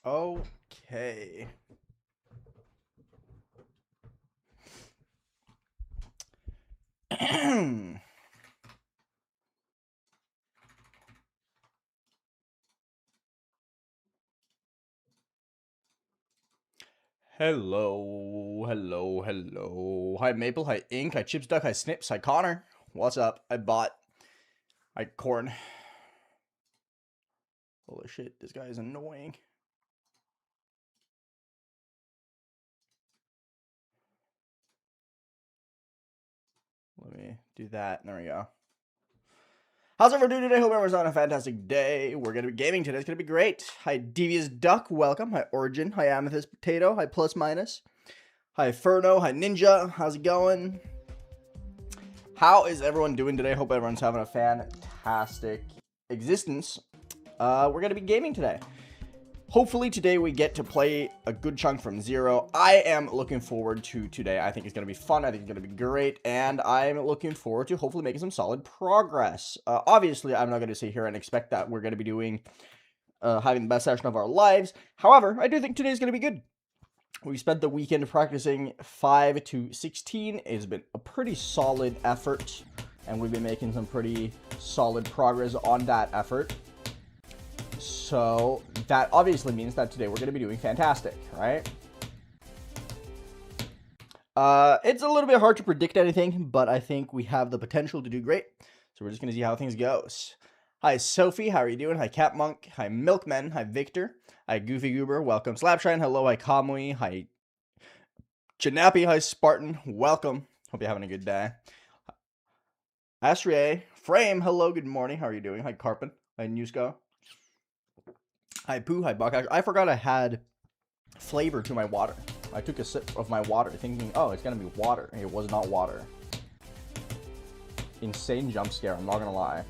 Okay. Hello. Hi Maple, hi Ink, hi Chips Duck, hi Snips, hi Connor. What's up? Hi Corn. Holy shit, this guy is annoying. Let me do that. There we go. How's everyone doing today? Hope everyone's having a fantastic day. We're going to be gaming today. It's going to be great. Hi Devious Duck, welcome. Hi Origin, hi Amethyst Potato, hi Plus Minus. Hi Furno, hi Ninja, how's it going? How is everyone doing today? Hope everyone's having a fantastic existence. We're going to be gaming today. Hopefully today we get to play a good chunk from zero. I am looking forward to today. I think it's going to be fun. I think it's going to be great. And I'm looking forward to hopefully making some solid progress. Obviously, I'm not going to sit here and expect that we're going to be doing, having the best session of our lives. However, I do think today's going to be good. We spent the weekend practicing 5 to 16. It's been a pretty solid effort. And we've been making some pretty solid progress on that effort. So that obviously means that today we're going to be doing fantastic, right? It's a little bit hard to predict anything, but I think we have the potential to do great. So we're just going to see how things goes. Hi, Sophie. How are you doing? Hi, Catmonk. Hi, Milkman. Hi, Victor. Hi, Goofy Goober. Welcome, Slapshine. Hello, hi, Kamui. Hi, Janappy. Hi, Spartan. Welcome. Hope you're having a good day. Astria. Frame. Hello, good morning. How are you doing? Hi, Carpin. Hi, Newsco. Hi, Pooh. Hi, Buck. I forgot I had flavor to my water. I took a sip of my water thinking, oh, it's going to be water. It was not water. Insane jump scare. I'm not going to lie.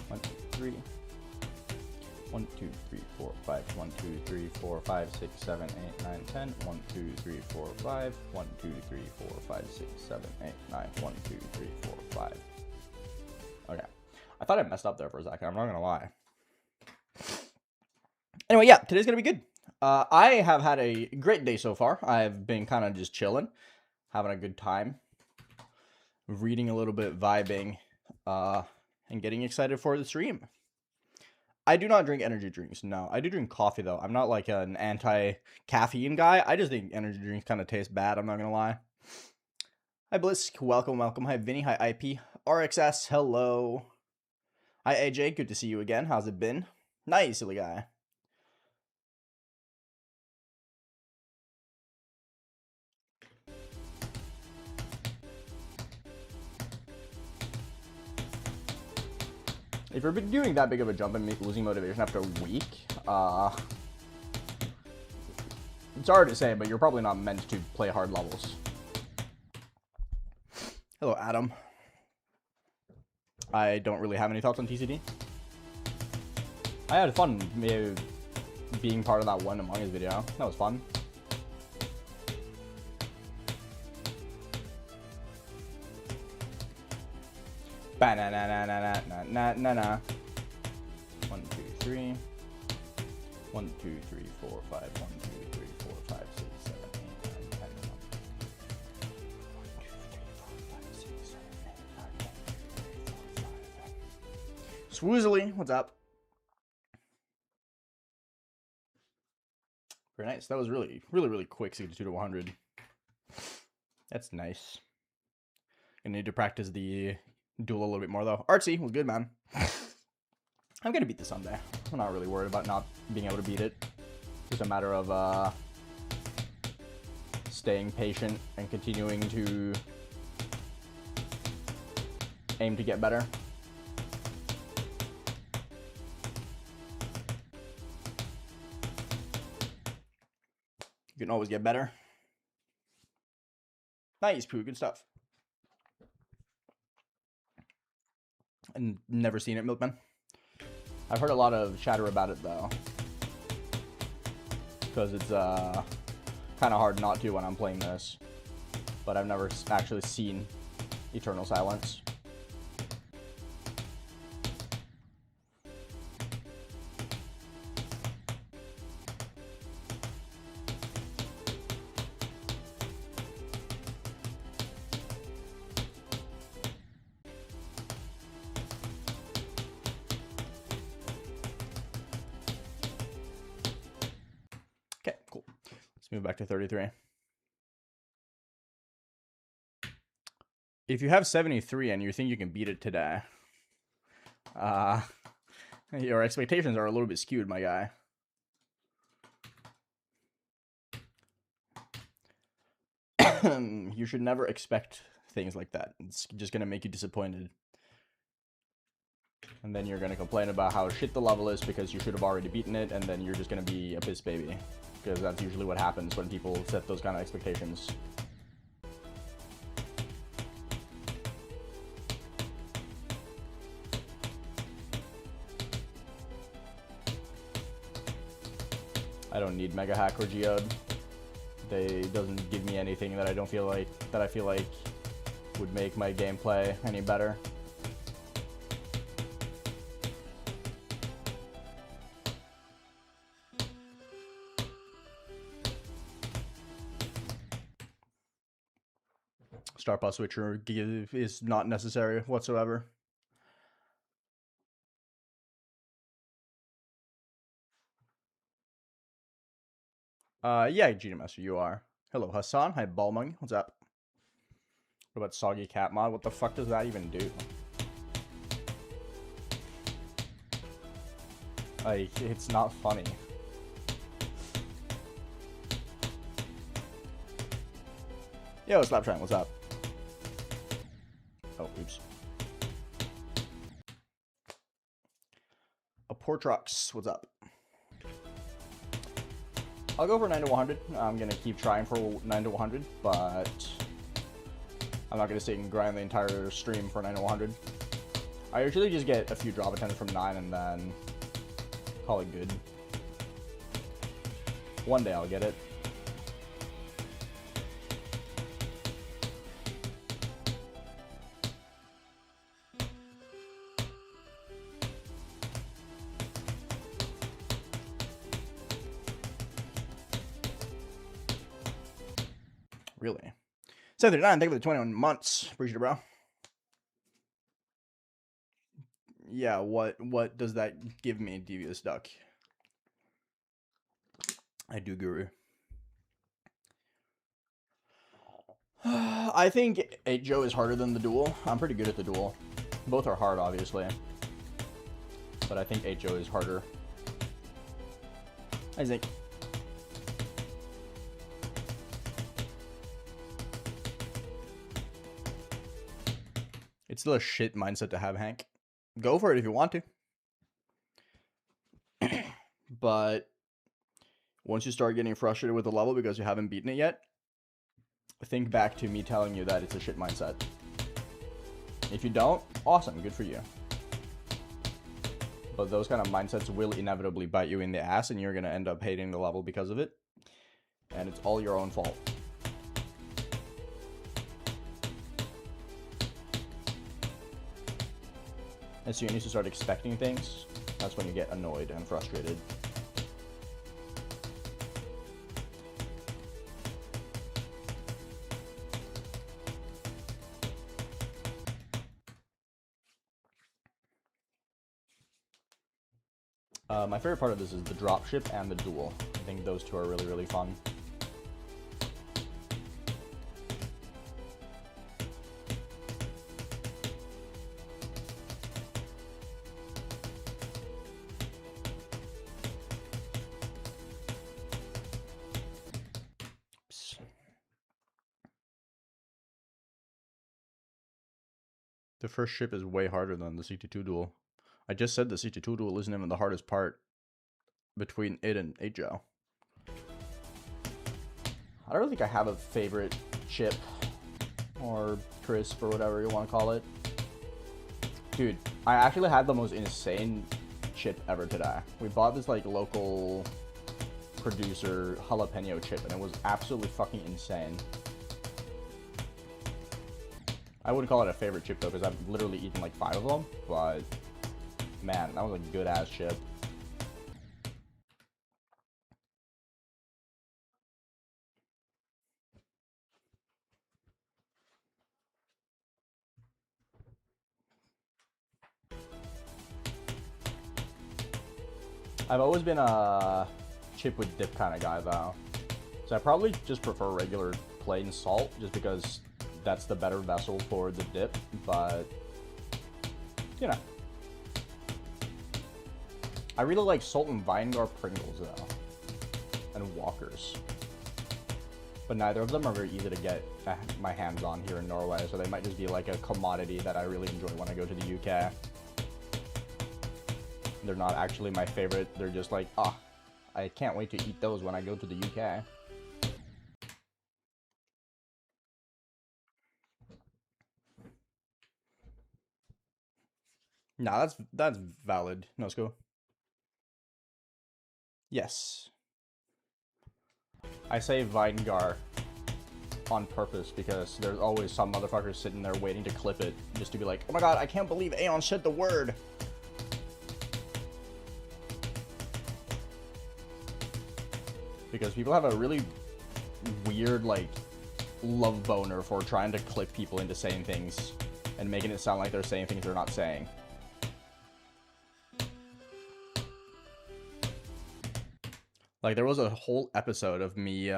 One, two, three. 1, 2, 3, 4, 5. 1, 2, 3, 4, 5, 6, 7, 8, 9, 10. 1, 2, 3, 4, 5. 1, 2, 3, 4, 5, 6, 7, 8, 9. 1, 2, 3, 4, 5. Okay. I thought I messed up there for a second. I'm not gonna lie. Anyway, yeah, today's gonna be good. I have had a great day so far. I've been kind of just chilling, having a good time, reading a little bit, vibing, and getting excited for the stream. I do not drink energy drinks, no. I do drink coffee, though. I'm not like an anti-caffeine guy. I just think energy drinks kind of taste bad, I'm not gonna lie. Hi, Blisk. Welcome. Hi, Vinny. Hi, IP. RXS. Hello. Hi, AJ. Good to see you again. How's it been? Nice, silly guy. If you're doing that big of a jump and losing motivation after a week, it's hard to say, but you're probably not meant to play hard levels. Hello, Adam. I don't really have any thoughts on TCD. I had fun being part of that one Among Us video. That was fun. Ba-na-na-na-na-na-na-na-na. 1, 2, 3. 1, 2, 3, 4, 5. 1, 2, 3, 4, 5, 6, 7, 8, 9, 10. 1, 2, 3, 4, 5, 6, 7, 8, 9, 10. 1, 2, 3, 4, 5. Swoozily, what's up? Very nice. That was really quick. 62 to 100. That's nice. Gonna need to practice the duel a little bit more though. Artsy was good, man. I'm gonna beat this someday. I'm not really worried about not being able to beat it. Just a matter of staying patient and continuing to aim to get better. You can always get better. Nice, Pooh. Good stuff. And never seen it, Milkman. I've heard a lot of chatter about it, though. Because it's kind of hard not to when I'm playing this. But I've never actually seen Eternal silence. Okay, cool. Let's move back to 33. If you have 73 and you think you can beat it today, your expectations are a little bit skewed, my guy. You should never expect things like that. It's just going to make you disappointed. And then you're going to complain about how shit the level is because you should have already beaten it, and then you're just going to be a piss baby. Because that's usually what happens when people set those kind of expectations. I don't need Mega Hack or Geode. They doesn't give me anything that I feel like would make my gameplay any better. Star Plus Switcher is not necessary whatsoever. Yeah, Gina Master, you are. Hello, Hassan. Hi, Balmung. What's up? What about Soggy Cat Mod? What the fuck does that even do? Like, it's not funny. Yo, Slaptran, what's up? Oh, oops. A Portrox, what's up? I'll go for 9 to 100. I'm going to keep trying for 9 to 100, but I'm not going to sit and grind the entire stream for 9 to 100. I usually just get a few drop attempts from 9 and then call it good. One day I'll get it. Really? 739, thank you for the 21 months. Appreciate it, bro. Yeah, what does that give me, Devious Duck? I do, Guru. I think 8 Joe is harder than the duel. I'm pretty good at the duel. Both are hard, obviously. But I think 8 Joe is harder. I think. It's still a shit mindset to have, Hank. Go for it if you want to. But once you start getting frustrated with the level because you haven't beaten it yet, think back to me telling you that it's a shit mindset. If you don't, awesome, good for you. But those kind of mindsets will inevitably bite you in the ass, and you're going to end up hating the level because of it. And it's all your own fault. As soon as you start expecting things, that's when you get annoyed and frustrated. My favorite part of this is the dropship and the duel. I think those two are really, really fun. The first ship is way harder than the CT2 duel. I just said the CT2 duel isn't even the hardest part between it and 8 Joe. I don't think I have a favorite chip or crisp or whatever you want to call it. Dude, I actually had the most insane chip ever today. We bought this like local producer jalapeno chip and it was absolutely fucking insane. I wouldn't call it a favorite chip though, because I've literally eaten like 5 of them, but man, that was a good ass chip. I've always been a chip with dip kind of guy though. So I probably just prefer regular plain salt just because that's the better vessel for the dip, but you know. I really like Salt and Vinegar Pringles though, and Walkers. But neither of them are very easy to get my hands on here in Norway, so they might just be like a commodity that I really enjoy when I go to the UK. They're not actually my favorite, they're just like, ah, I can't wait to eat those when I go to the UK. Nah, that's valid. No, let's go. Yes. I say Vinegar on purpose because there's always some motherfuckers sitting there waiting to clip it just to be like, oh my god, I can't believe Aeon said the word. Because people have a really weird, like, love boner for trying to clip people into saying things and making it sound like they're saying things they're not saying. Like, there was a whole episode of me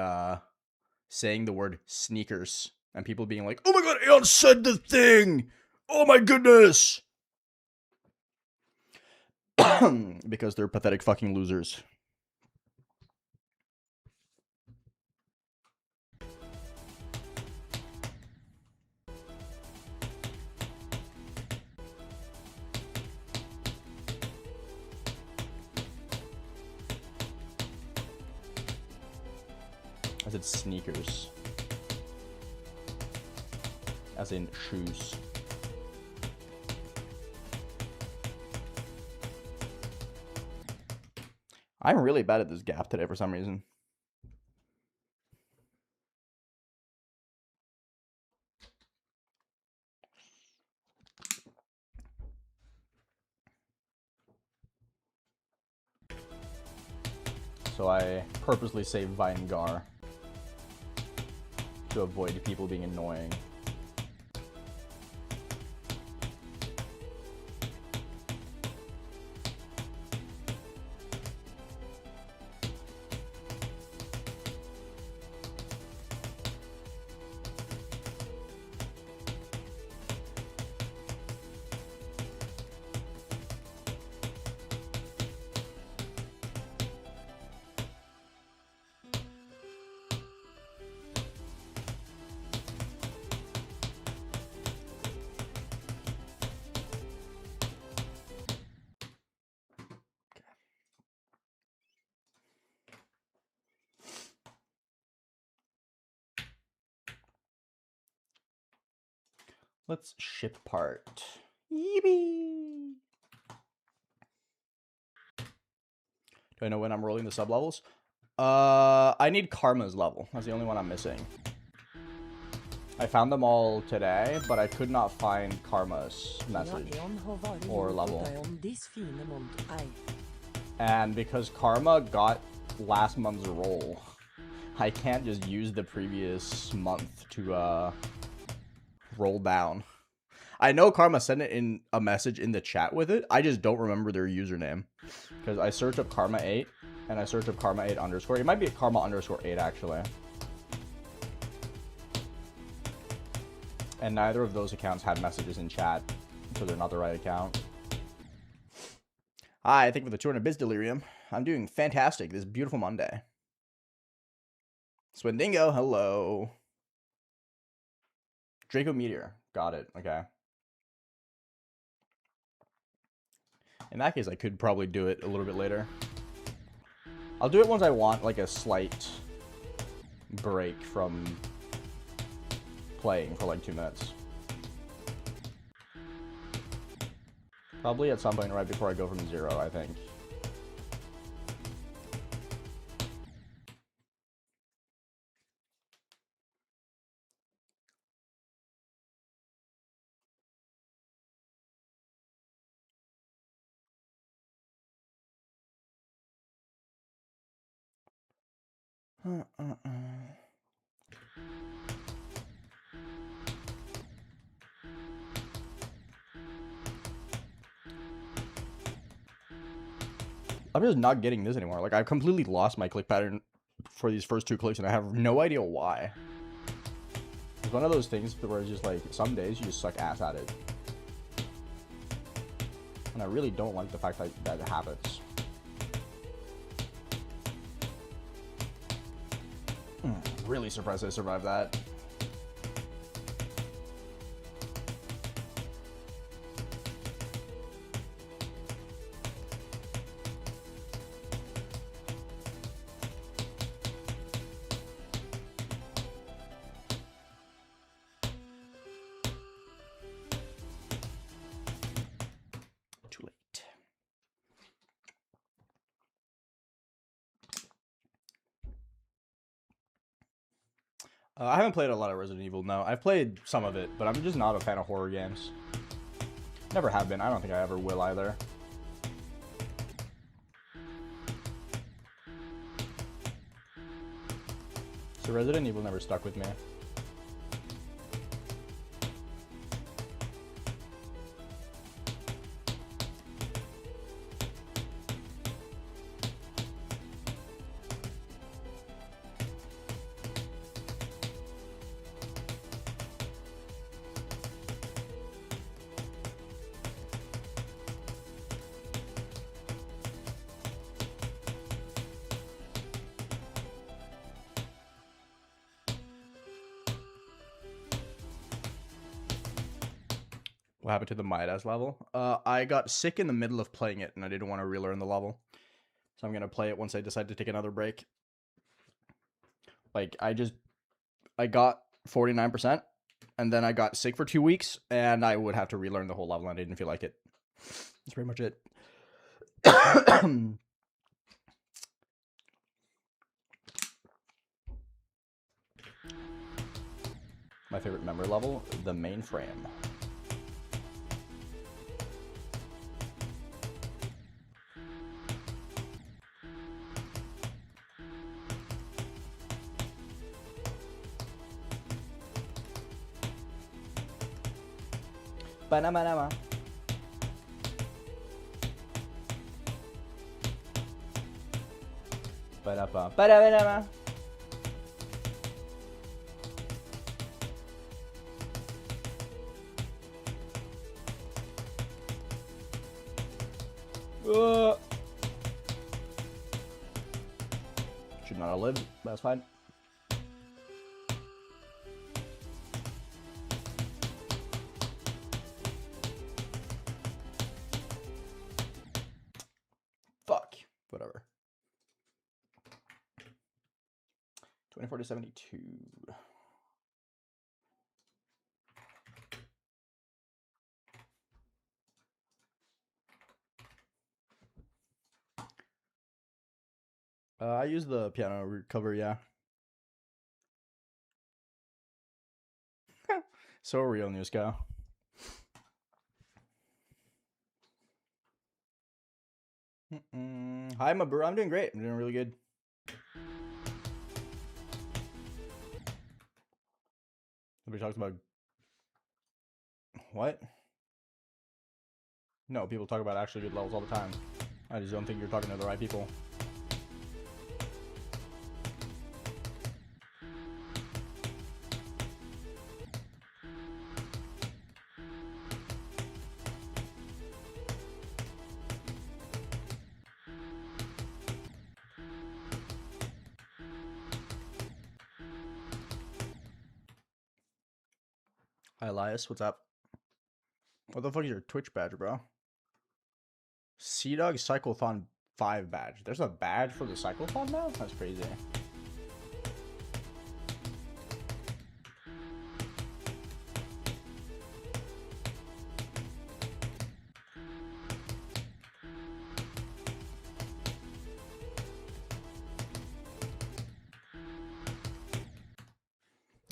saying the word sneakers and people being like, oh my god, Aeon said the thing! Oh my goodness! Because they're pathetic fucking losers. I said sneakers. As in shoes. I'm really bad at this gap today for some reason. So I purposely say Vinegar to avoid people being annoying. Let's ship part. Yippee! Do I know when I'm rolling the sub levels? I need Karma's level. That's the only one I'm missing. I found them all today, but I could not find Karma's message or level. And because Karma got last month's roll, I can't just use the previous month to roll down. I know Karma sent it in a message in the chat with it. I just don't remember their username. Because I searched up Karma8 and I searched up Karma8 underscore. It might be Karma underscore 8 actually. And neither of those accounts had messages in chat, so they're not the right account. Hi, thank you for the 200 bits, Delirium. I'm doing fantastic this beautiful Monday. Swindingo, hello. Draco Meteor, got it, okay. In that case, I could probably do it a little bit later. I'll do it once I want, like, a slight break from playing for, like, 2 minutes. Probably at some point right before I go from 0, I think. I'm just not getting this anymore. Like, I've completely lost my click pattern for these first 2 clicks, and I have no idea why. It's one of those things where it's just like, some days you just suck ass at it. And I really don't like the fact that that happens. Really surprised I survived that. Too late. I haven't played a lot of Resident Evil, no. I've played some of it, but I'm just not a fan of horror games. Never have been. I don't think I ever will either. So Resident Evil never stuck with me. What happened to the Midas level? I got sick in the middle of playing it, and I didn't want to relearn the level. So I'm going to play it once I decide to take another break. Like, I got 49%, and then I got sick for 2 weeks, and I would have to relearn the whole level, and I didn't feel like it. That's pretty much it. My favorite member level, the mainframe. Banana. Ba-da-ba. Should not have lived. That's fine. Fuck. Whatever. 24 to 72. I use the piano cover, yeah. So real, news guy. Hi, my bro. I'm doing great. I'm doing really good. Nobody talks about what? No, people talk about actually good levels all the time. I just don't think you're talking to the right people. Hi, Elias. What's up? What the fuck is your Twitch badge, bro? Sea-Dog Cyclothon 5 badge. There's a badge for the Cyclothon now? That's crazy.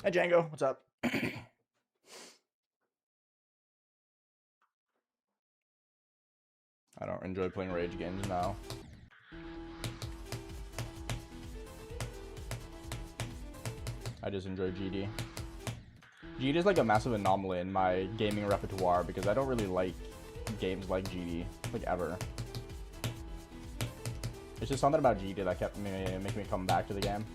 Hi, Django. What's up? I don't enjoy playing rage games now. I just enjoy GD. GD is like a massive anomaly in my gaming repertoire because I don't really like games like GD, like ever. It's just something about GD that kept making me come back to the game.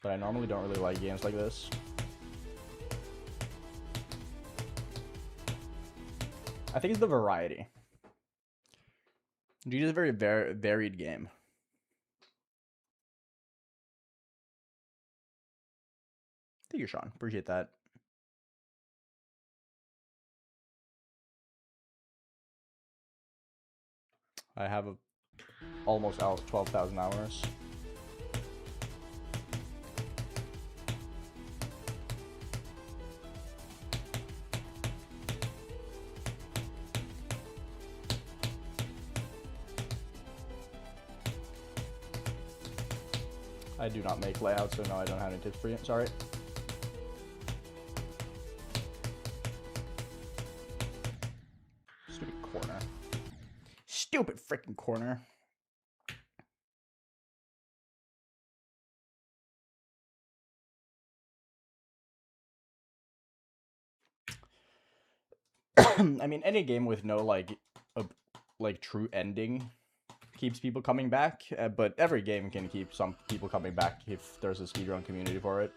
But I normally don't really like games like this. I think it's the variety. GD is a very varied game. Thank you, Sean. Appreciate that. I have almost out 12,000 hours. I do not make layouts, so no, I don't have any tips for you. Sorry. Stupid corner. Stupid freaking corner. I mean, any game with no like true ending keeps people coming back, but every game can keep some people coming back if there's a speedrun community for it.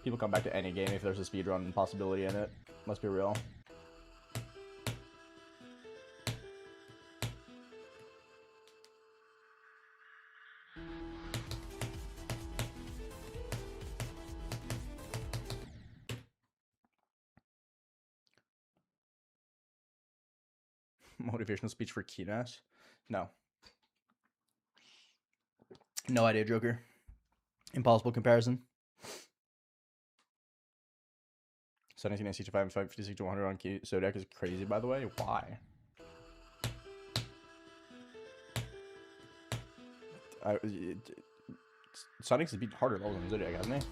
People come back to any game if there's a speedrun possibility in it. Let's be real. Motivational speech for Kinas? No. No idea, Joker. Impossible comparison. 17, 65, 56 to 100 on Zodiac is crazy, by the way. Why? Sonic's has beat harder levels than Zodiac, hasn't he?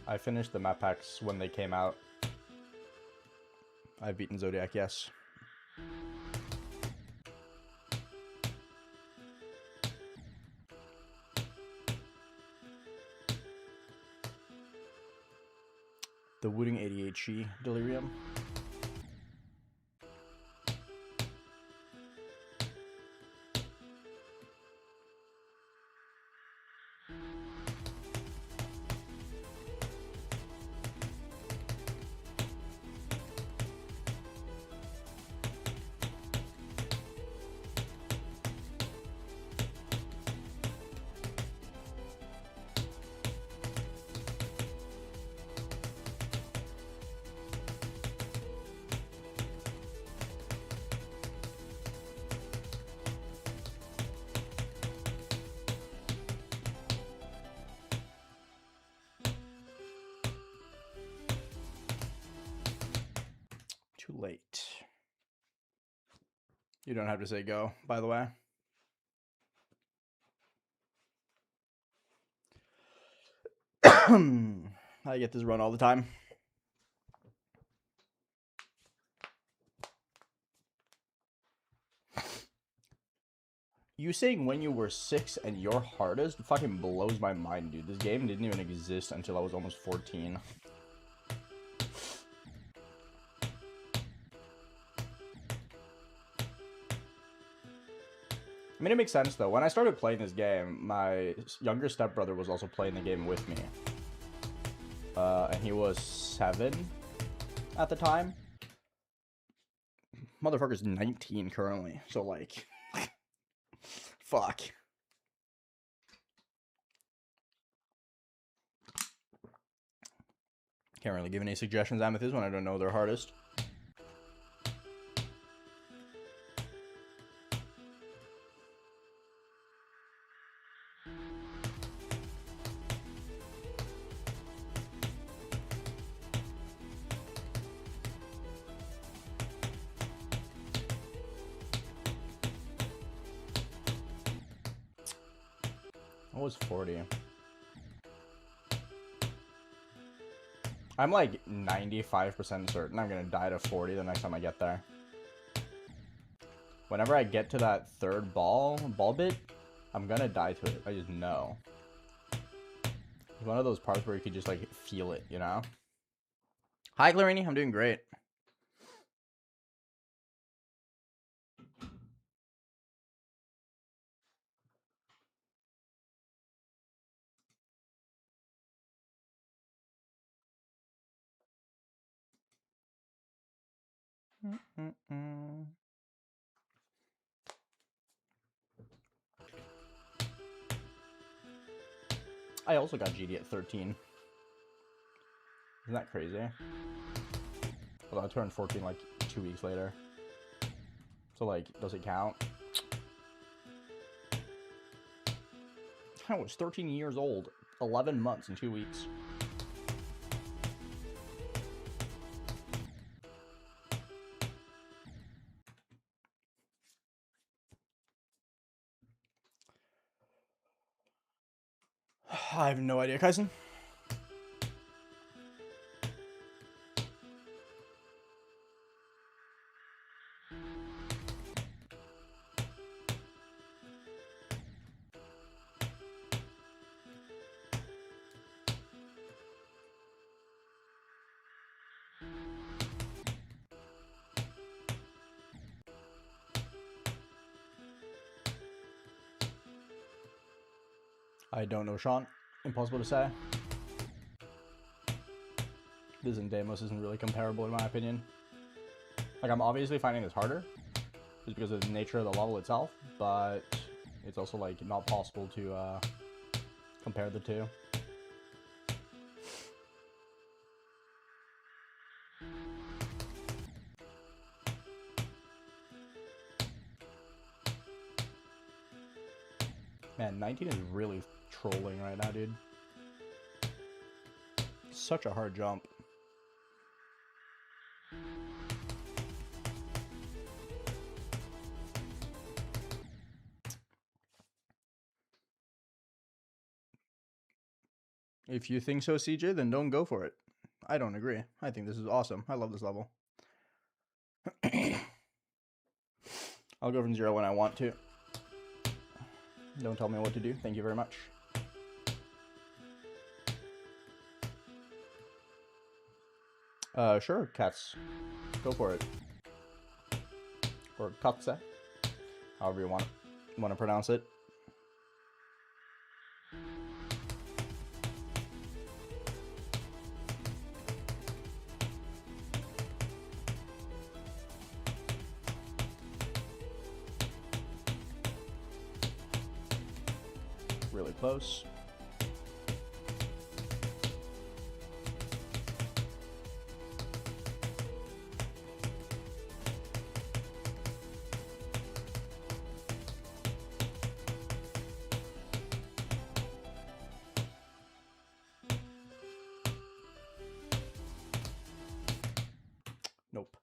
I finished the map packs when they came out. I've beaten Zodiac, yes. The Wooding 88 Delirium. Too late. You don't have to say go, by the way. I get this run all the time. You saying when you were 6 and your hardest fucking blows my mind, dude. This game didn't even exist until I was almost 14. I mean, it makes sense, though. When I started playing this game, my younger stepbrother was also playing the game with me. And he was 7 at the time. Motherfucker's 19 currently, so, like... fuck. Can't really give any suggestions, Amethyst, when I don't know their hardest. What was 40? I'm like 95% certain I'm gonna die to 40 the next time I get there. Whenever I get to that third ball bit, I'm gonna die to it. I just know. It's one of those parts where you could just like feel it, you know? Hi, Clarini. I'm doing great. I also got GD at 13. Isn't that crazy? Well, I turned 14 like 2 weeks later. So like, does it count? I was 13 years old, 11 months and 2 weeks. I have no idea, Kaisen. I don't know, Sean. Impossible to say. This and Deimos isn't really comparable in my opinion. Like, I'm obviously finding this harder just because of the nature of the level itself, but it's also like not possible to compare the two. Man, 19 is really trolling right now, dude. Such a hard jump. If you think so, CJ, then don't go for it. I don't agree. I think this is awesome. I love this level. I'll go from 0 when I want to. Don't tell me what to do. Thank you very much. Sure, Cats. Go for it. Or Katse. However you want to pronounce it. Really close. Nope.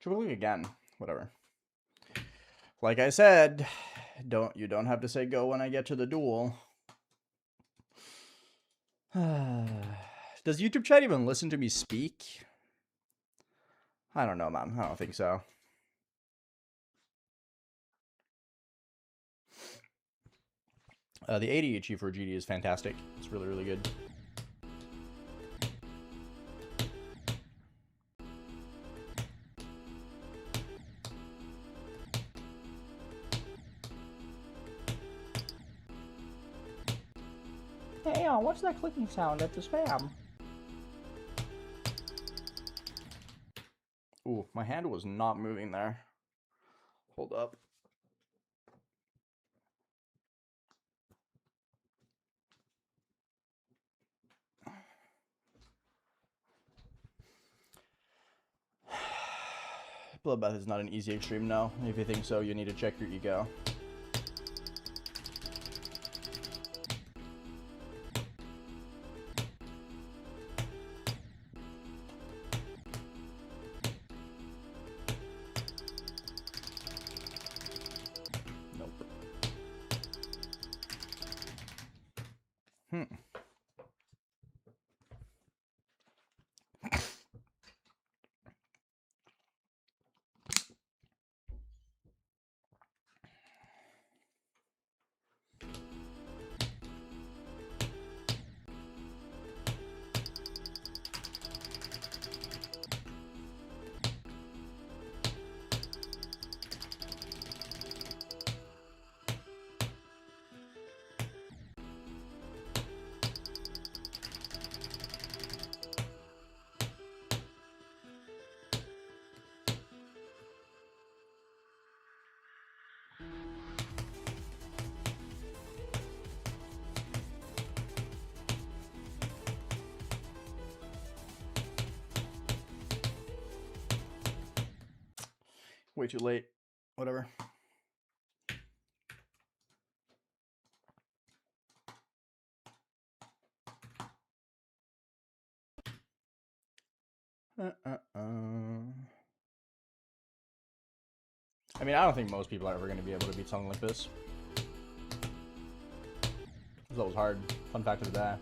Triple click again. Whatever. Like I said, you don't have to say go when I get to the duel. Does YouTube chat even listen to me speak? I don't know, man. I don't think so. The ADHD for GD is fantastic. It's really, really good. Hey, what's that clicking sound at the spam? Ooh, my hand was not moving there. Hold up. Bloodbath is not an easy extreme, no. If you think so, you need to check your ego. Nope. Way too late. Whatever. I mean, I don't think most people are ever going to be able to beat something like this. This level's hard. Fun fact of the day.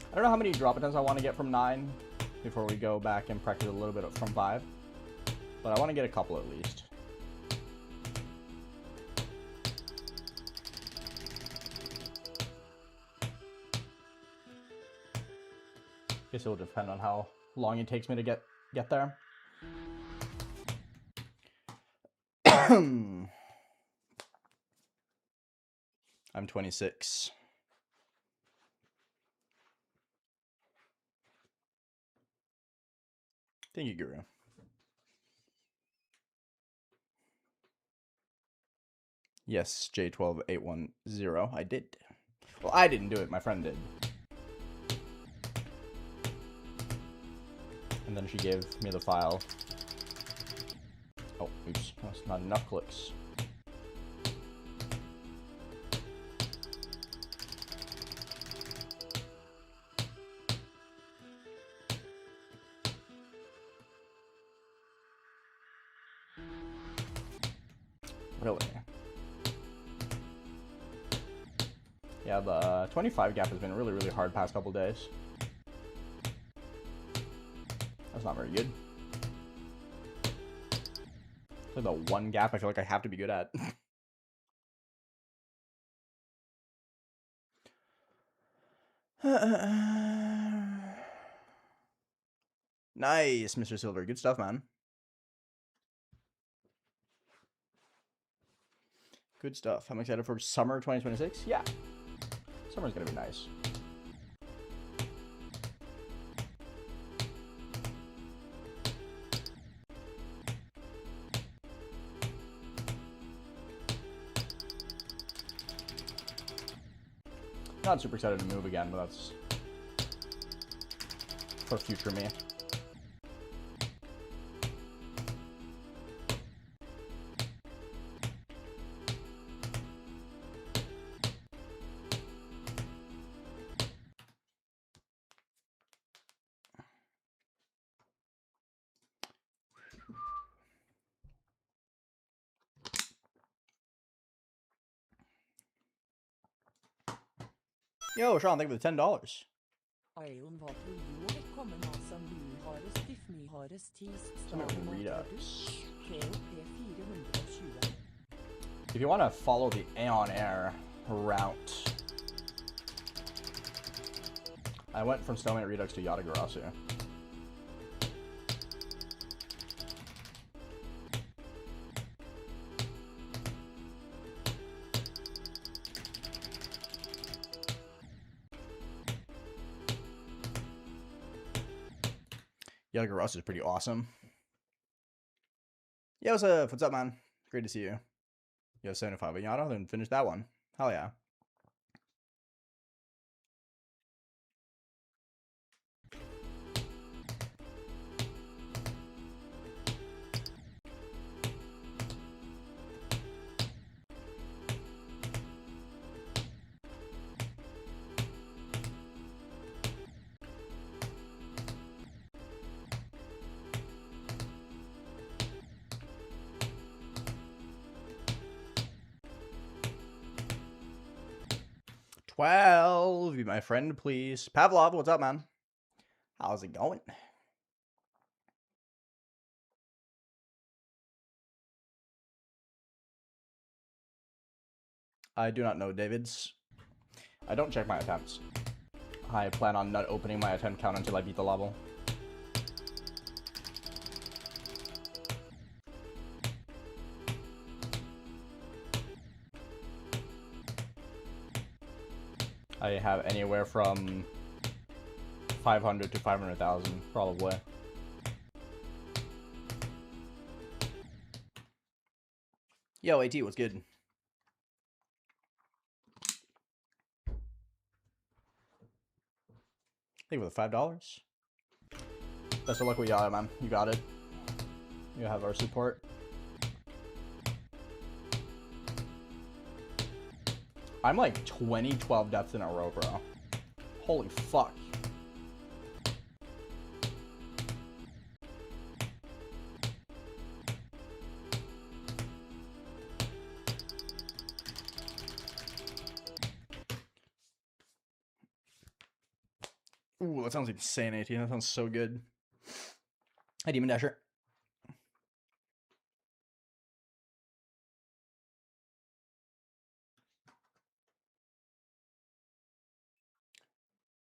I don't know how many drop attempts I want to get from 9 before we go back and practice a little bit from 5. But I want to get a couple at least. Guess it will depend on how long it takes me to get there. I'm 26. Thank you, Guru. Yes, J12810. I did. Well, I didn't do it. My friend did. And then she gave me the file. Oh, oops. That's not enough clicks. Really? Yeah, the 25 gap has been really, really hard past couple days. That's not very good. Like the one gap I feel like I have to be good at. Nice, Mr. Silver. Good stuff, man. Good stuff. I'm excited for summer 2026. Yeah. Summer's gonna be nice. Not super excited to move again, but that's for future me. Yo, Sean, thank you for the $10. If you want to follow the AeonAir route, I went from Snowman Redux to Yatagarasu. Yatagarasu is pretty awesome. Yo, what's up, man? Great to see you. You have 75 Yata, then finish that one. Hell yeah. 12. Be my friend, please. Pavlov, what's up, man? How's it going? I do not know, Davids. I don't check my attempts. I plan on not opening my attempt count until I beat the level. I have anywhere from 500 to 500,000, probably. Yo, AT, what's good? Thank you for the $5. Best of luck with y'all, man. You got it. You have our support. I'm like 12 deaths in a row, bro. Holy fuck. Ooh, that sounds insane, AT. That sounds so good. Hi, Demon Dasher.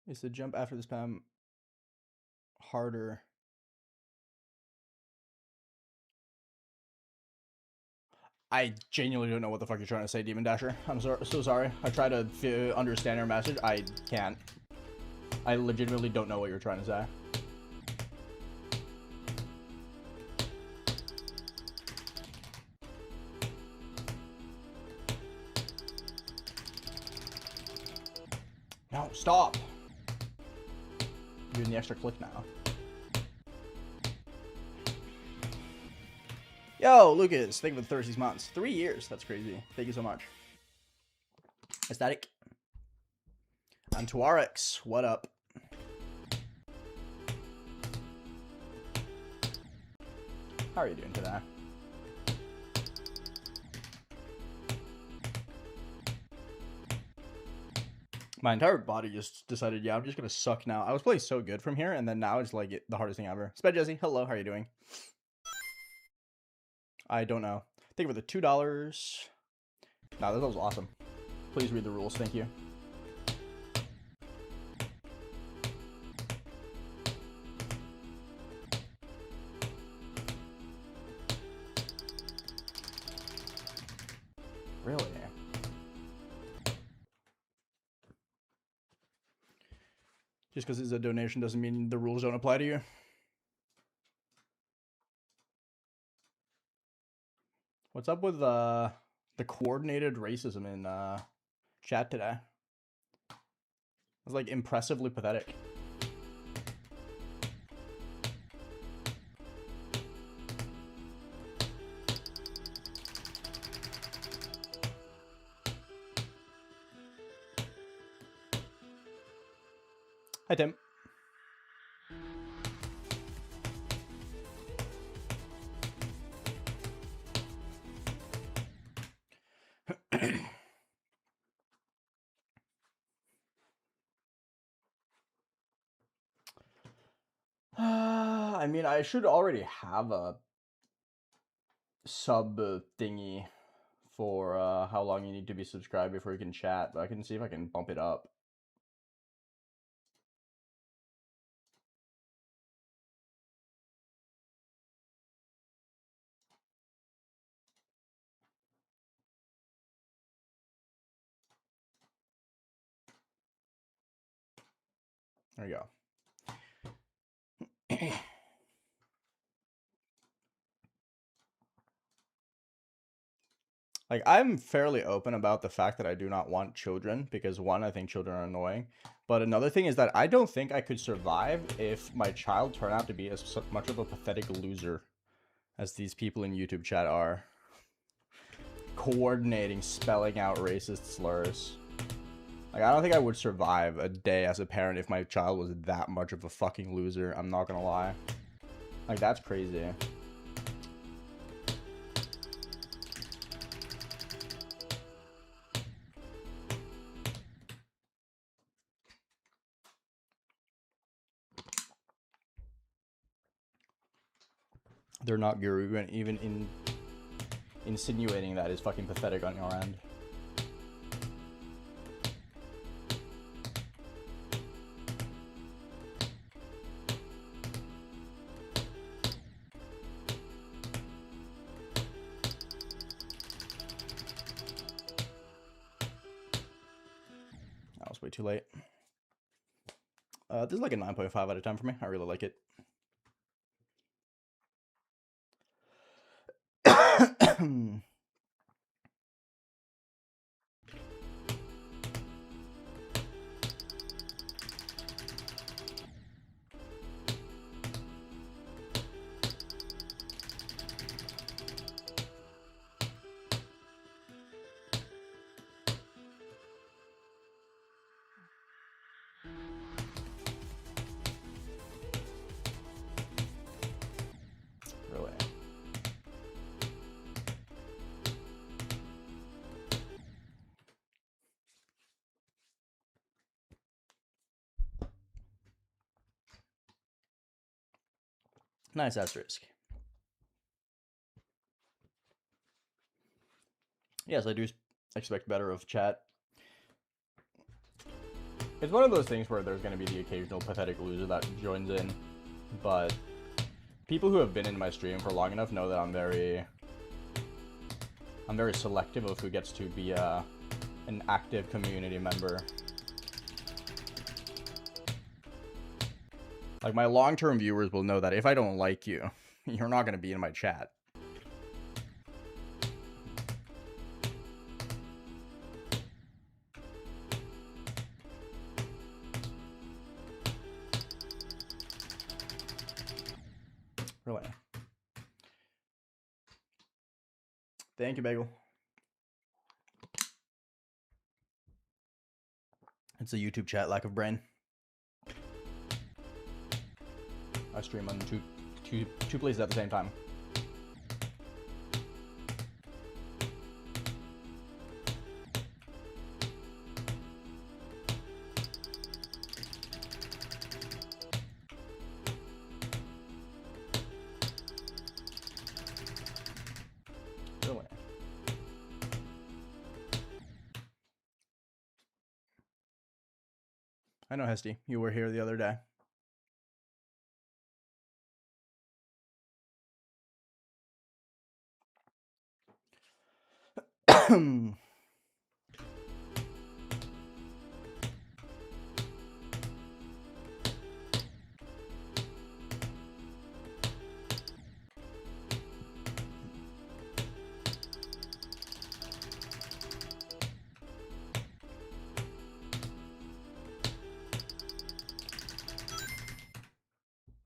Is the jump after the spam harder? I genuinely don't know what the fuck you're trying to say, Demon Dasher. I'm so sorry. I try to understand your message. I can't. I legitimately don't know what you're trying to say. No, stop. You're doing the extra click now. Yo, Lucas, thank you for the 36 months. 3 years. That's crazy. Thank you so much. Aesthetic. And Tuarix, what up? How are you doing today? My entire body just decided, yeah, I'm just gonna suck now. I was playing so good from here, and then now it's like the hardest thing ever. Sped Jesse, hello, how are you doing? I don't know. Thank you for the $2. No, this was awesome. Please read the rules, thank you. Really? Just because it's a donation doesn't mean the rules don't apply to you. What's up with the coordinated racism in chat today? It's like impressively pathetic. Hi, Tim. I mean, I should already have a sub thingy for how long you need to be subscribed before you can chat, but I can see if I can bump it up. There you go. Like, I'm fairly open about the fact that I do not want children, because one, I think children are annoying, but another thing is that I don't think I could survive if my child turned out to be as much of a pathetic loser as these people in YouTube chat are. Coordinating, spelling out racist slurs. Like, I don't think I would survive a day as a parent if my child was that much of a fucking loser. I'm not gonna lie. Like, that's crazy. They're not guru, and even insinuating that is fucking pathetic on your end. That was way too late. This is like a 9.5 out of 10 for me. I really like it. Really. Nice asterisk. Yes, I do expect better of chat. It's one of those things where there's going to be the occasional pathetic loser that joins in, but people who have been in my stream for long enough know that I'm very selective of who gets to be an active community member. Like, my long-term viewers will know that if I don't like you, you're not going to be in my chat. Really. Thank you, Bagel. It's a YouTube chat, lack of brain. I stream on two places at the same time. Really? I know, Hesty. You were here the other day.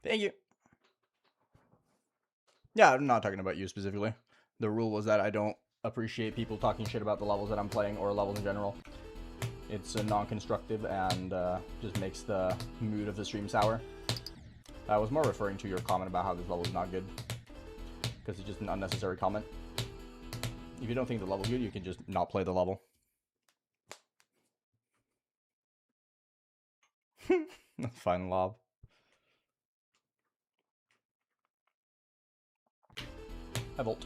Thank you. Yeah, I'm not talking about you specifically. The rule was that I don't appreciate people talking shit about the levels that I'm playing or levels in general. It's non-constructive and just makes the mood of the stream sour. I was more referring to your comment about how this level is not good, because it's just an unnecessary comment. If you don't think the level's good, you can just not play the level. Fine lob. I volt.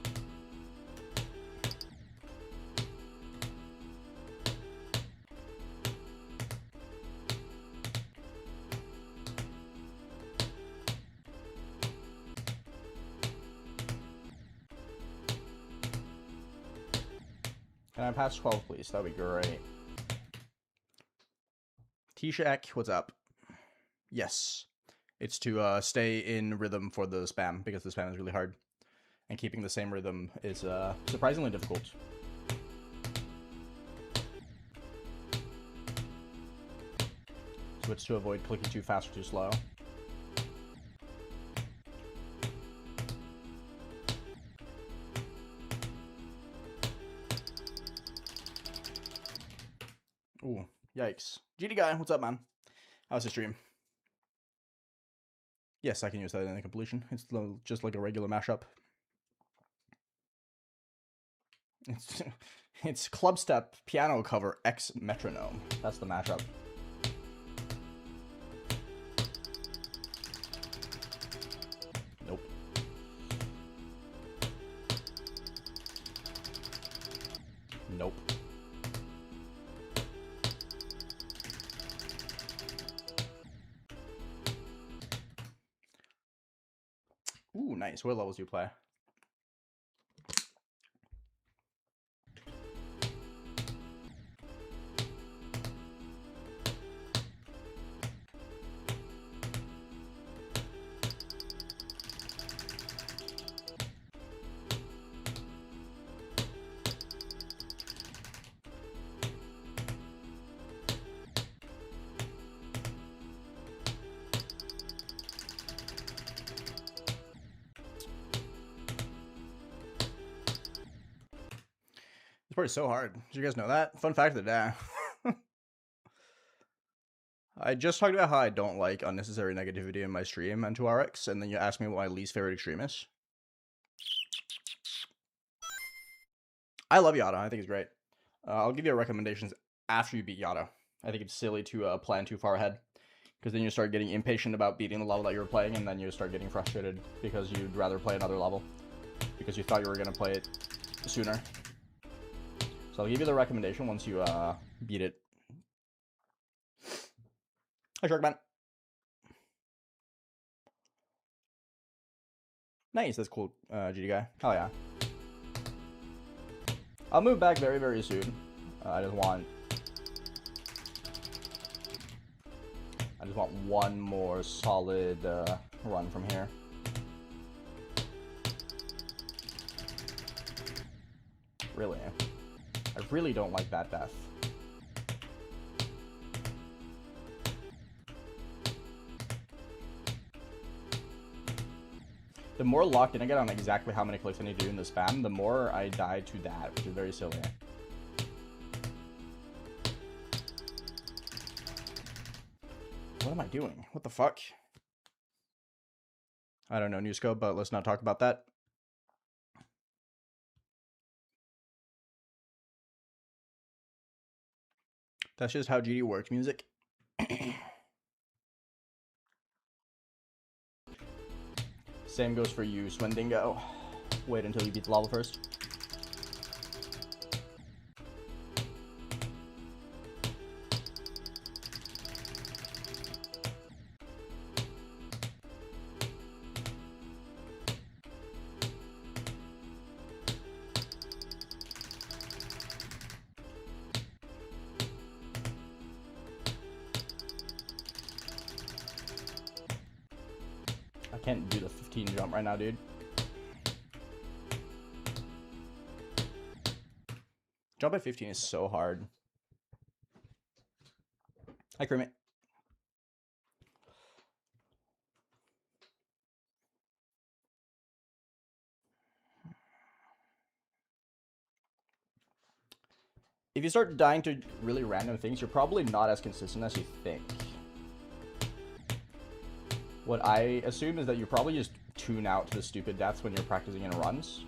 Can I pass 12, please? That'd be great. T-Shack, what's up? Yes. It's to stay in rhythm for the spam, because the spam is really hard. And keeping the same rhythm is surprisingly difficult. Switch to avoid clicking too fast or too slow. Ooh, yikes. GD guy, what's up, man? How's the stream? Yes, I can use that in the completion. It's just like a regular mashup. It's CLUBSTEP piano cover X metronome. That's the mashup. Nope. nice. What levels do you play? This part is so hard. Did you guys know that? Fun fact of the day. I just talked about how I don't like unnecessary negativity in my stream and 2RX, and then you asked me what my least favorite extreme is. I love Yada. I think it's great. I'll give you recommendations after you beat Yada. I think it's silly to plan too far ahead, because then you start getting impatient about beating the level that you're playing, and then you start getting frustrated because you'd rather play another level because you thought you were going to play it sooner. So I'll give you the recommendation once you beat it. Hi, Sharkman. Nice, that's cool, GD guy. Hell yeah. I'll move back very, very soon. I just want one more solid run from here. Really? I really don't like that death. The more locked in I get on exactly how many clicks I need to do in the spam, the more I die to that, which is very silly. What am I doing? What the fuck? I don't know, new scope, but let's not talk about that. That's just how GD works, music. Same goes for you, Swindingo. Wait until you beat the level first. I can't do the 15 jump right now, dude. Jump at 15 is so hard. Hi, Kermit. If you start dying to really random things, you're probably not as consistent as you think. What I assume is that you probably just tune out to the stupid deaths when you're practicing in runs.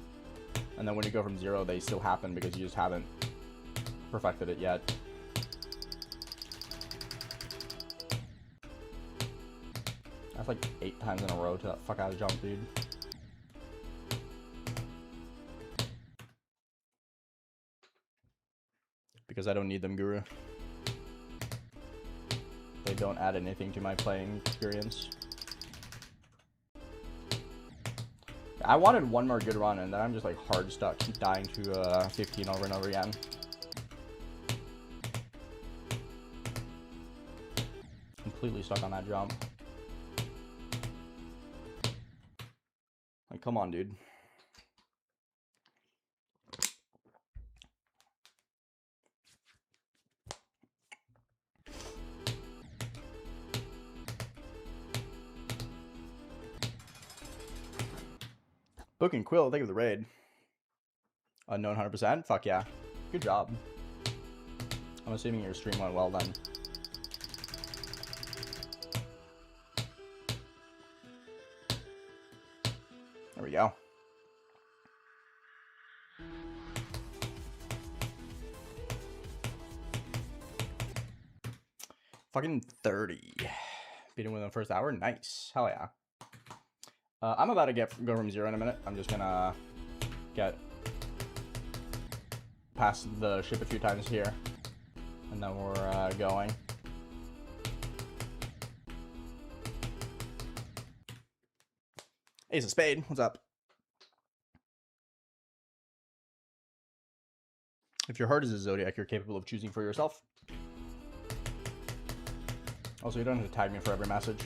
And then when you go from 0, they still happen because you just haven't perfected it yet. That's like 8 times in a row to that fuck out of jump, dude. Because I don't need them, Guru. They don't add anything to my playing experience. I wanted one more good run, and then I'm just like hard stuck, dying to 15 over and over again. Completely stuck on that jump. Like, come on, dude. Book and Quill, thank you for the raid. Unknown 100%? Fuck yeah. Good job. I'm assuming your stream went well then. There we go. Fucking 30. Beat him within the first hour? Nice. Hell yeah. I'm about to go from 0 in a minute. I'm just gonna get past the ship a few times here. And then we're going. Ace of Spade, what's up? If your heart is a zodiac, you're capable of choosing for yourself. Also, you don't have to tag me for every message.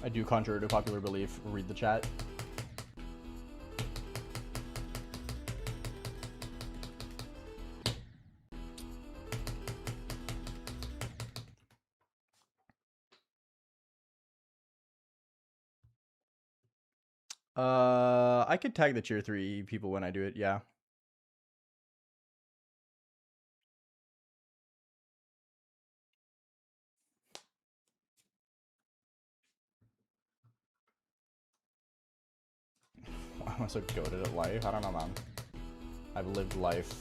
I do, contrary to popular belief, read the chat. I could tag the tier 3 people when I do it, yeah. I'm so goated at life. I don't know, man. I've lived life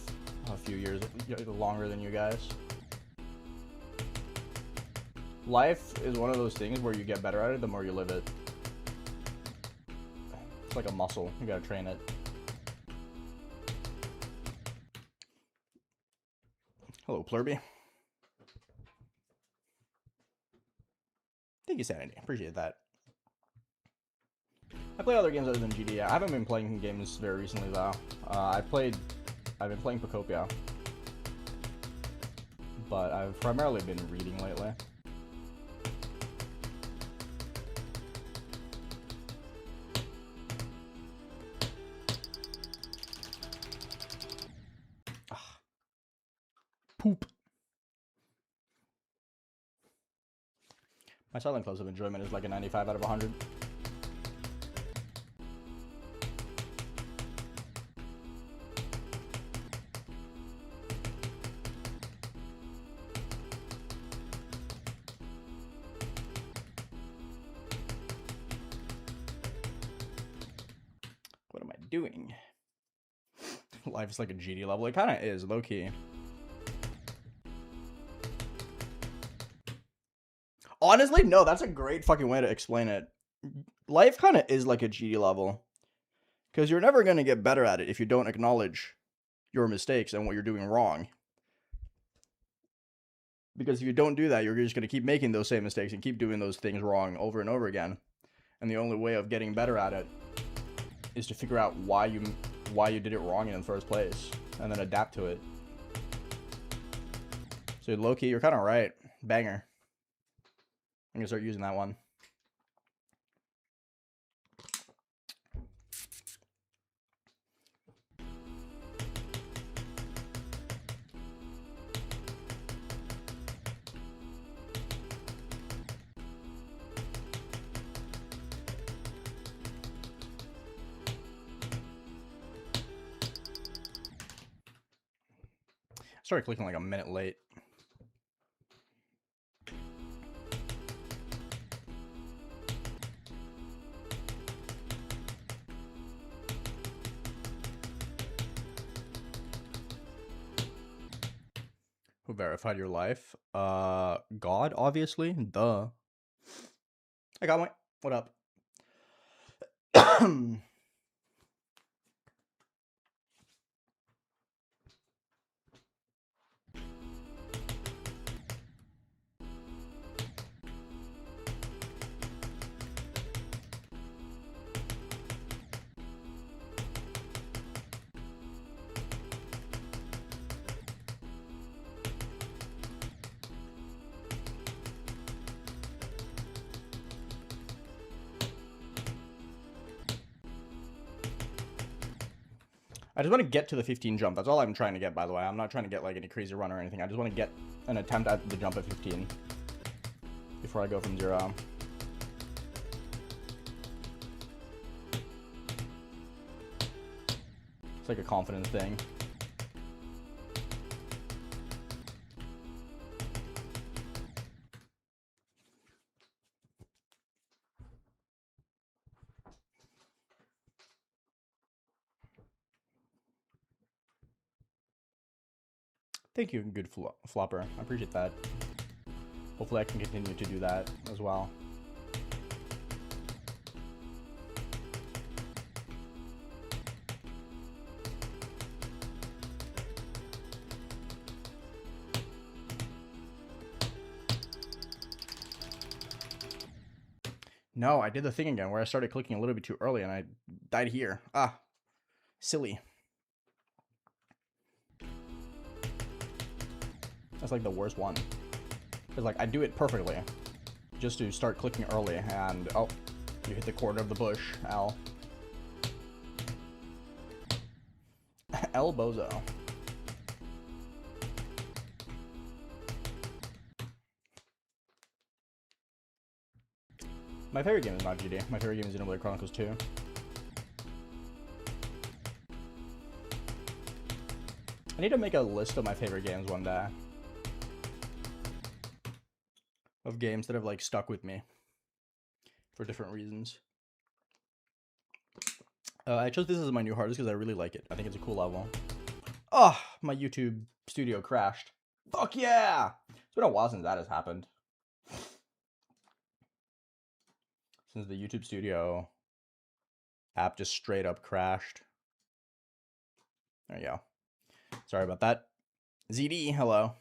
a few years longer than you guys. Life is one of those things where you get better at it the more you live it. It's like a muscle. You gotta train it. Hello, Plurby. Thank you, Sanity. Appreciate that. I play other games other than GTA. I haven't been playing games very recently, though. I've been playing Pacopia. But I've primarily been reading lately. Poop. My silent close of enjoyment is like a 95 out of 100. What am I doing? Life is like a GD level. It kind of is, low-key. Honestly, no, that's a great fucking way to explain it. Life kind of is like a GD level. Because you're never going to get better at it if you don't acknowledge your mistakes and what you're doing wrong. Because if you don't do that, you're just going to keep making those same mistakes and keep doing those things wrong over and over again. And the only way of getting better at it is to figure out why you did it wrong in the first place. And then adapt to it. So low-key, you're kind of right. Banger. I'm going to start using that one. Started clicking like a minute late. Who verified your life? God, obviously. Duh. I got my... What up? I just want to get to the 15 jump. That's all I'm trying to get, by the way. I'm not trying to get like any crazy run or anything. I just want to get an attempt at the jump at 15 before I go from 0. It's like a confidence thing. Thank you, good flopper. I appreciate that. Hopefully I can continue to do that as well. No, I did the thing again where I started clicking a little bit too early and I died here. Ah, silly. That's like the worst one. Because like I do it perfectly. Just to start clicking early and oh, you hit the corner of the bush, Al. El Bozo. My favorite game is not GD. My favorite game is Xenoblade Chronicles 2. I need to make a list of my favorite games one day. Of games that have like stuck with me. For different reasons. I chose this as my new hardest because I really like it. I think it's a cool level. Oh, my YouTube studio crashed. Fuck yeah! It's been a while since that has happened. Since the YouTube Studio app just straight up crashed. There you go. Sorry about that. ZD, hello.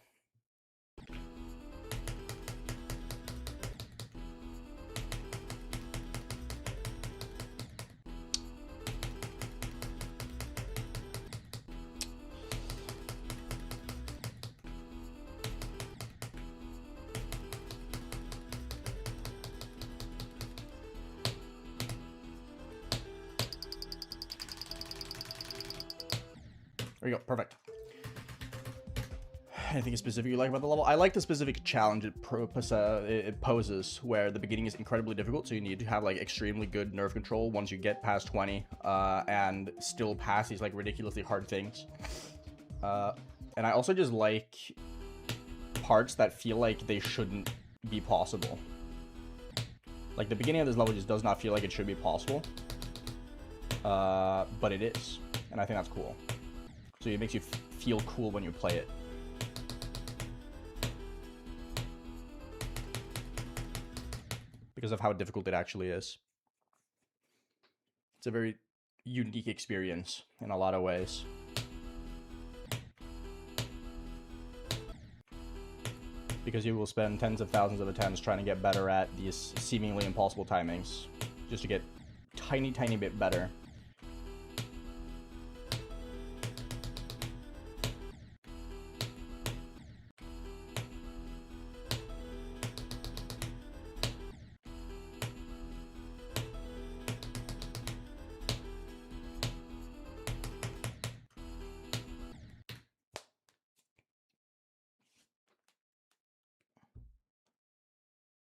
There you go, perfect. Anything specific you like about the level? I like the specific challenge it poses, where the beginning is incredibly difficult, so you need to have like extremely good nerve control once you get past 20, and still pass these like ridiculously hard things. And I also just like parts that feel like they shouldn't be possible. Like the beginning of this level just does not feel like it should be possible, but it is, and I think that's cool. So it makes you feel cool when you play it. Because of how difficult it actually is. It's a very unique experience in a lot of ways. Because you will spend tens of thousands of attempts trying to get better at these seemingly impossible timings. Just to get tiny bit better.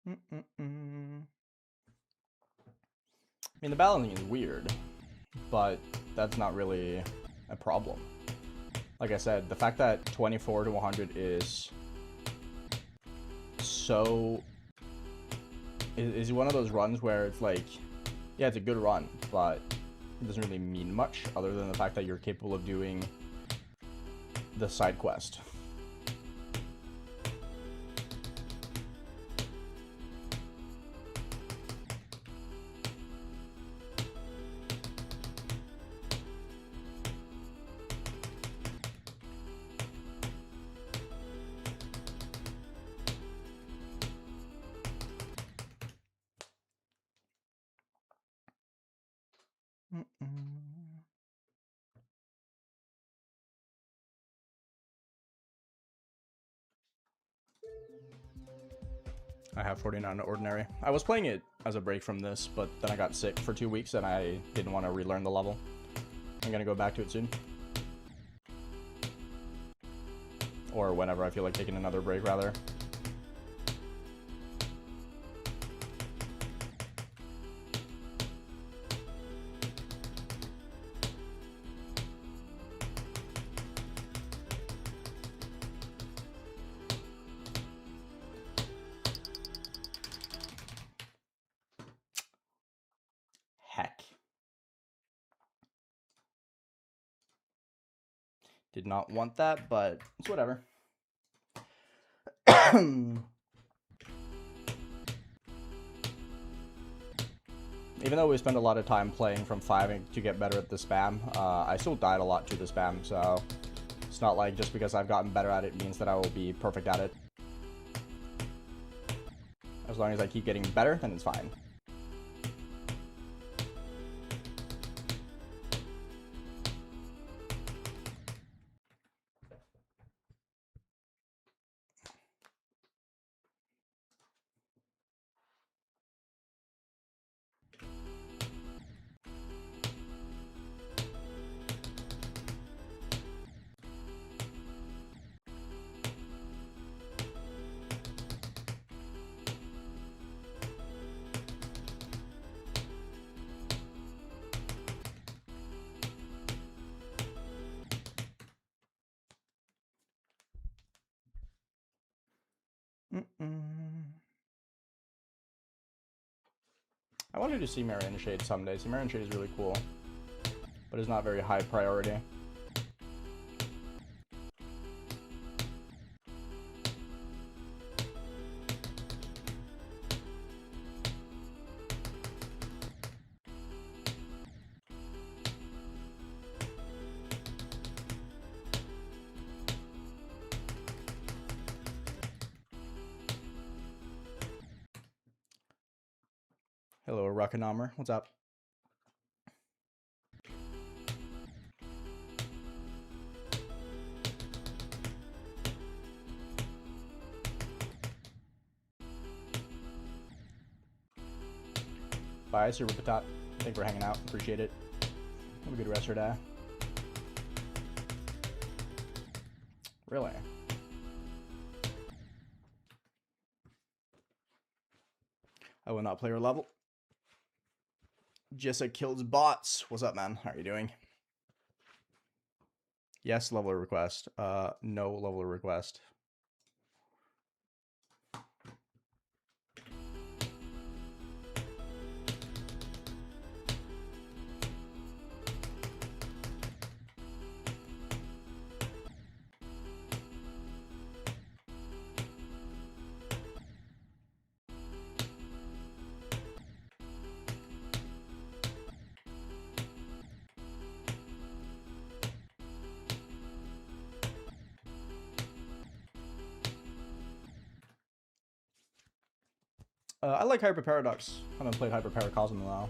I mean, the balancing is weird, but that's not really a problem. Like I said, the fact that 24 to 100 is so... is one of those runs where it's like, yeah, it's a good run, but it doesn't really mean much other than the fact that you're capable of doing the side quest. I have 49 Ordinary. I was playing it as a break from this, but then I got sick for 2 weeks and I didn't want to relearn the level. I'm gonna go back to it soon. Or whenever I feel like taking another break, rather. Heck. Did not want that, but it's whatever. Even though we spend a lot of time playing from 5 to get better at the spam, I still died a lot to the spam, so it's not like just because I've gotten better at it means that I will be perfect at it. As long as I keep getting better, then it's fine. I wanted to see Marion Shade someday. See, Marion Shade is really cool, but it's not very high priority. Hello, Ruckenomer. What's up? Bye, Sir Rupatat. Thanks for hanging out. Appreciate it. Have a good rest of your day. Really? I will not play your level. Jessa kills bots. What's up, man? How are you doing? Yes, leveler request. No leveler request. I like Hyper Paradox. I haven't played Hyper Paracosm in a while.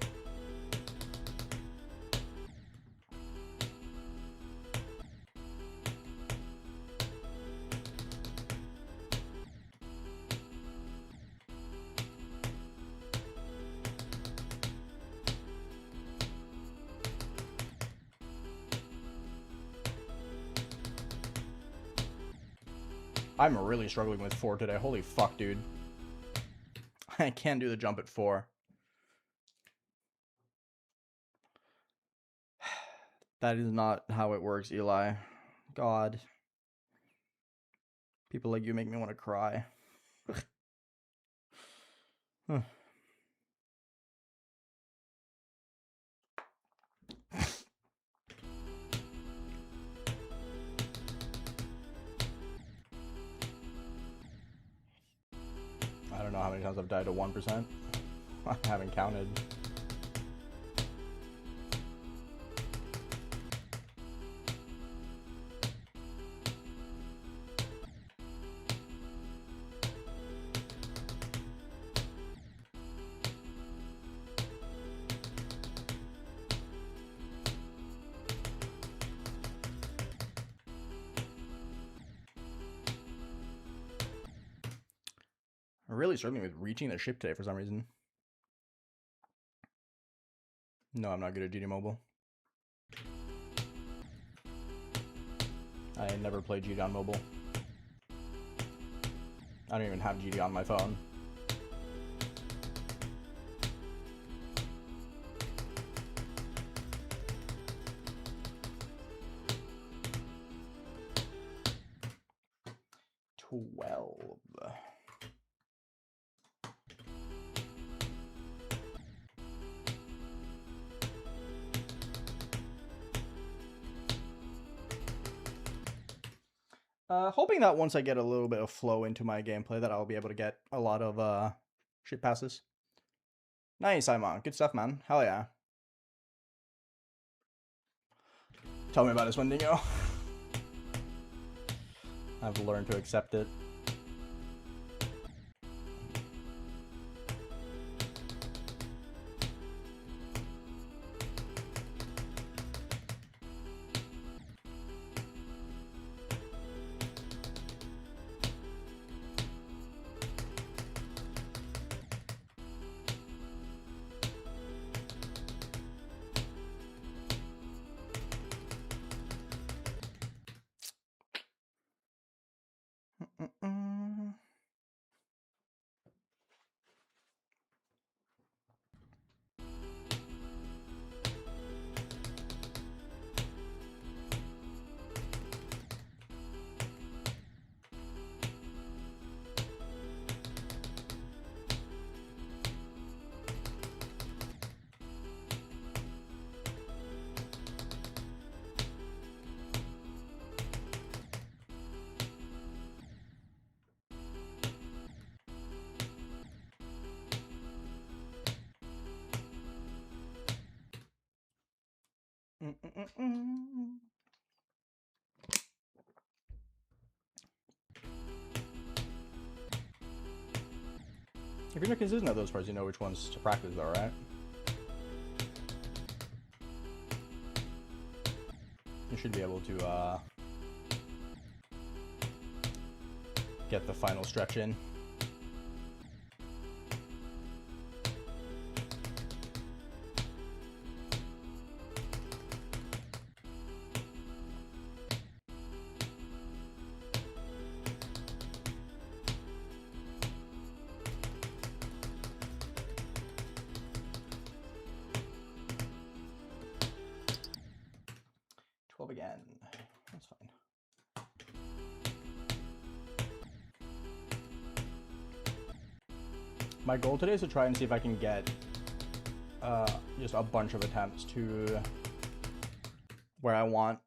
I'm really struggling with 4 today. Holy fuck, dude. I can't do the jump at 4. That is not how it works, Eli. God. People like you make me want to cry. I don't know how many times I've died to 1%. I haven't counted. I'm really struggling with reaching the ship today for some reason. No, I'm not good at GD Mobile. I never play GD on mobile. I don't even have GD on my phone. Hoping that once I get a little bit of flow into my gameplay that I'll be able to get a lot of ship passes. Nice, Simon. Good stuff, man. Hell yeah. Tell me about this one, Dingo. I've learned to accept it. If you're not consistent at those parts, you know which ones to practice though, right? You should be able to get the final stretch in. Again. That's fine. My goal today is to try and see if I can get just a bunch of attempts to where I want.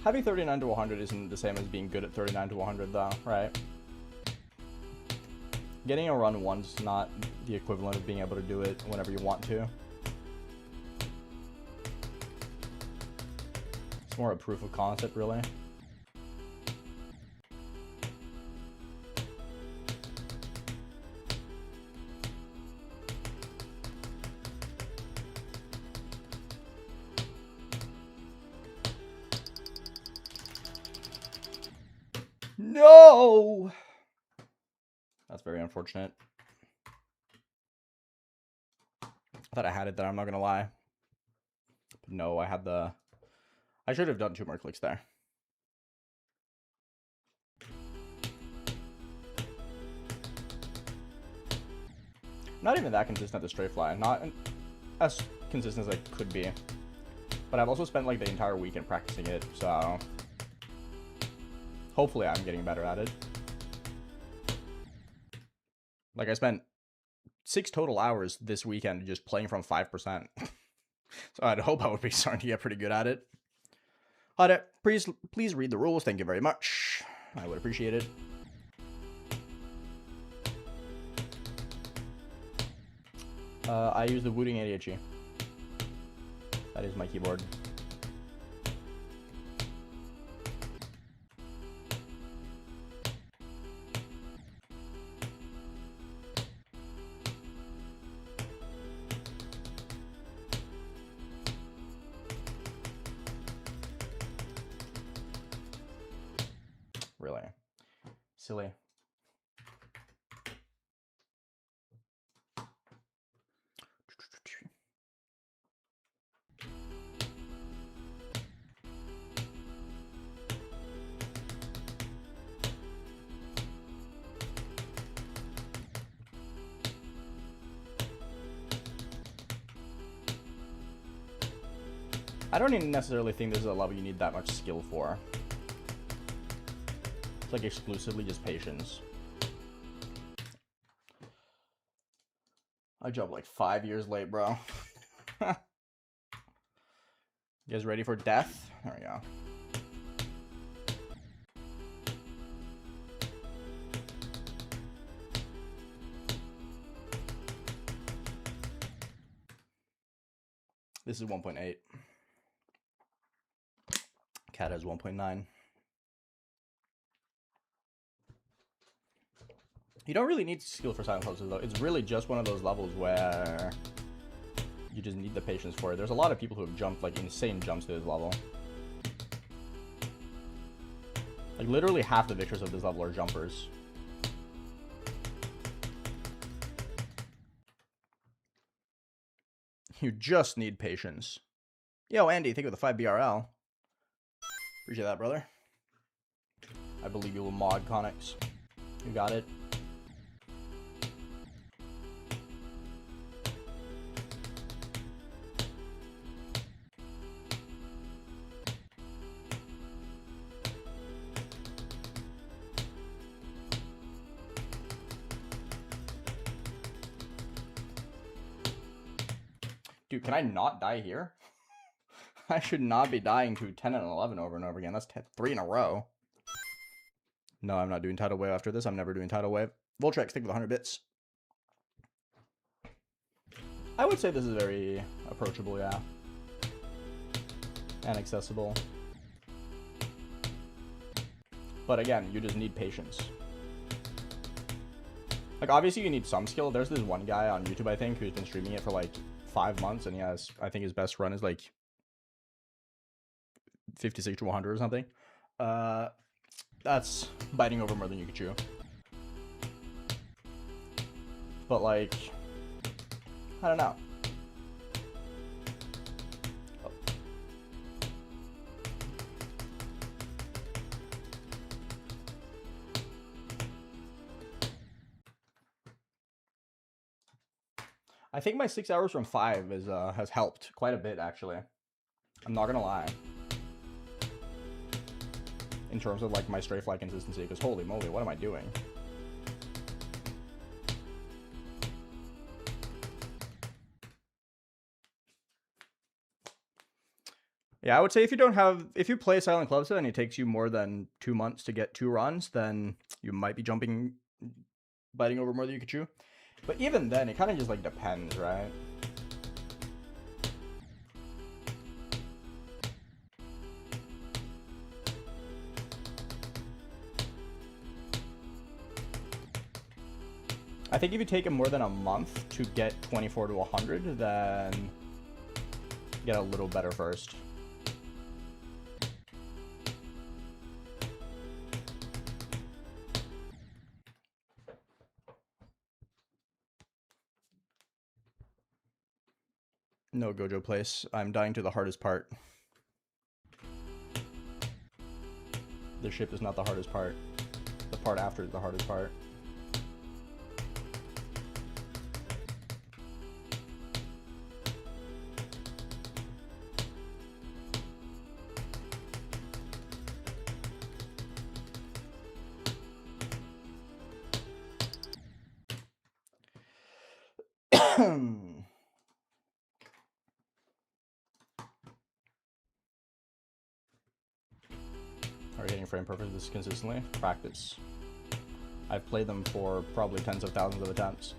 Having 39 to 100 isn't the same as being good at 39 to 100 though, right? Getting a run once is not the equivalent of being able to do it whenever you want to. It's more a proof of concept, really. No! That's very unfortunate. I thought I had it there, I'm not gonna lie. But no, I had the... I should have done 2 more clicks there. Not even that consistent at the straight fly. Not as consistent as I could be. But I've also spent like the entire weekend practicing it, so... hopefully I'm getting better at it. Like, I spent 6 total hours this weekend just playing from 5%. So I'd hope I would be starting to get pretty good at it. But please read the rules. Thank you very much. I would appreciate it. I use the Wooting ADHD. That is my keyboard. Really silly. I don't even necessarily think this is a level you need that much skill for. It's like exclusively just patience. I jumped like 5 years late, bro. You guys ready for death? There we go. This is 1.8. Cat has 1.9. You don't really need skill for silent closes though. It's really just one of those levels where you just need the patience for it. There's a lot of people who have jumped like insane jumps to this level. Like literally half the victors of this level are jumpers. You just need patience. Yo, Andy, thank you for the 5 BRL. Appreciate that, brother. I believe you will mod Conics. You got it. Dude, can I not die here? I should not be dying to 10 and 11 over and over again. That's 3 in a row. No, I'm not doing Tidal Wave after this. I'm never doing Tidal Wave. Voltrex, stick with 100 bits. I would say this is very approachable, yeah. And accessible. But again, you just need patience. Like, obviously you need some skill. There's this one guy on YouTube, I think, who's been streaming it for like 5 months, and he has, I think his best run is like 56 to 100 or something. That's biting over more than you can chew. But like, I don't know. I think my 6 hours from 5 is has helped quite a bit, actually. I'm not gonna lie. In terms of like my strafe fly consistency, because holy moly, what am I doing? Yeah, I would say if you play Silent CLUBSTEP and it takes you more than 2 months to get 2 runs, then you might be biting over more than you could chew. But even then, it kind of just like depends, right? I think if you take it more than a month to get 24 to 100, then get a little better first. No Gojo place. I'm dying to the hardest part. The ship is not the hardest part. The part after is the hardest part. Are you hitting frame perfect this consistently? Practice. I've played them for probably tens of thousands of attempts.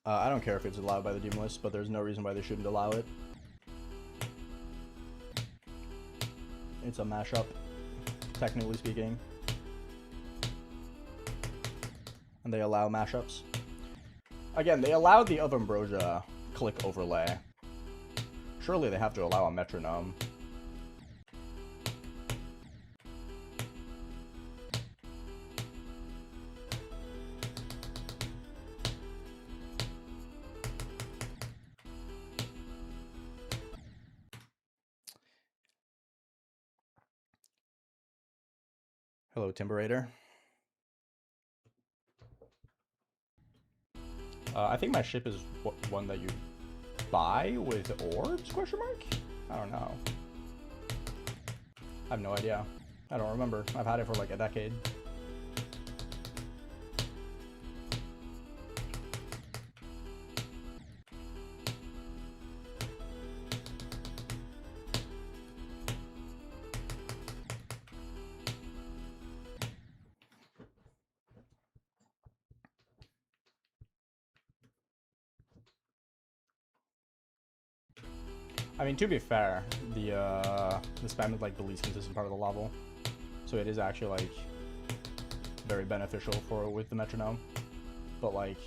I don't care if it's allowed by the Demon List, but there's no reason why they shouldn't allow it. It's a mashup, technically speaking. And they allow mashups. Again, they allowed the of Ambrosia click overlay. Surely they have to allow a metronome. Hello, Timberator. I think my ship is one that you buy with orbs, question mark? I don't know. I have no idea. I don't remember. I've had it for like a decade. I mean, to be fair, the spam is like the least consistent part of the level, so it is actually like very beneficial with the metronome. But like,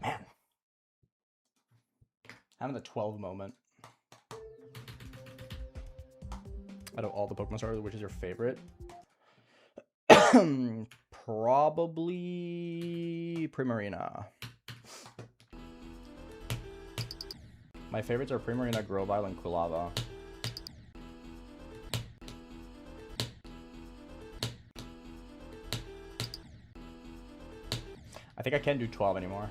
man, having the 12 moment. Out of all the Pokemon stars, which is your favorite? Probably Primarina. My favorites are Primarina, Grovyle, and Quilava. I think I can't do 12 anymore.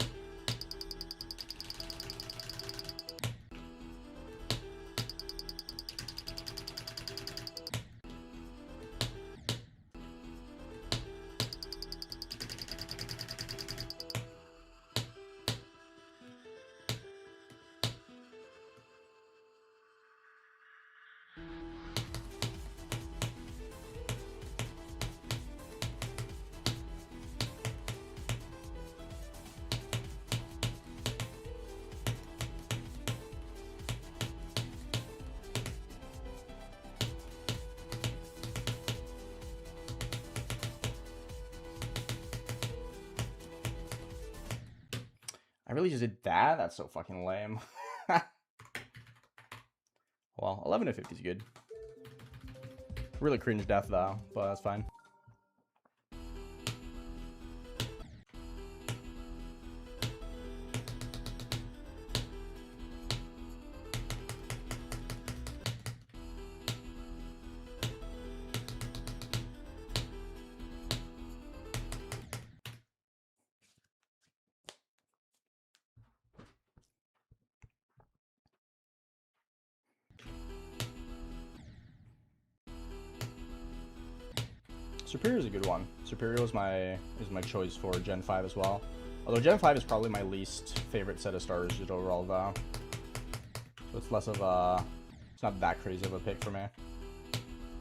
I really just did that? That's so fucking lame. Well, 11 to 50 is good. Really cringe death though, but that's fine. Superior is a good one. Superior is my choice for Gen 5 as well. Although Gen 5 is probably my least favorite set of starters just overall though. So it's less of a... It's not that crazy of a pick for me.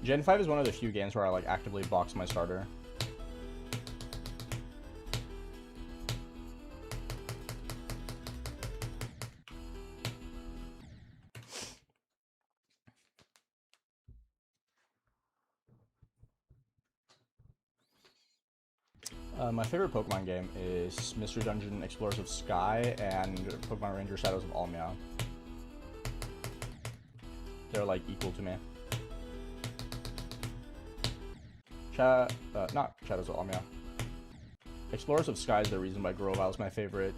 Gen 5 is one of the few games where I like actively box my starter. My favorite Pokemon game is Mystery Dungeon Explorers of Sky and Pokemon Ranger Shadows of Almia. They're like equal to me. Not Shadows of Almia. Explorers of Sky is the reason why Grovyle is my favorite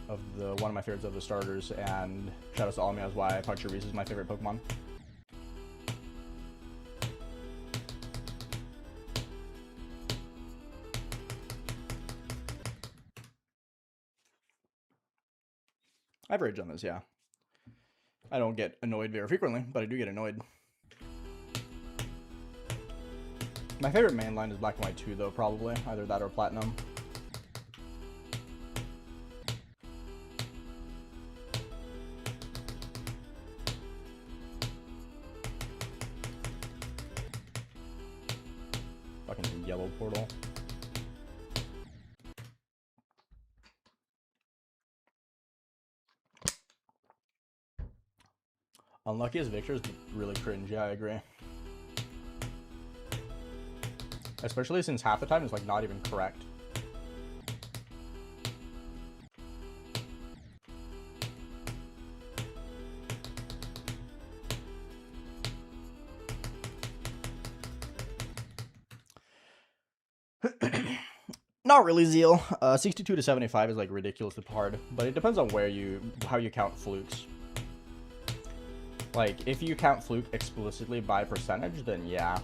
one of my favorites of the starters, and Shadows of Almia is why Pachirisu is my favorite Pokemon. I've raged on this, yeah. I don't get annoyed very frequently, but I do get annoyed. My favorite mainline is Black and White 2, though, probably. Either that or Platinum. Fucking yellow portal. Unlucky as Victor is really cringe, yeah, I agree. Especially since half the time it's like not even correct. Not really, Zeal. 62 to 75 is like ridiculously hard, but it depends on how you count flukes. Like, if you count fluke explicitly by percentage, then yeah.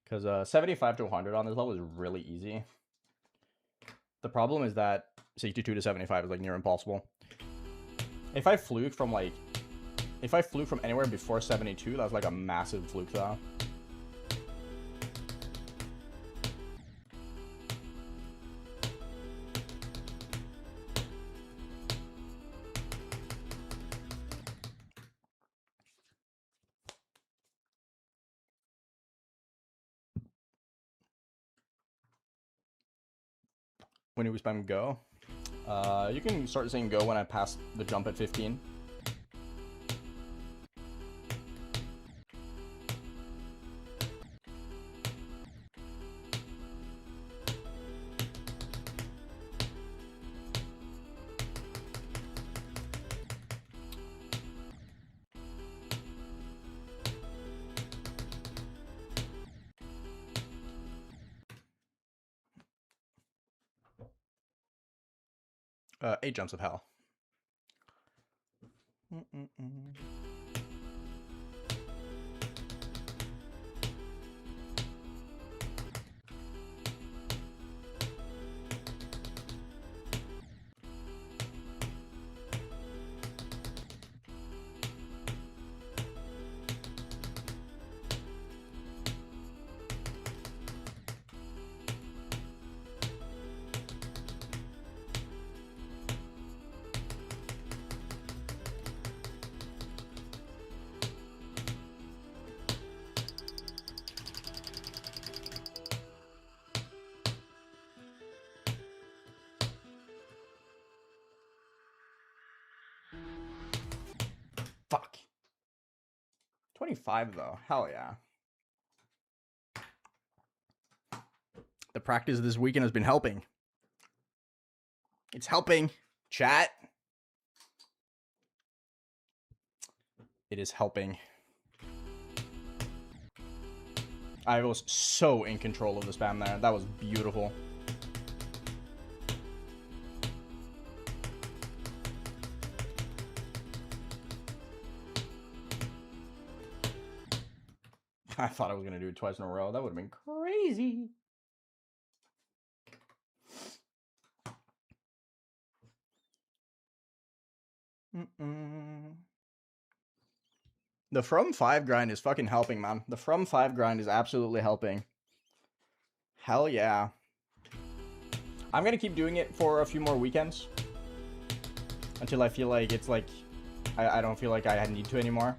Because 75 to 100 on this level is really easy. The problem is that 62 to 75 is like near impossible. If I fluke from anywhere before 72, that's like a massive fluke though. When do we spam go? You can start saying go when I pass the jump at 15. Eight jumps of hell. 25 though. Hell yeah. The practice this weekend has been helping. It's helping. Chat. It is helping. I was so in control of the spam there. That was beautiful. I thought I was going to do it twice in a row. That would have been crazy. The From 5 grind is fucking helping, man. The From 5 grind is absolutely helping. Hell yeah. I'm going to keep doing it for a few more weekends. Until I feel like it's like... I don't feel like I need to anymore.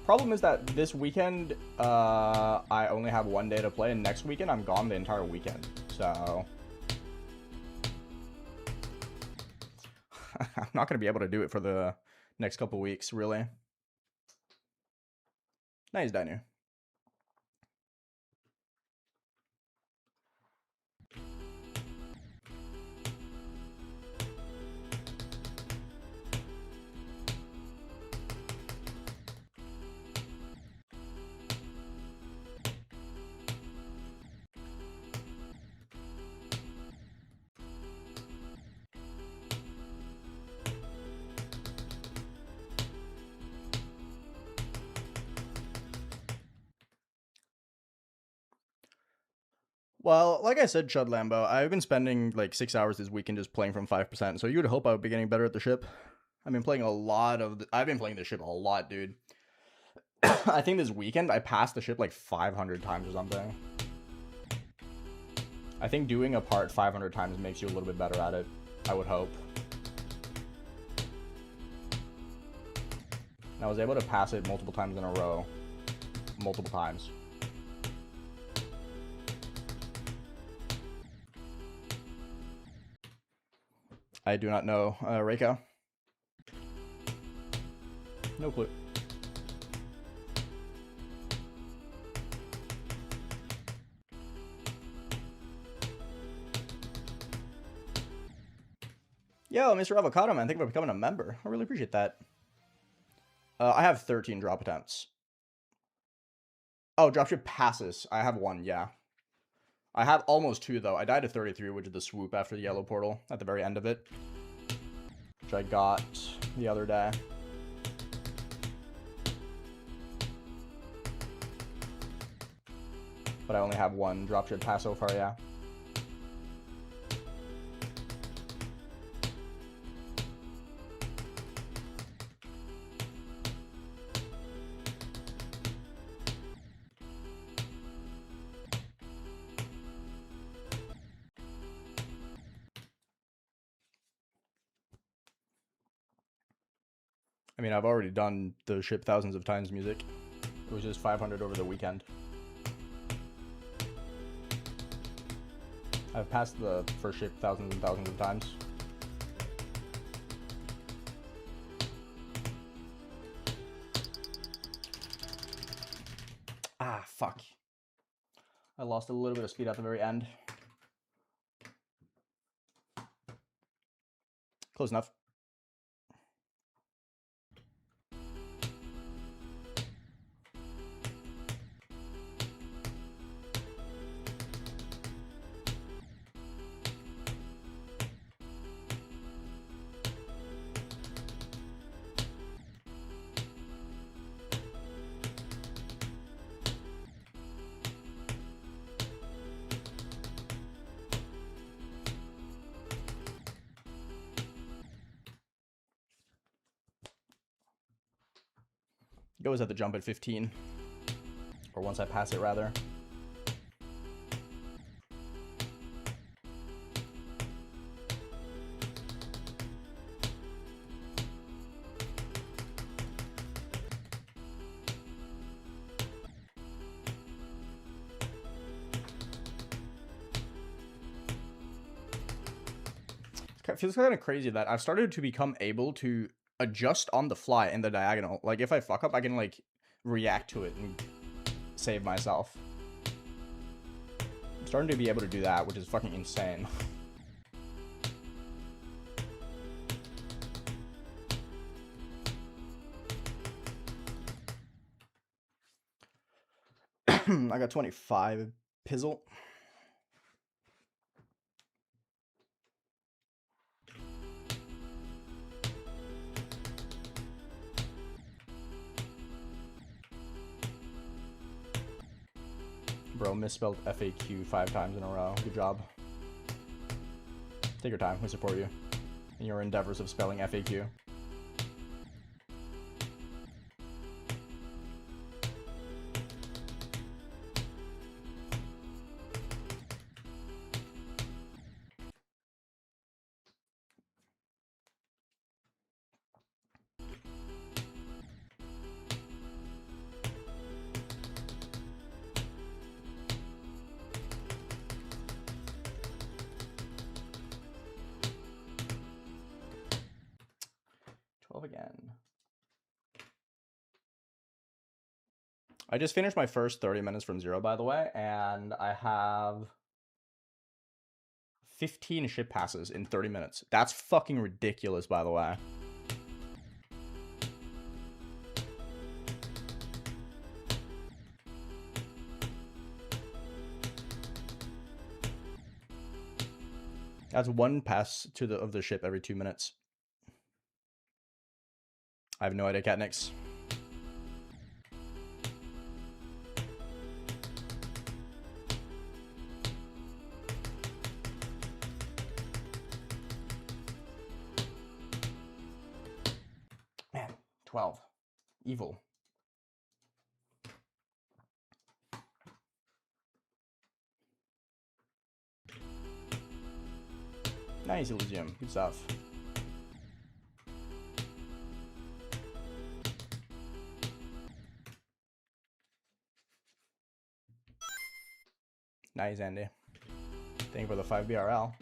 Problem is that this weekend, I only have one day to play, and next weekend I'm gone the entire weekend. So... I'm not going to be able to do it for the next couple weeks, really. Nice, Danu. Well, like I said, Chud Lambo, I've been spending like 6 hours this weekend just playing from 5%, so you would hope I would be getting better at the ship. I've been playing a lot of... I've been playing the ship a lot, dude. I think this weekend I passed the ship like 500 times or something. I think doing a part 500 times makes you a little bit better at it. I would hope. And I was able to pass it multiple times in a row. Multiple times. I do not know. Reiko? No clue. Yo, Mr. Avocado Man, thank you for becoming a member. I really appreciate that. I have 13 drop attempts. Oh, dropship passes. I have 1, yeah. I have almost 2, though. I died at 33, which is the swoop after the yellow portal at the very end of it. Which I got the other day. But I only have 1 dropship pass so far, yeah. I mean, I've already done the ship thousands of times music. It was just 500 over the weekend. I've passed the first ship thousands and thousands of times. Ah, fuck. I lost a little bit of speed at the very end. Close enough. Goes at the jump at 15. Or once I pass it, rather. feels kind of crazy that I've started to become able to adjust on the fly in the diagonal. Like, if I fuck up, I can, like, react to it and save myself. I'm starting to be able to do that, which is fucking insane. I got 25 pizzle. Bro, misspelled FAQ 5 times in a row. Good job. Take your time. We support you in your endeavors of spelling FAQ. Again. I just finished my first 30 minutes from 0, by the way, and I have 15 ship passes in 30 minutes. That's fucking ridiculous, by the way. That's 1 pass to of the ship every 2 minutes. I have no idea, Catnix. Man, 12. Evil. Nice, Elysium. Good stuff. Nice, Andy. Thank you for the 5 BRL.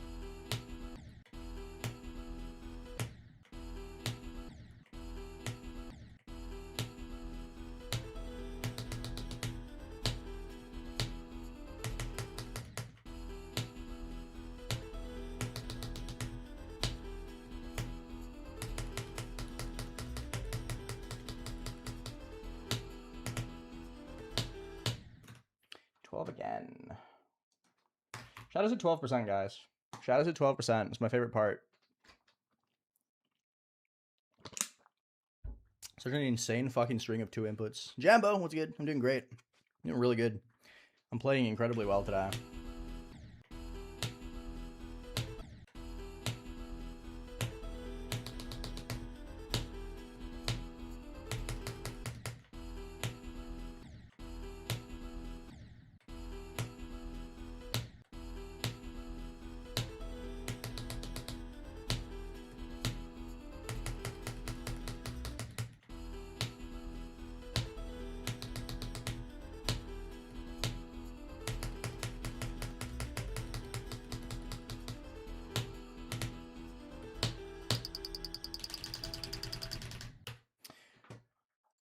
Again. Shadows at 12%, guys. Shadows at 12%. It's my favorite part. Such an insane fucking string of 2 inputs. Jambo, what's good? I'm doing great. I'm doing really good. I'm playing incredibly well today.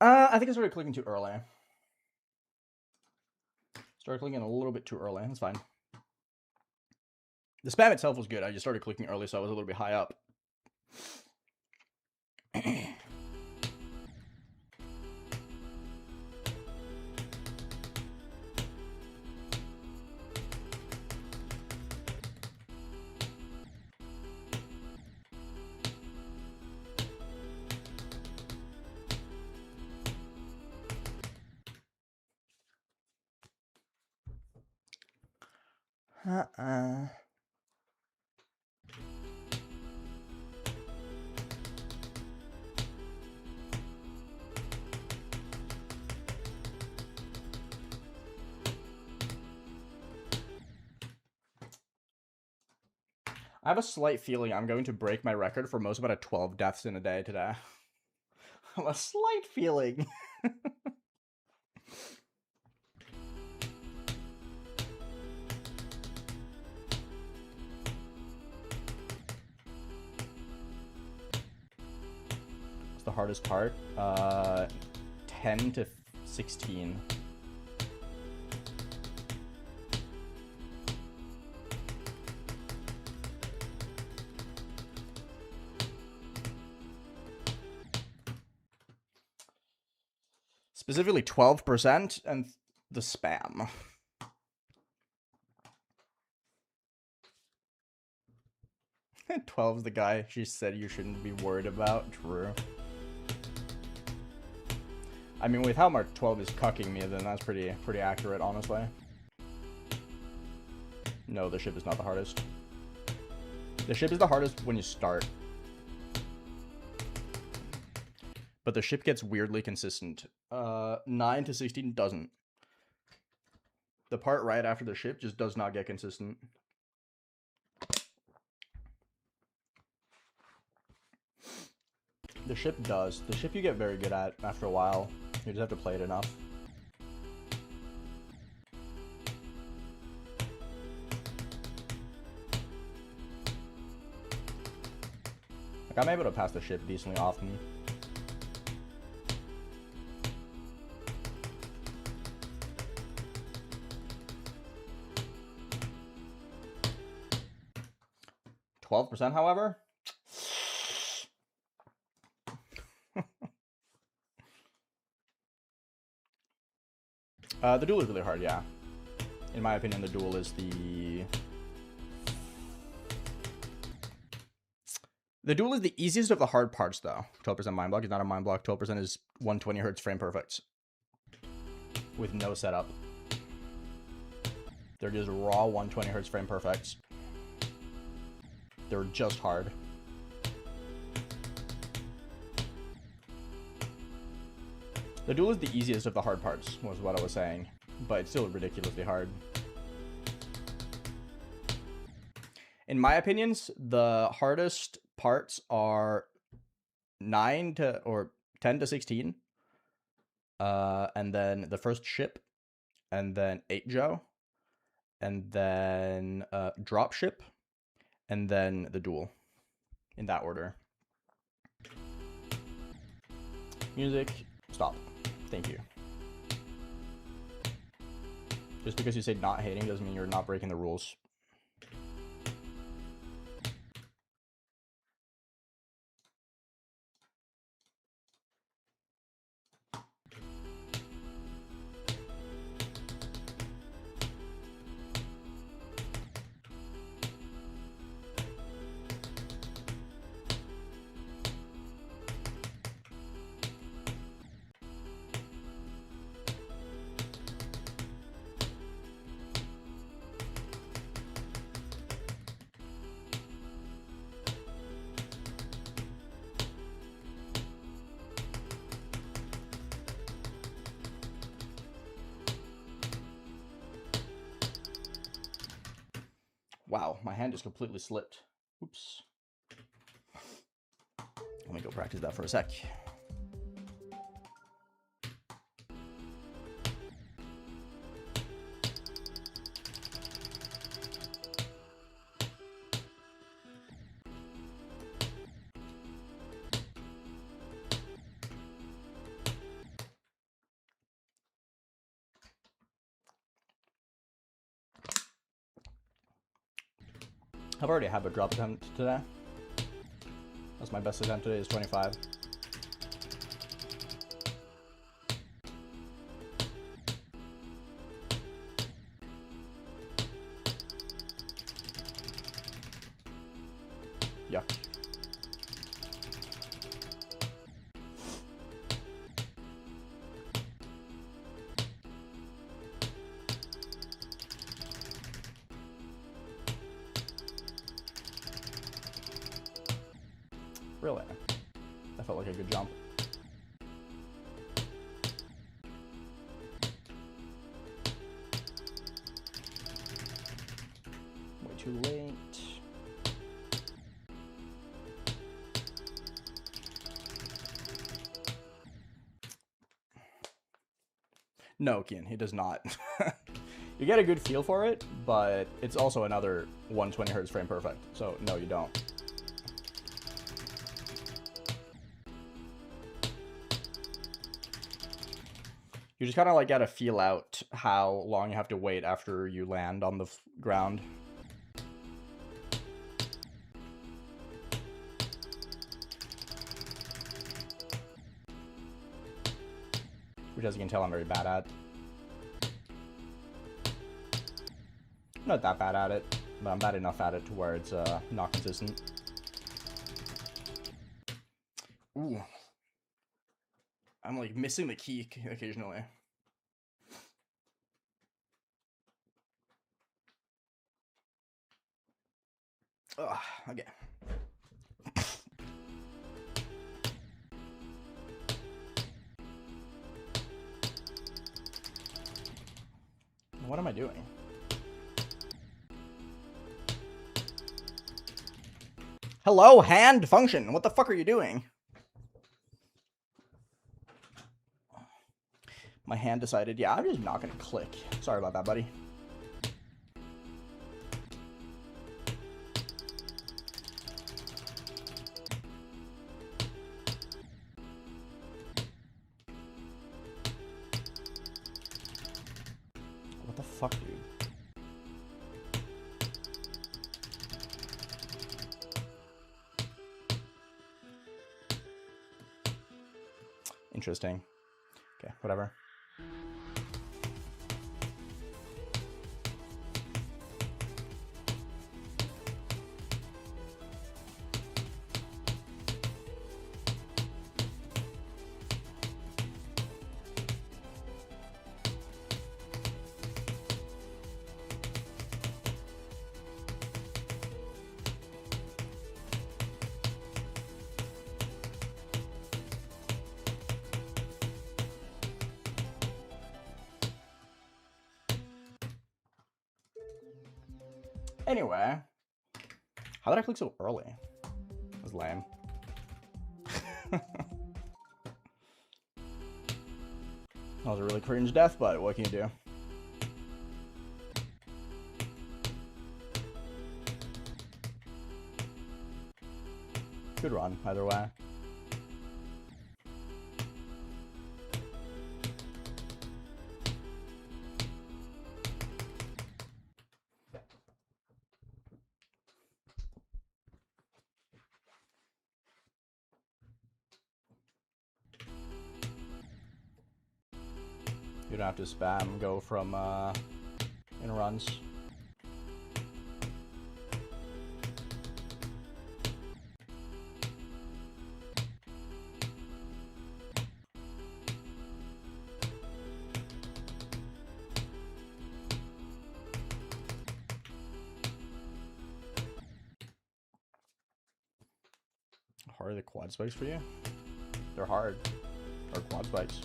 I think I started clicking too early. Started clicking a little bit too early. That's fine. The spam itself was good. I just started clicking early, so I was a little bit high up. I have a slight feeling I'm going to break my record for most about 12 deaths in a day today. I have a slight feeling. What's the hardest part? 10 to 16. Specifically 12% and the spam. And 12's the guy she said you shouldn't be worried about. True. I mean, with how much 12 is cucking me, then that's pretty accurate, honestly. No, the ship is not the hardest. The ship is the hardest when you start. But the ship gets weirdly consistent. 9 to 16 doesn't. The part right after the ship just does not get consistent. The ship does. The ship you get very good at after a while. You just have to play it enough. Like, I'm able to pass the ship decently often. %, however. The duel is really hard, yeah. In my opinion, the duel is the... The duel is the easiest of the hard parts, though. 12% mind block is not a mind block. 12% is 120 Hz frame perfect. With no setup. They're just raw 120 Hz frame perfects. They're just hard. The duel is the easiest of the hard parts, was what I was saying. But it's still ridiculously hard. In my opinions, the hardest parts are 10 to 16. And then the first ship. And then 8 Joe. And then drop ship. And then the duel. In that order. Music. Stop. Thank you. Just because you say not hating doesn't mean you're not breaking the rules. Wow, my hand just completely slipped. Oops. Let me go practice that for a sec. I've already had a drop attempt today. That's my best attempt today, is 25. Yuck. Really? That felt like a good jump. Way too late. No, Kian, he does not. You get a good feel for it, but it's also another 120 Hz frame perfect. So, no, you don't. You just kind of like gotta feel out how long you have to wait after you land on the ground. Which, as you can tell, I'm very bad at. Not that bad at it, but I'm bad enough at it to where it's not consistent. Ooh. I'm like missing the key occasionally. Ugh, okay. What am I doing? Hello, hand function. What the fuck are you doing? My hand decided, yeah, I'm just not gonna click. Sorry about that, buddy. What the fuck, dude? Interesting. Okay, whatever. Anyway, how did I click so early? That was lame. That was a really cringe death, but what can you do? Good run, either way. You don't have to spam go from in runs. How hard are the quad spikes for you? They're hard. Or quad spikes.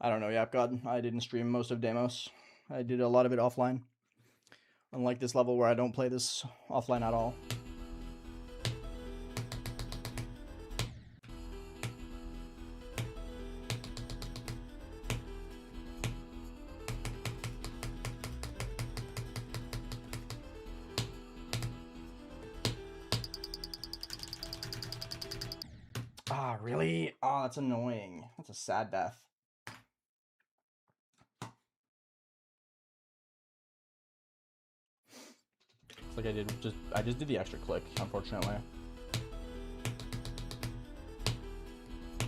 I don't know, Yap God. I didn't stream most of Deimos. I did a lot of it offline. Unlike this level where I don't play this offline at all. Ah, really? Oh, that's annoying. That's a sad death. It's like I just did the extra click, unfortunately.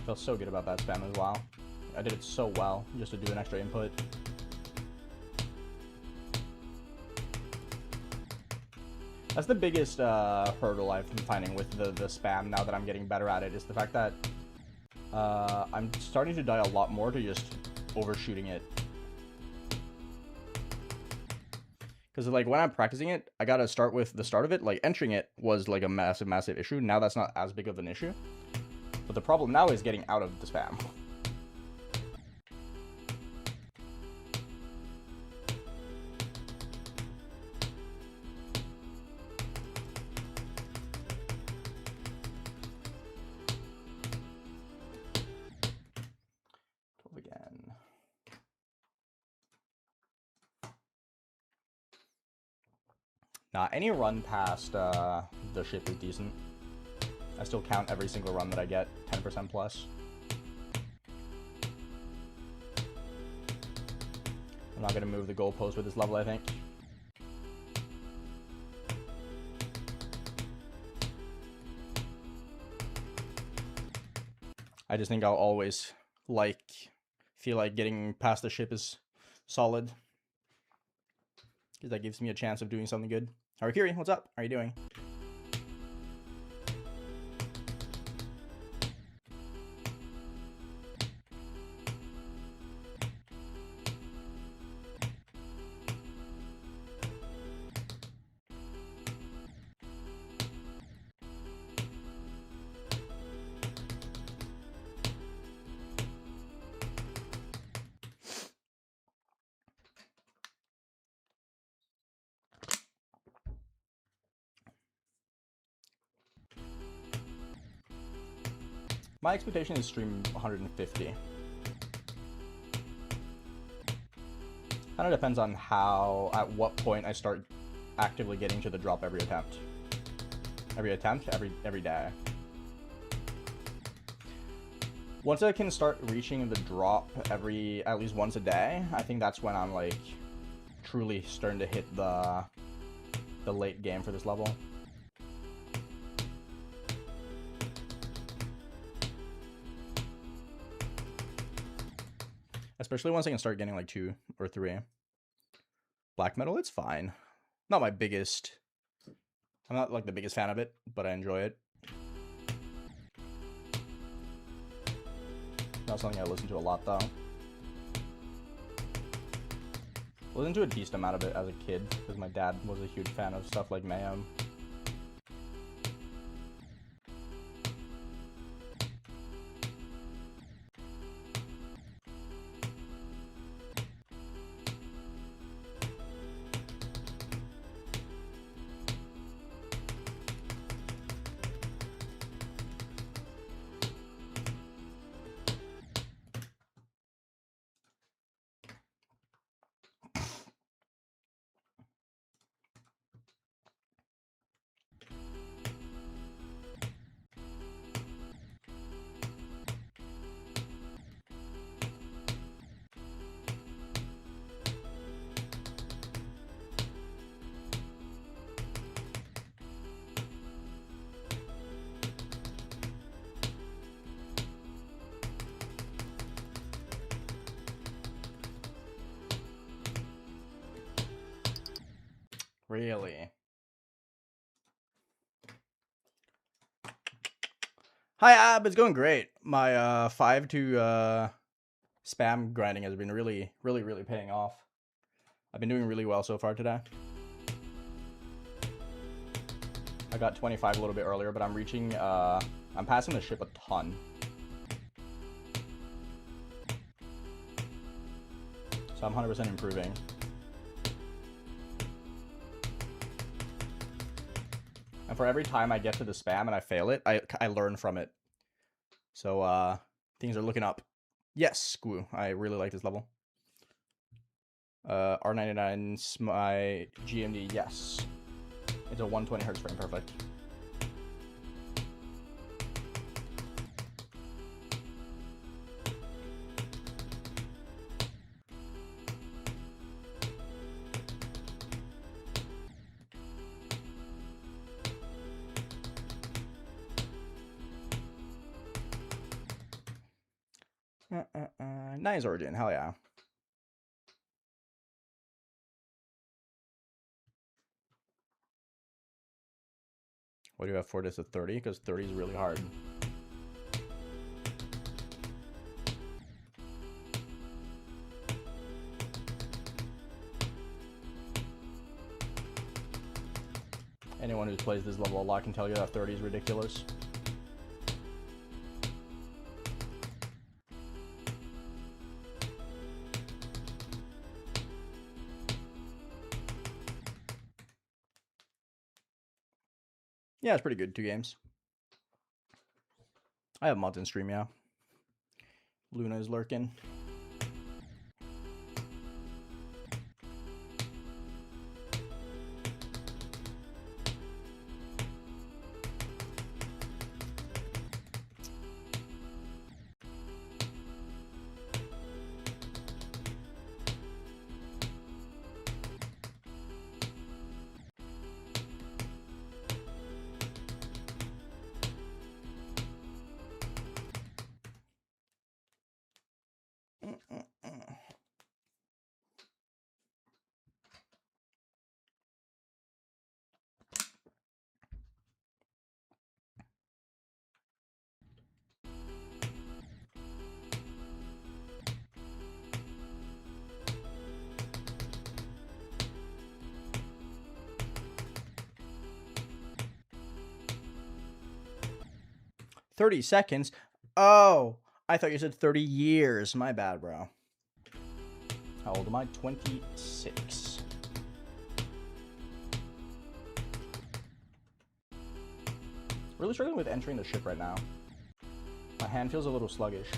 Felt so good about that spam as well. I did it so well just to do an extra input. That's the biggest hurdle I've been finding with the spam now that I'm getting better at it, is the fact that I'm starting to die a lot more to just overshooting it. Because like when I'm practicing it, I gotta start with the start of it. Like entering it was like a massive issue. Now that's not as big of an issue. But the problem now is getting out of the spam. Again. Nah, any run past the ship is decent. I still count every single run that I get 10% plus. I'm not gonna move the goalpost with this level, I think. I just think I'll always feel like getting past the ship is solid, because that gives me a chance of doing something good. Harakiri, what's up? How are you doing? My expectation is stream 150. Kind of depends on at what point I start actively getting to the drop every attempt. Every day. Once I can start reaching the drop at least once a day, I think that's when I'm like truly starting to hit the late game for this level. Especially once I can start getting like 2 or 3. Black metal, it's fine. Not my biggest. I'm not like the biggest fan of it, but I enjoy it. Not something I listen to a lot though. I listened to a decent amount of it as a kid because my dad was a huge fan of stuff like Mayhem. Really? Hi, Ab. It's going great. My 5-2 spam grinding has been really paying off. I've been doing really well so far today. I got 25 a little bit earlier, but I'm reaching, I'm passing the ship a ton. So I'm 100% improving. And for every time I get to the spam and I fail it, I learn from it. So things are looking up. Yes, Squoo. I really like this level. R99's my GMD, yes. It's a 120 hertz frame, perfect. Nice origin, hell yeah. What do you have for this at 30? Because 30 is really hard. Anyone who plays this level a lot can tell you that 30 is ridiculous. Yeah, it's pretty good. 2 games. I have mods in stream, yeah. Luna is lurking. 30 seconds? Oh, I thought you said 30 years. My bad, bro. How old am I? 26. Really struggling with entering the ship right now. My hand feels a little sluggish.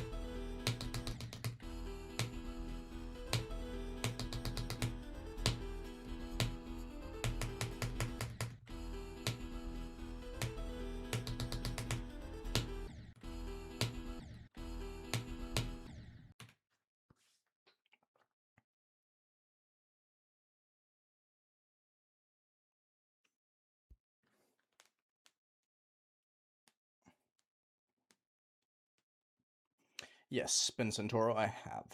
Yes, Spin Centauro, I have.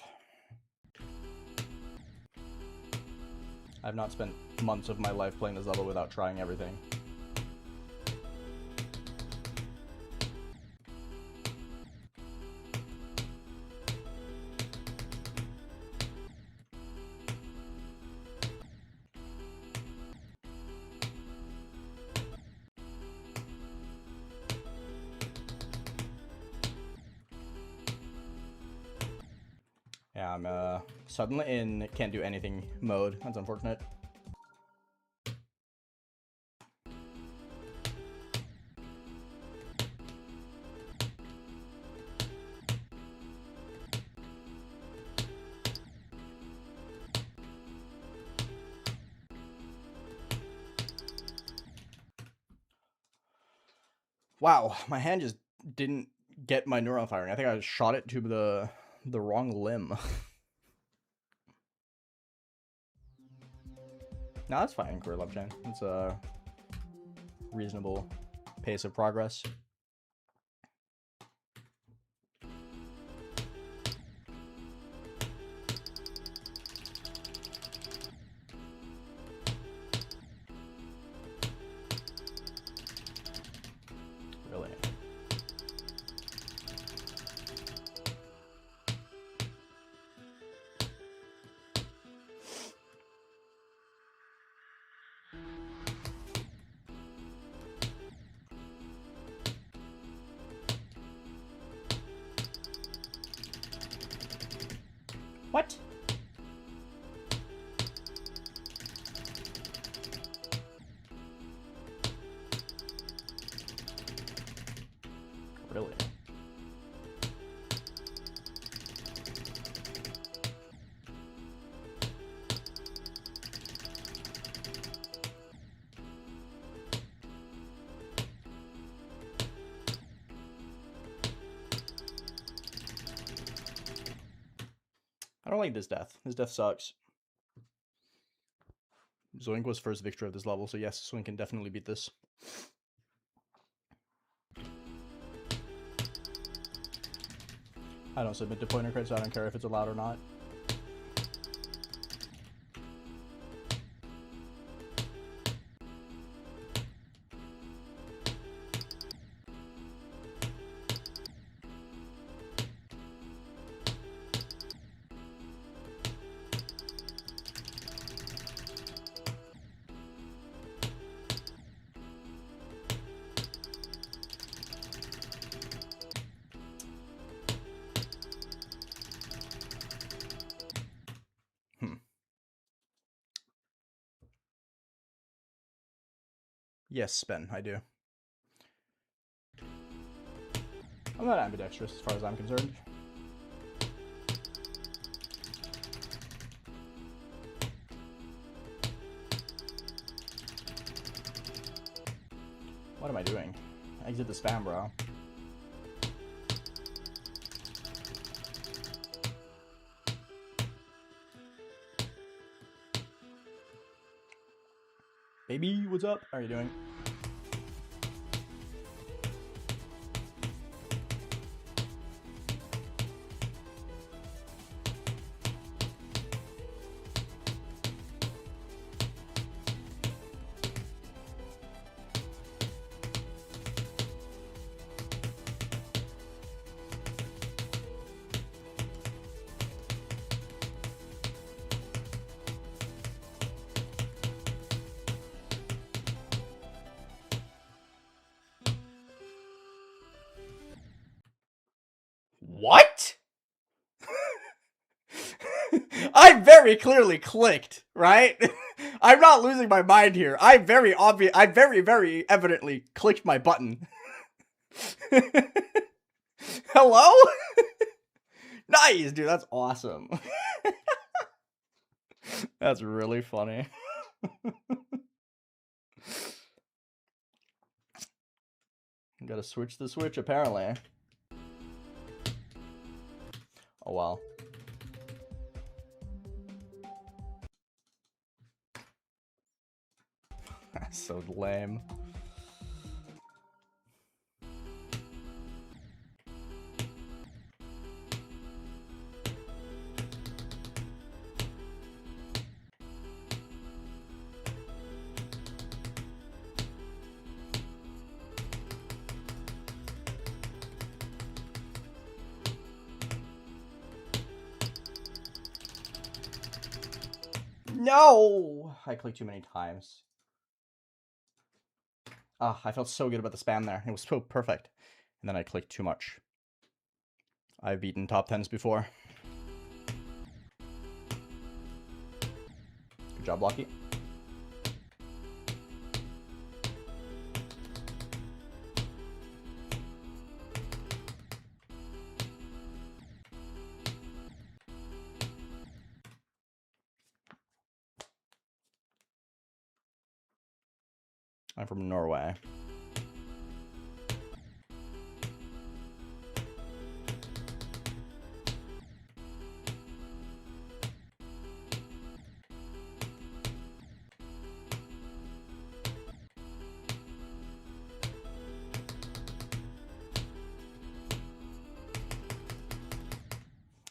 I've not spent months of my life playing this level without trying everything. Yeah, I'm suddenly in can't do anything mode. That's unfortunate. Wow, my hand just didn't get my neuron firing. I think I shot it to the wrong limb. No, that's fine, Career Love Chain. It's a reasonable pace of progress. Really. What? Really? I don't like this death. This death sucks. Zoink was first victor of this level, so yes, Zoink can definitely beat this. I don't submit to pointer crits, so I don't care if it's allowed or not. Yes, Ben, I do. I'm not ambidextrous as far as I'm concerned. What am I doing? Exit the spam, bro. Baby, what's up? How are you doing? What? I very clearly clicked, right? I'm not losing my mind here. I very evidently clicked my button. Hello? Nice, dude. That's awesome. That's really funny. Gotta switch the switch, apparently. Oh, well. That's so lame. No! I clicked too many times. Ah, I felt so good about the spam there. It was so perfect. And then I clicked too much. I've beaten top 10s before. Good job, Blocky. I'm from Norway.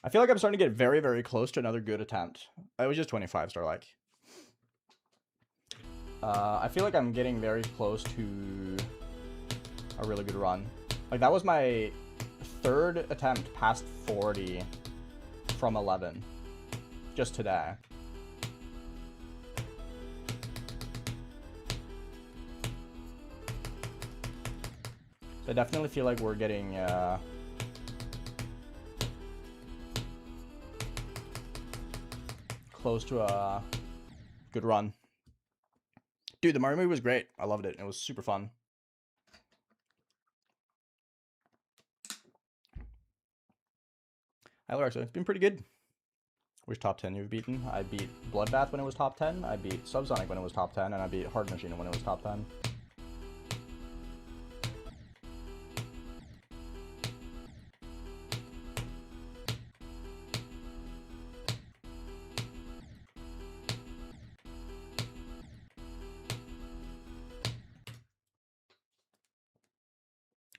I feel like I'm starting to get very, very close to another good attempt. I was just 25 star like. I feel like I'm getting very close to a really good run. Like, that was my third attempt past 40 from 11. Just today. So I definitely feel like we're getting close to a good run. Dude, the Mario movie was great. I loved it. It was super fun. Hi, Larissa. It's been pretty good. Which top 10 you've beaten? I beat Bloodbath when it was top 10. I beat Subsonic when it was top 10. And I beat Hard Machine when it was top 10.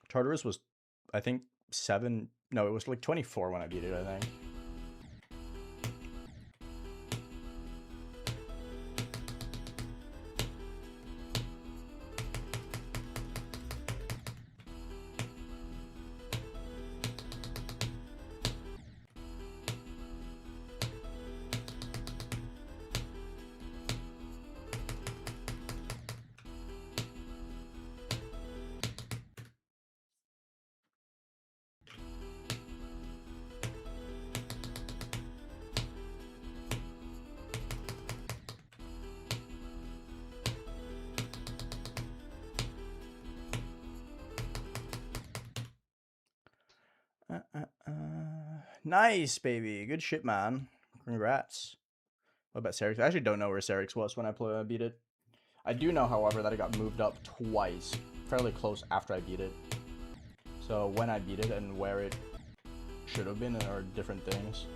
Tartarus was, I think, 7. No, it was like 24 when I beat it, I think. Nice, baby. Good shit, man. Congrats. What about Serix? I actually don't know where Serix was when I beat it. I do know, however, that it got moved up twice. Fairly close after I beat it. So when I beat it and where it should have been are different things.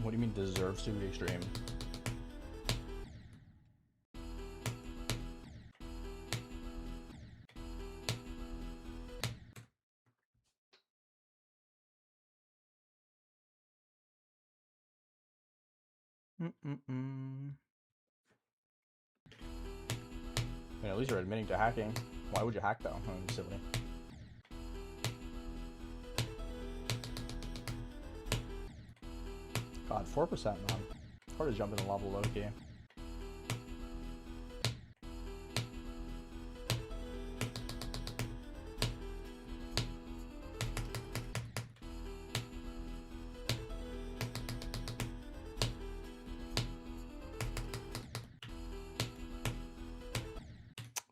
What do you mean deserves to be extreme? I mean, at least you're admitting to hacking. Why would you hack though? I mean, silly. God, 4%, man. Hard to jump in the level low key.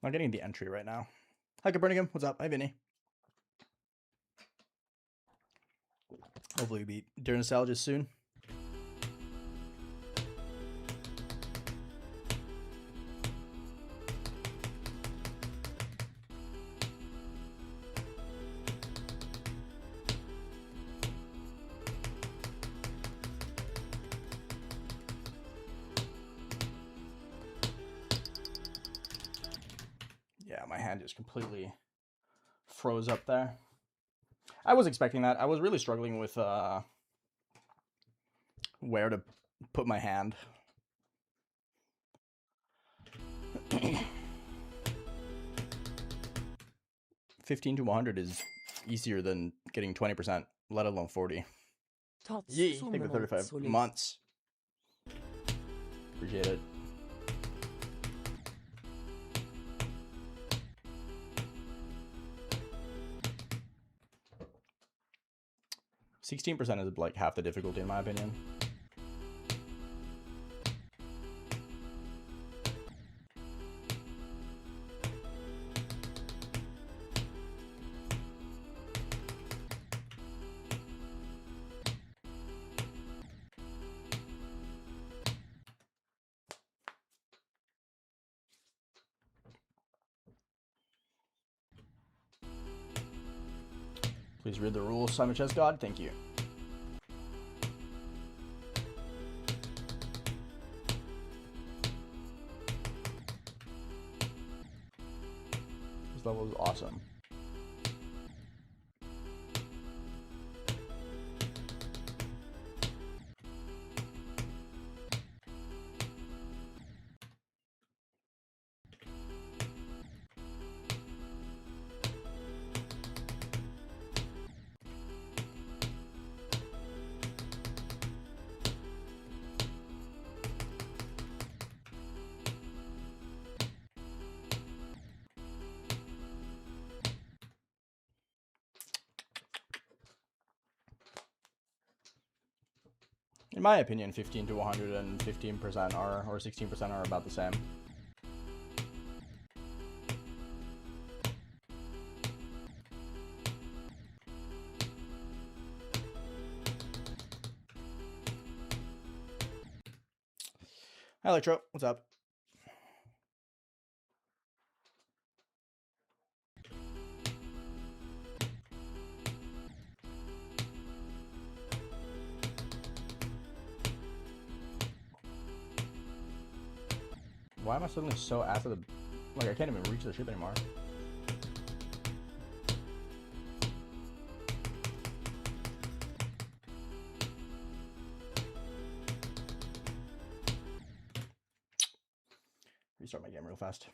I'm getting the entry right now. Hi, Copernicum. What's up? Hi, Vinny. Hopefully we beat Derusting soon. Yeah, my hand just completely froze up there. I was expecting that. I was really struggling with where to put my hand. $15 to $100 is easier than getting 20%, let alone 40. Yee, take the 35 months. Appreciate it. %16% is like half the difficulty in my opinion. Please read the rules, Simon Chess God. Thank you. This level is awesome. In my opinion, 15 to 100 and 15% are, or 16% are about the same. Hi, Electro. What's up? Why am I suddenly so after the... Like, I can't even reach the ship anymore. Restart my game real fast.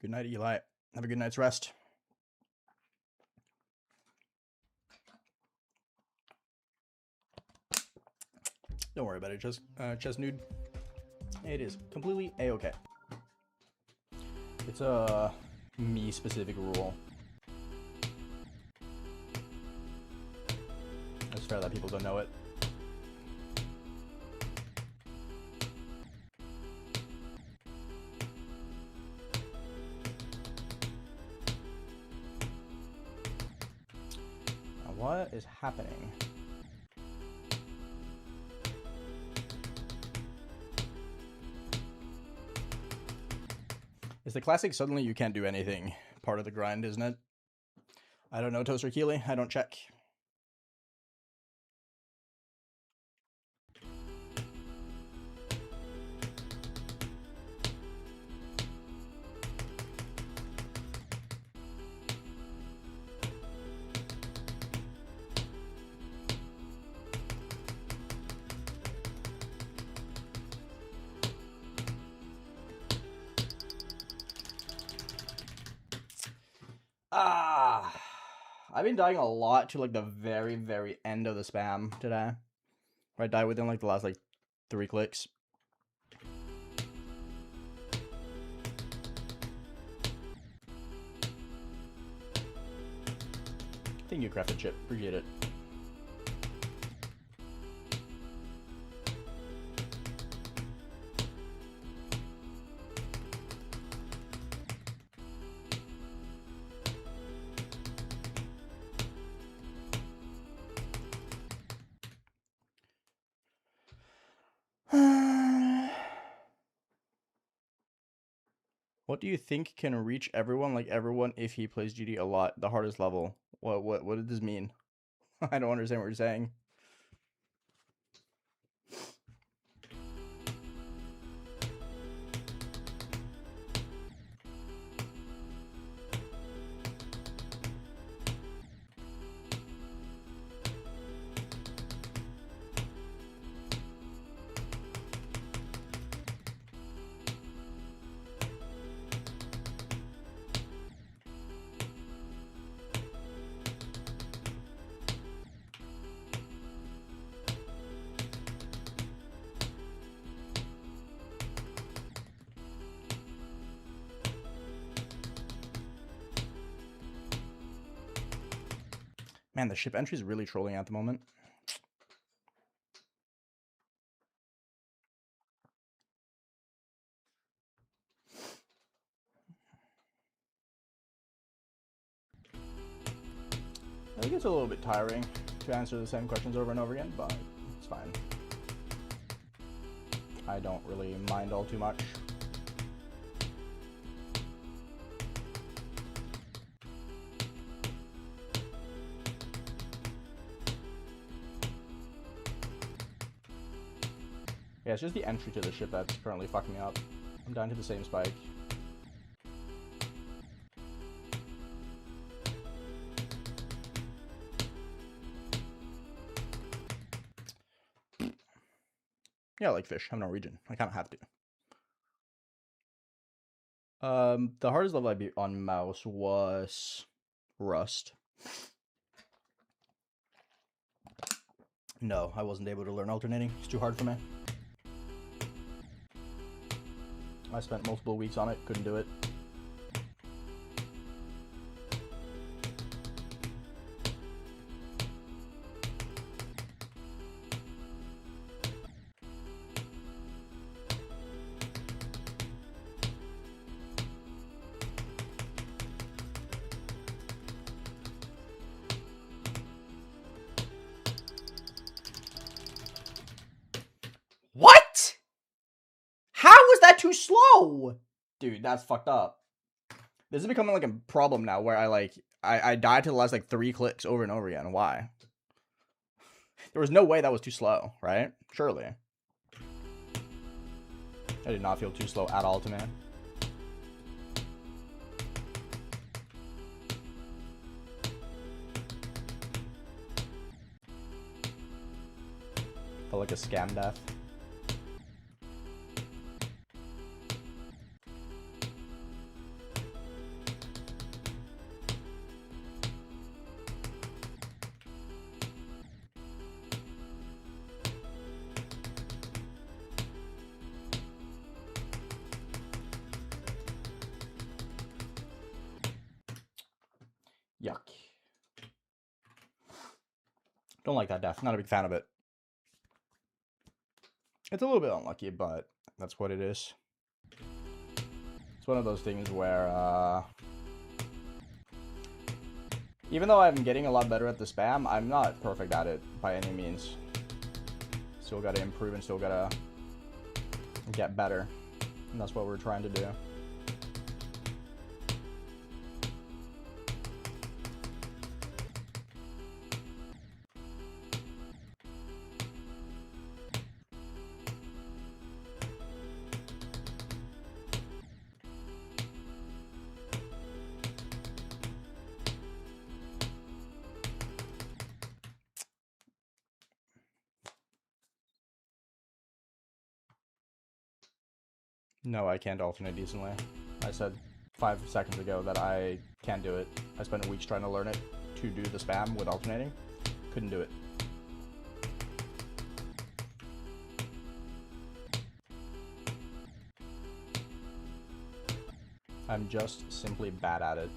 Good night, Eli. Have a good night's rest. Don't worry about it, chess nude. It is completely a-okay. It's a me-specific rule. It's fair that people don't know it. Now, what is happening? It's the classic suddenly you can't do anything part of the grind, isn't it? I don't know, Toaster Keely. I don't check. I've been dying a lot to like the very, very end of the spam today. I died within like the last like 3 clicks. Thank you, Crafted Chip. Appreciate it. What do you think can reach everyone like everyone if he plays GD a lot? The hardest level. What did this mean? I don't understand what you're saying. Man, the ship entry is really trolling at the moment. I think it's a little bit tiring to answer the same questions over and over again, but it's fine. I don't really mind all too much. Yeah, it's just the entry to the ship that's currently fucking me up. I'm down to the same spike. Yeah, I like fish. I'm Norwegian. I kind of have to. The hardest level I beat on mouse was Rust. No, I wasn't able to learn alternating. It's too hard for me. I spent multiple weeks on it, couldn't do it. What? How was that too slow? Dude, that's fucked up. This is becoming like a problem now where I died to the last like 3 clicks over and over again. Why? There was no way that was too slow, right? Surely. I did not feel too slow at all to me. Felt like a scam death. Yuck. Don't like that death. Not a big fan of it. It's a little bit unlucky, but that's what it is. It's one of those things where, even though I'm getting a lot better at the spam, I'm not perfect at it by any means. Still gotta improve and still gotta get better. And that's what we're trying to do. No, I can't alternate decently. I said 5 seconds ago that I can't do it. I spent weeks trying to learn it. to do the spam with alternating. Couldn't do it. I'm just simply bad at it.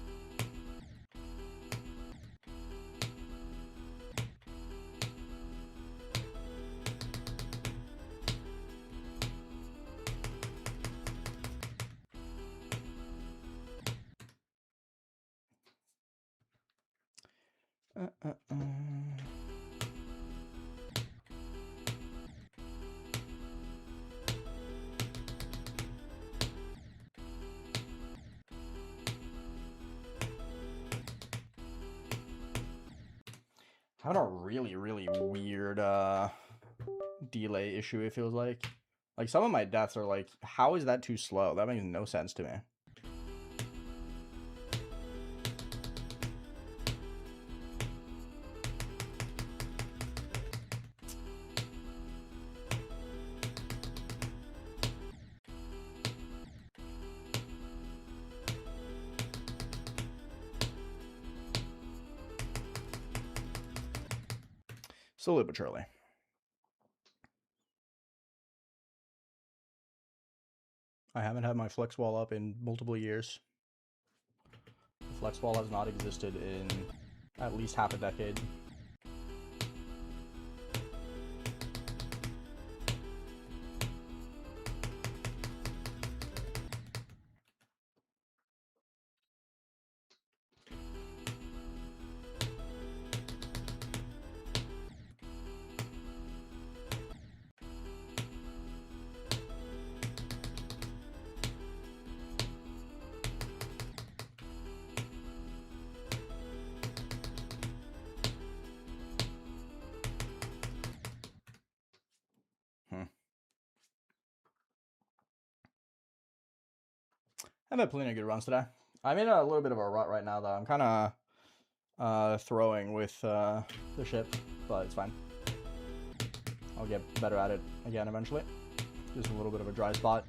Having a really weird delay issue, it feels like. Like, some of my deaths are like, how is that too slow? That makes no sense to me. Slowly but surely. I haven't had my flex wall up in multiple years. The flex wall has not existed in at least half a decade. I've had plenty of good runs today. I'm in a little bit of a rut right now, though. I'm kind of throwing with the ship, but it's fine. I'll get better at it again eventually. Just a little bit of a dry spot.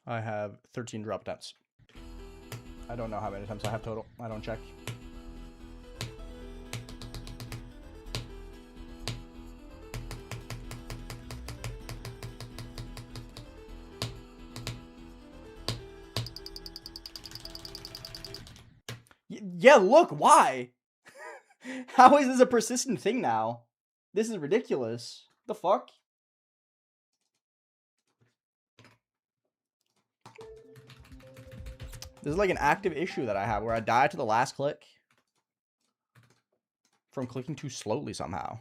I have 13 drop attempts. I don't know how many attempts I have total. I don't check. Yeah, look, why? How is this a persistent thing now? This is ridiculous. The fuck? This is like an active issue that I have where I die to the last click from clicking too slowly somehow.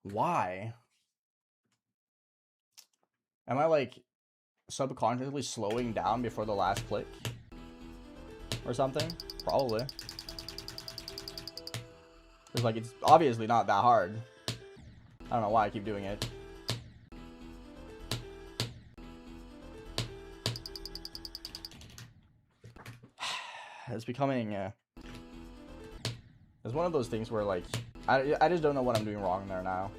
Why? Am I like subconsciously slowing down before the last click or something? Probably. It's like, it's obviously not that hard. I don't know why I keep doing it. It's becoming it's one of those things where like I just don't know what I'm doing wrong there now.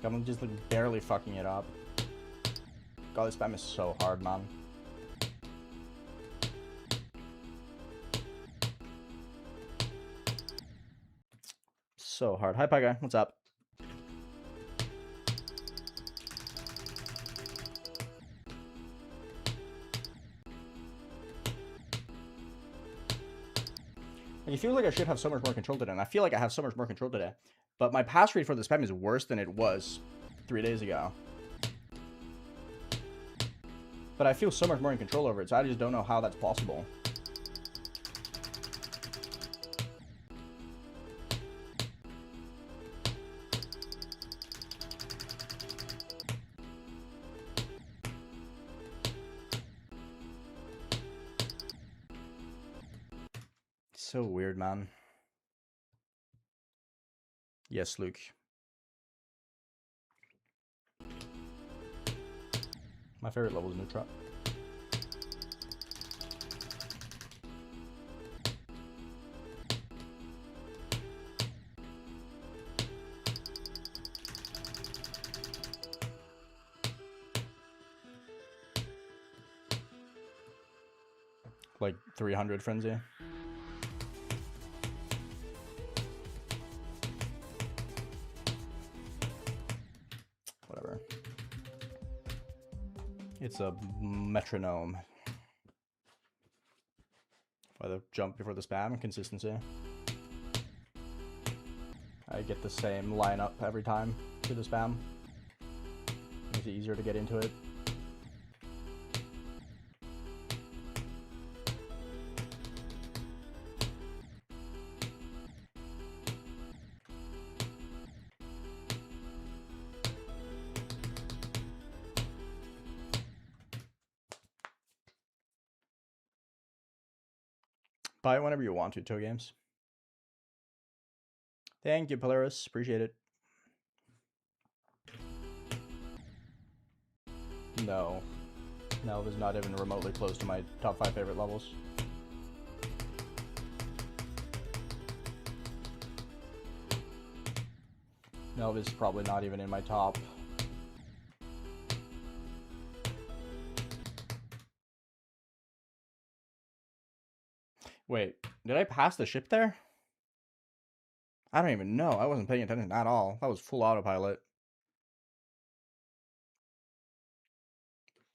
I'm just like barely fucking it up. God, this spam is so hard, man. So hard. Hi, Pie Guy. What's up? Like, it feels like I should have so much more control today, and I feel like I have so much more control today. But my pass rate for the spam is worse than it was 3 days ago. But I feel so much more in control over it, so I just don't know how that's possible. So weird, man. Yes, Luke. My favorite level is Neutron. Like 300 frenzy. Whatever. It's a metronome. By the jump before the spam, consistency. I get the same lineup every time through the spam. Makes it easier to get into it. Buy it whenever you want to, Toe Games. Thank you, Polaris. Appreciate it. No. Nelv is not even remotely close to my top 5 favorite levels. Nelv is probably not even in my top. Wait, did I pass the ship there? I don't even know. I wasn't paying attention at all. That was full autopilot.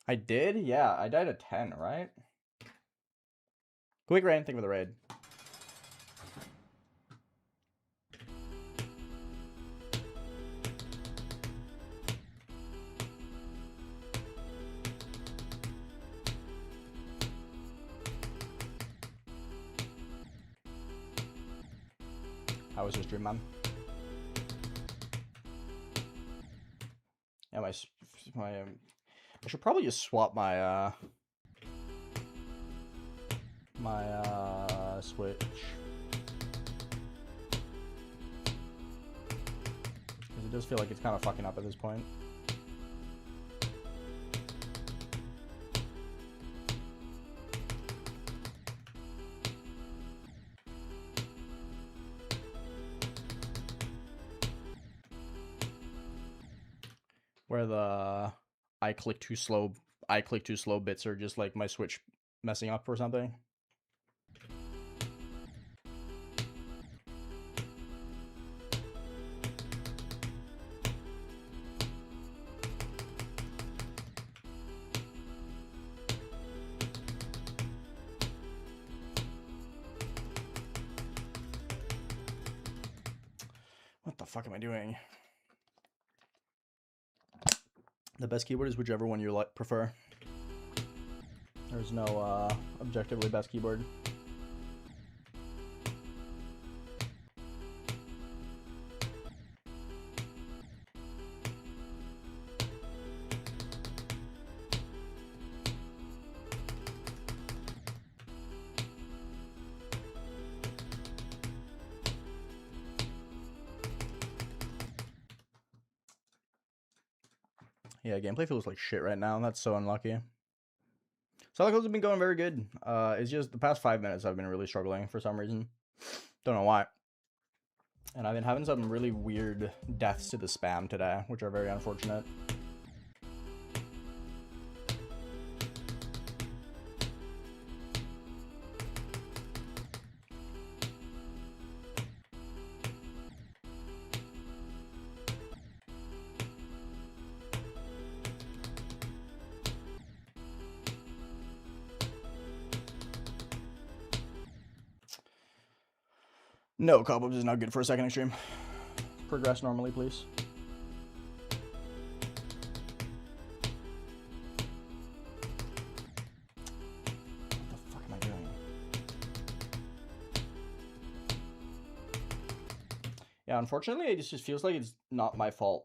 I did? Yeah, I died at 10, right? Quick raid, think of the raid. How was your stream, man? Yeah, I should probably just swap my Switch. Because it does feel like it's kind of fucking up at this point. Where the I click too slow bits are just like my Switch messing up or something. What the fuck am I doing? The best keyboard is whichever one you prefer. There's no objectively best keyboard. Yeah, gameplay feels like shit right now. That's so unlucky. Solo kills have been going very good. It's just the past 5 minutes I've been really struggling for some reason. Don't know why. And I've been having some really weird deaths to the spam today, which are very unfortunate. No, Cobwebs is not good for a second extreme. Progress normally, please. Yeah, unfortunately, it just feels like it's not my fault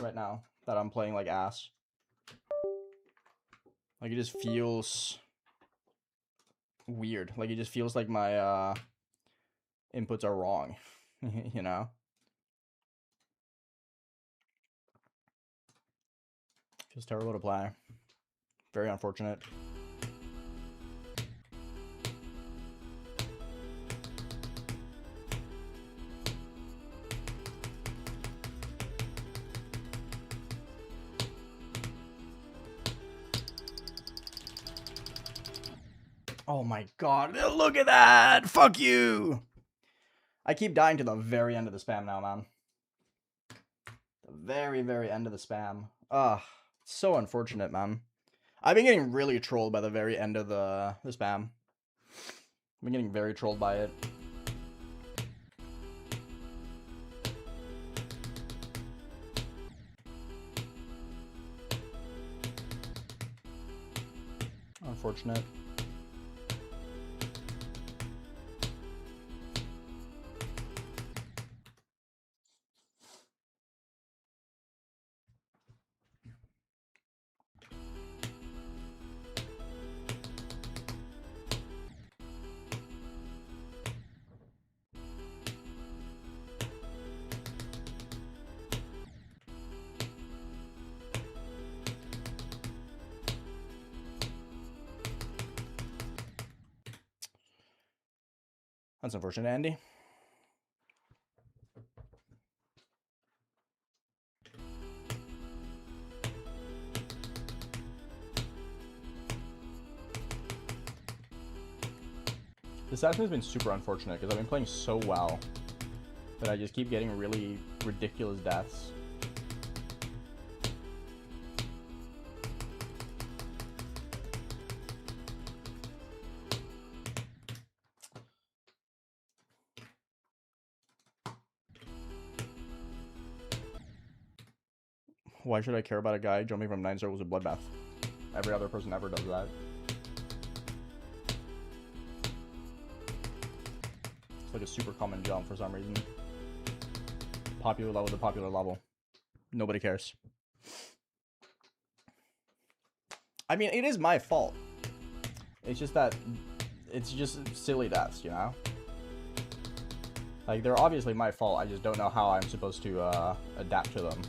right now that I'm playing like ass. Like, it just feels weird. Like, it just feels like my inputs are wrong, you know? Feels terrible to play. Very unfortunate. Oh my god, look at that! Fuck you! I keep dying to the very end of the spam now, man. The very, very end of the spam. Ugh, so unfortunate, man. I've been getting really trolled by the very end of the spam. I've been getting very trolled by it. Unfortunate. That's unfortunate, Andy. This has been super unfortunate because I've been playing so well that I just keep getting really ridiculous deaths. Why should I care about a guy jumping from 9 circles with Bloodbath? Every other person ever does that. It's like a super common jump for some reason. Popular level to popular level. Nobody cares. I mean, it is my fault. It's just that it's just silly deaths, you know? Like, they're obviously my fault. I just don't know how I'm supposed to adapt to them.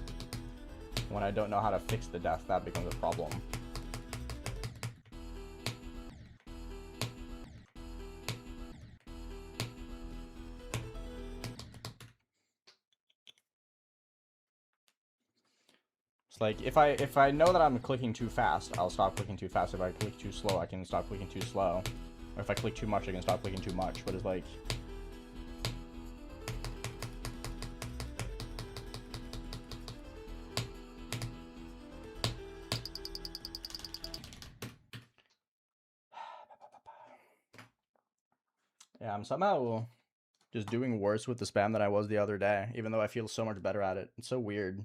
When I don't know how to fix the death, that becomes a problem. It's like, if I know that I'm clicking too fast, I'll stop clicking too fast. If I click too slow, I can stop clicking too slow. Or if I click too much, I can stop clicking too much. But it's like... Yeah, I'm somehow just doing worse with the spam than I was the other day, even though I feel so much better at it. It's so weird.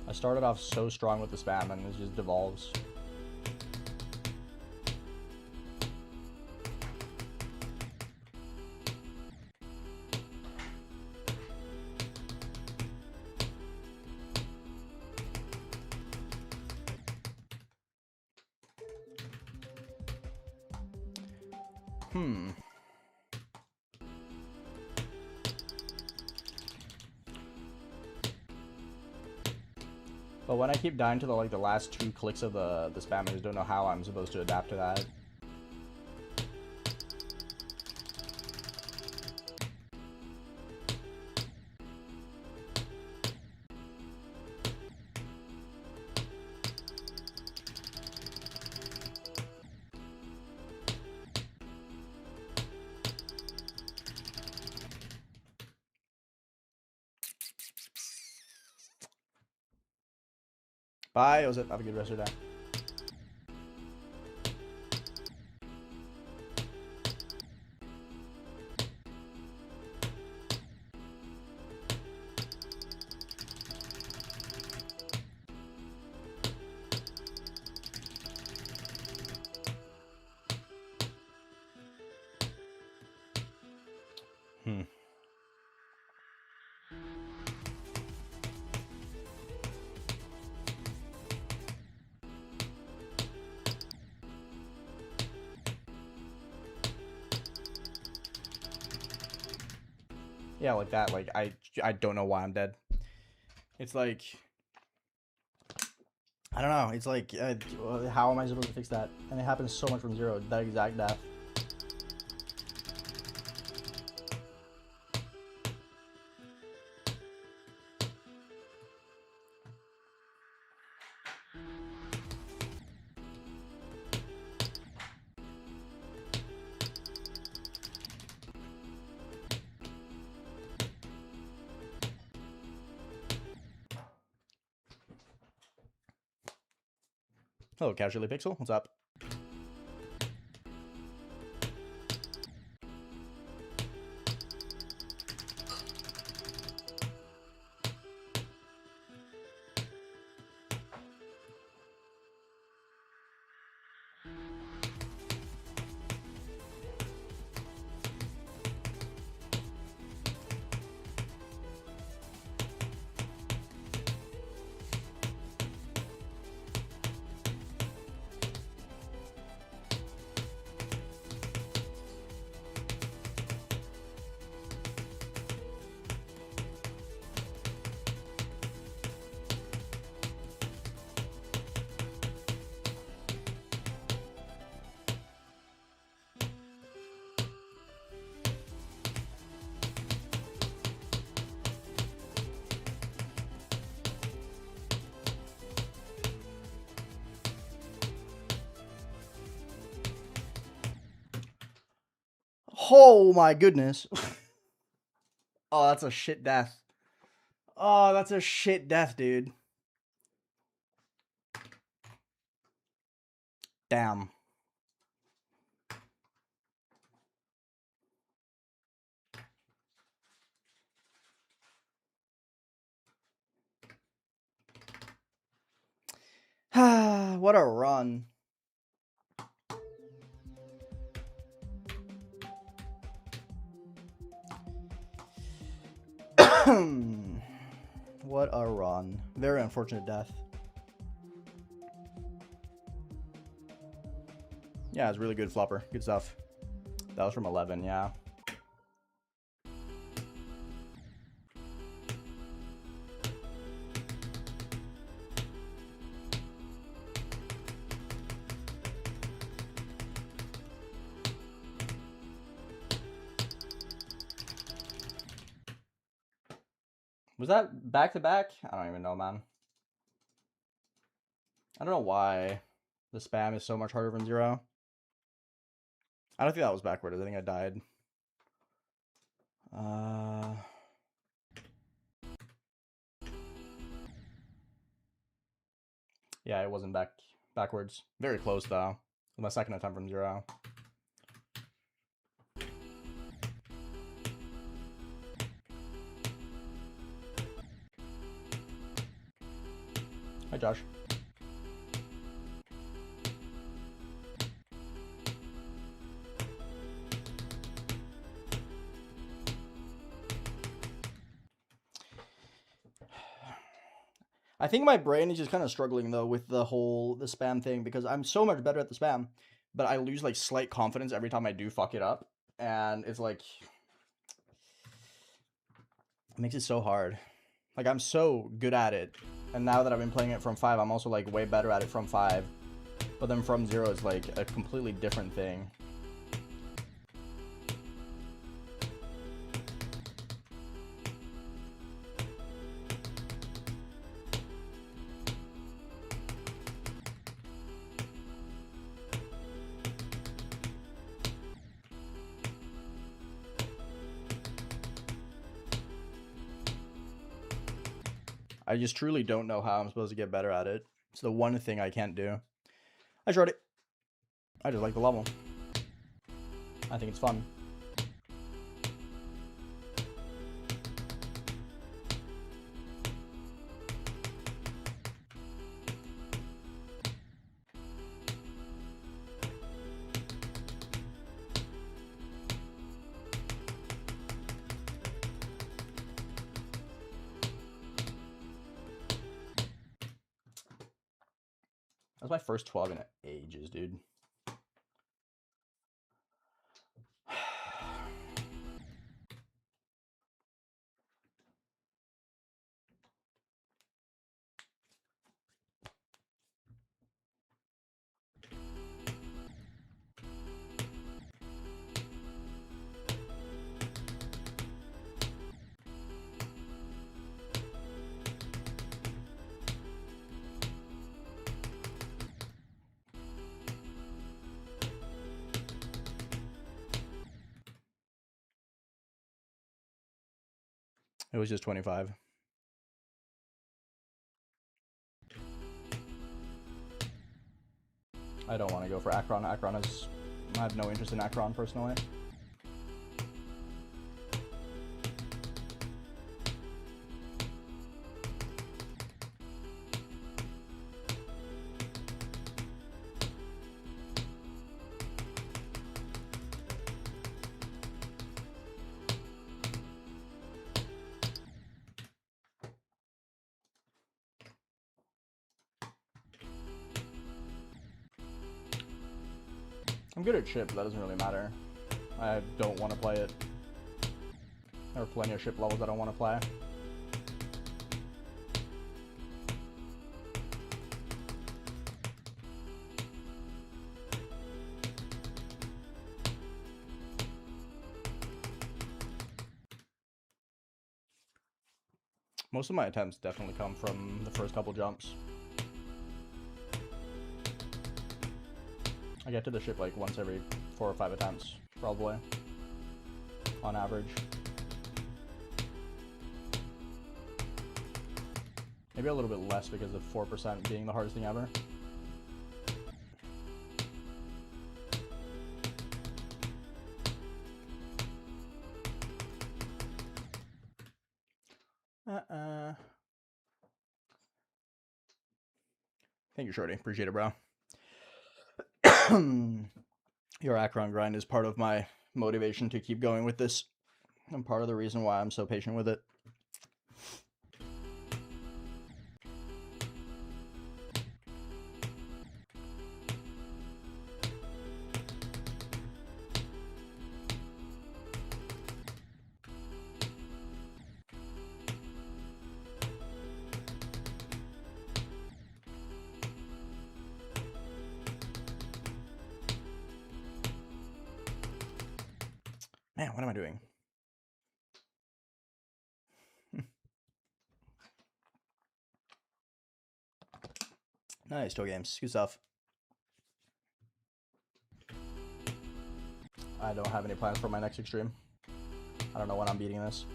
I started off so strong with the spam and it just devolves. But when I keep dying to the last 2 clicks of the spam, I just don't know how I'm supposed to adapt to that. Bye, Joseph. Have a good rest of your day. Yeah, like that. Like, I don't know why I'm dead. It's like, I don't know. It's like, how am I supposed to fix that? And it happens so much from zero. That exact death. Hello, Casually Pixel. What's up? Oh my goodness. Oh, that's a shit death. Oh, that's a shit death, dude. Damn. What a run. What a run. Very unfortunate death. Yeah, it's really good flopper. Good stuff. That was from 11, yeah. Was that back to back? I don't even know, man. I don't know why the spam is so much harder from zero. I don't think that was backwards. I think I died. Yeah, it wasn't backwards. Very close though. It was my second attempt from zero. Hi, Josh. I think my brain is just kind of struggling though with the spam thing because I'm so much better at the spam, but I lose like slight confidence every time I do fuck it up, and it's like it makes it so hard. Like I'm so good at it, and now that I've been playing it from 5, I'm also like way better at it from 5. But then from 0 is like a completely different thing. I just truly don't know how I'm supposed to get better at it. It's the one thing I can't do. I tried it. I just like the level. I think it's fun. That was my first 12 in ages, dude. It was just 25. I don't want to go for Akron. Akron is... I have no interest in Akron, personally. I'm good at ship, but that doesn't really matter. I don't want to play it. There are plenty of ship levels I don't want to play. Most of my attempts definitely come from the first couple jumps. I get to the ship like once every 4 or 5 attempts, probably, on average. Maybe a little bit less because of 4% being the hardest thing ever. Thank you, Shorty. Appreciate it, bro. Your Akron grind is part of my motivation to keep going with this, and part of the reason why I'm so patient with it. Man, what am I doing? Nice, Toe Games. Good stuff. I don't have any plans for my next extreme. I don't know when I'm beating this.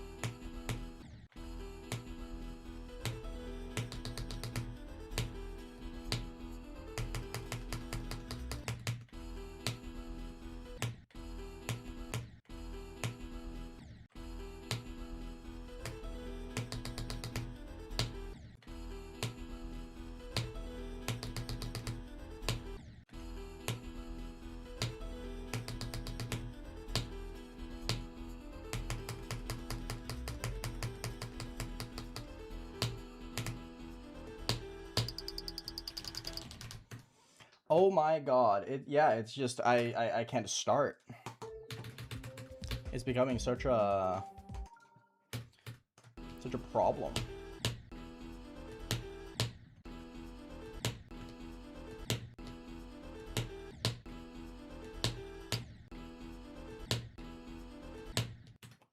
Oh my god. Yeah, it's just I can't start. It's becoming such a problem.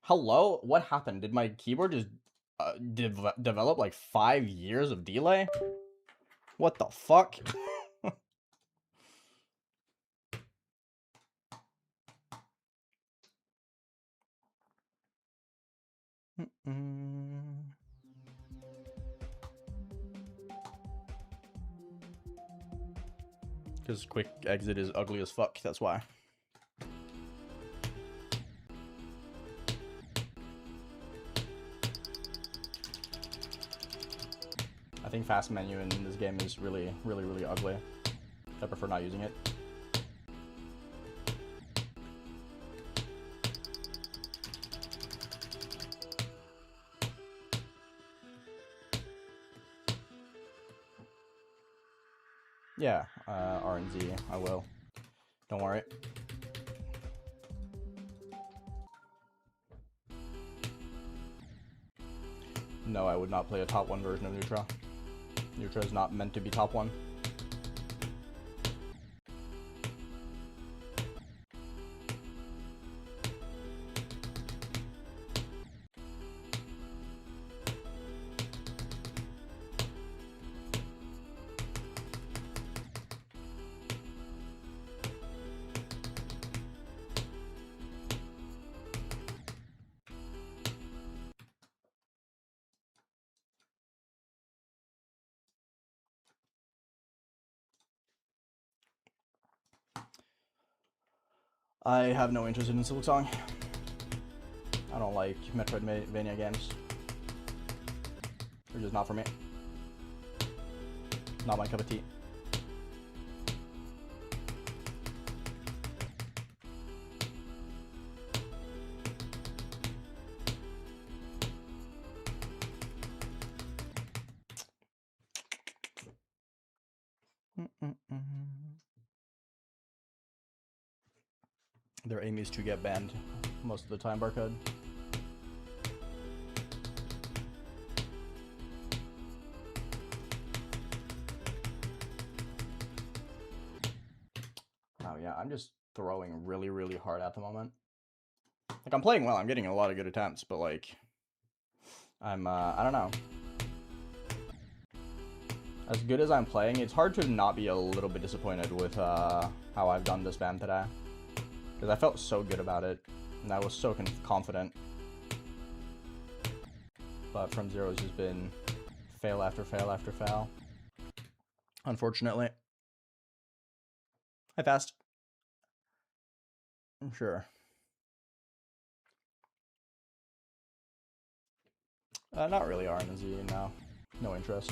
Hello? What happened? Did my keyboard just develop like 5 years of delay? What the fuck? Because quick exit is ugly as fuck, that's why. I think fast menu in this game is really ugly. I prefer not using it. Yeah, R and Z, I will. Don't worry. No, I would not play a top 1 version of Neutra. Neutra is not meant to be top 1. I have no interest in Silksong. I don't like Metroidvania games. They're just not for me. Not my cup of tea. Their aim is to get banned most of the time, Barcode. Oh yeah, I'm just throwing really, really hard at the moment. Like, I'm playing well, I'm getting a lot of good attempts, but like, I don't know. As good as I'm playing, it's hard to not be a little bit disappointed with how I've done this ban today. Because I felt so good about it, and I was so confident. But from zero has just been fail after fail after fail. Unfortunately. Hi, Fast. I'm sure. Not really R and Z, no. No interest.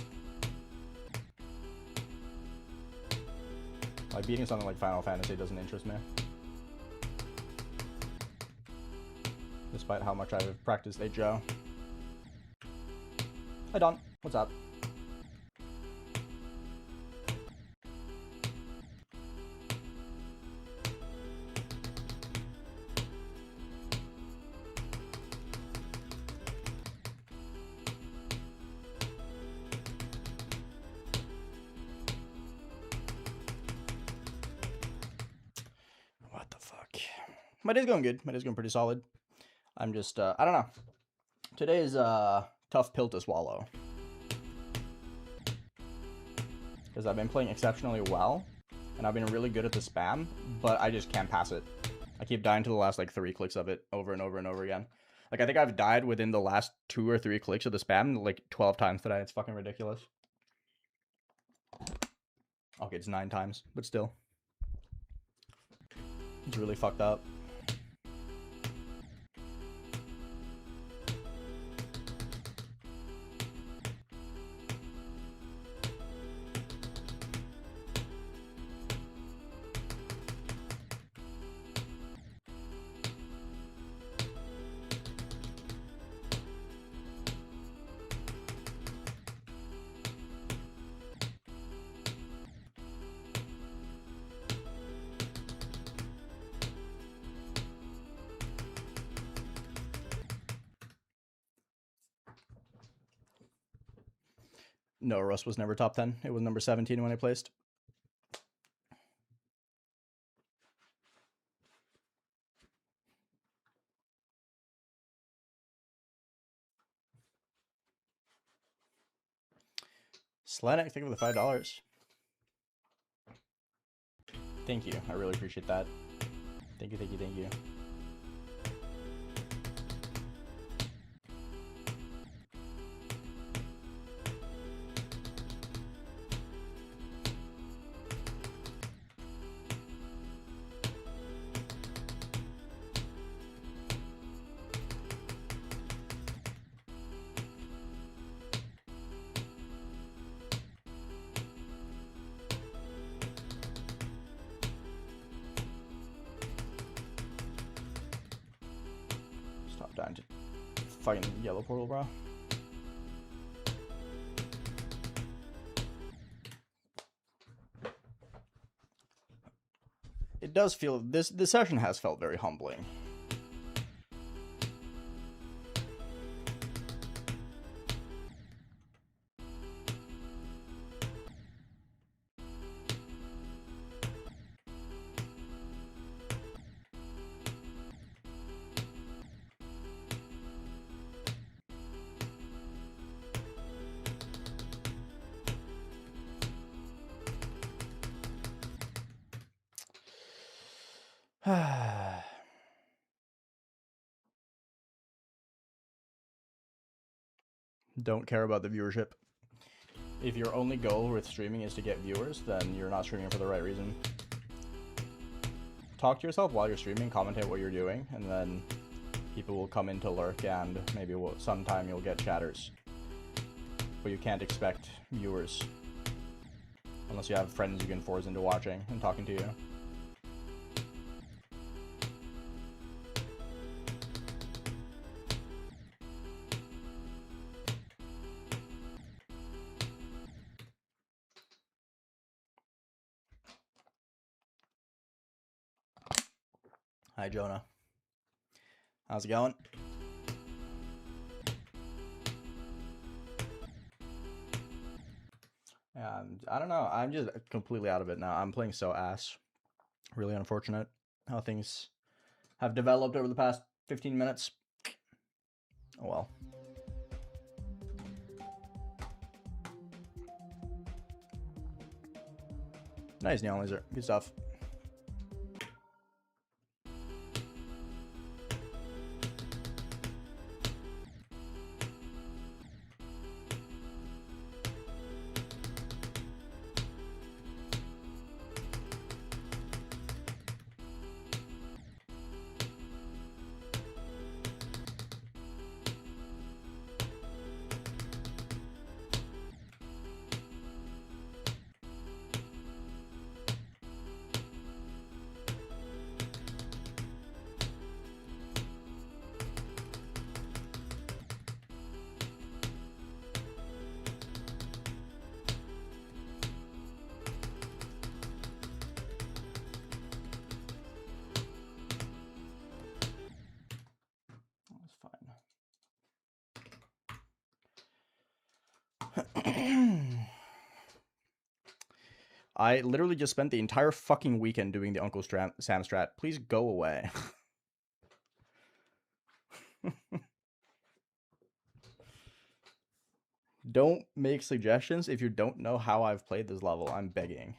Like, beating something like Final Fantasy doesn't interest me. Despite how much I've practiced Joe. Hi, Don. What's up? What the fuck? My day's going good. My day's going pretty solid. I'm just, I don't know. Today is a tough pill to swallow. Because I've been playing exceptionally well, and I've been really good at the spam, but I just can't pass it. I keep dying to the last, like, 3 clicks of it over and over and over again. Like, I think I've died within the last 2 or 3 clicks of the spam, like, 12 times today. It's fucking ridiculous. Okay, it's 9 times, but still. It's really fucked up. No, Russ was never top 10. It was number 17 when I placed. Slanek, thank you for the $5. Thank you. I really appreciate that. Thank you, thank you, thank you. Stop dying to fucking yellow portal, bro. It does feel, this session has felt very humbling. Don't care about the viewership. If your only goal with streaming is to get viewers, then you're not streaming for the right reason. talk to yourself while you're streaming, commentate what you're doing, and then people will come in to lurk, and maybe sometime you'll get chatters. But you can't expect viewers. Unless you have friends you can force into watching and talking to you. Hi, Jonah. How's it going? Yeah, I don't know. I'm just completely out of it now. I'm playing so ass. Really unfortunate how things have developed over the past 15 minutes. Oh well. Nice neon laser. Good stuff. I literally just spent the entire fucking weekend doing the Uncle Sam strat. Please go away. Don't make suggestions if you don't know how I've played this level. I'm begging.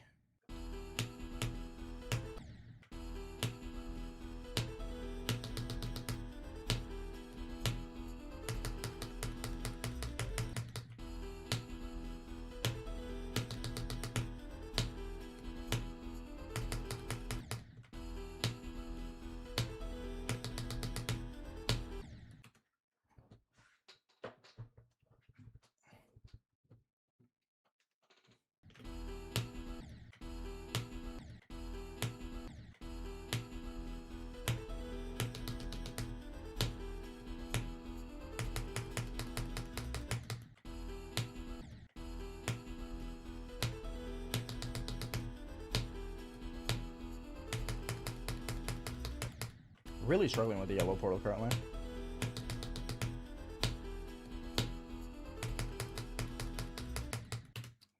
Really struggling with the yellow portal currently.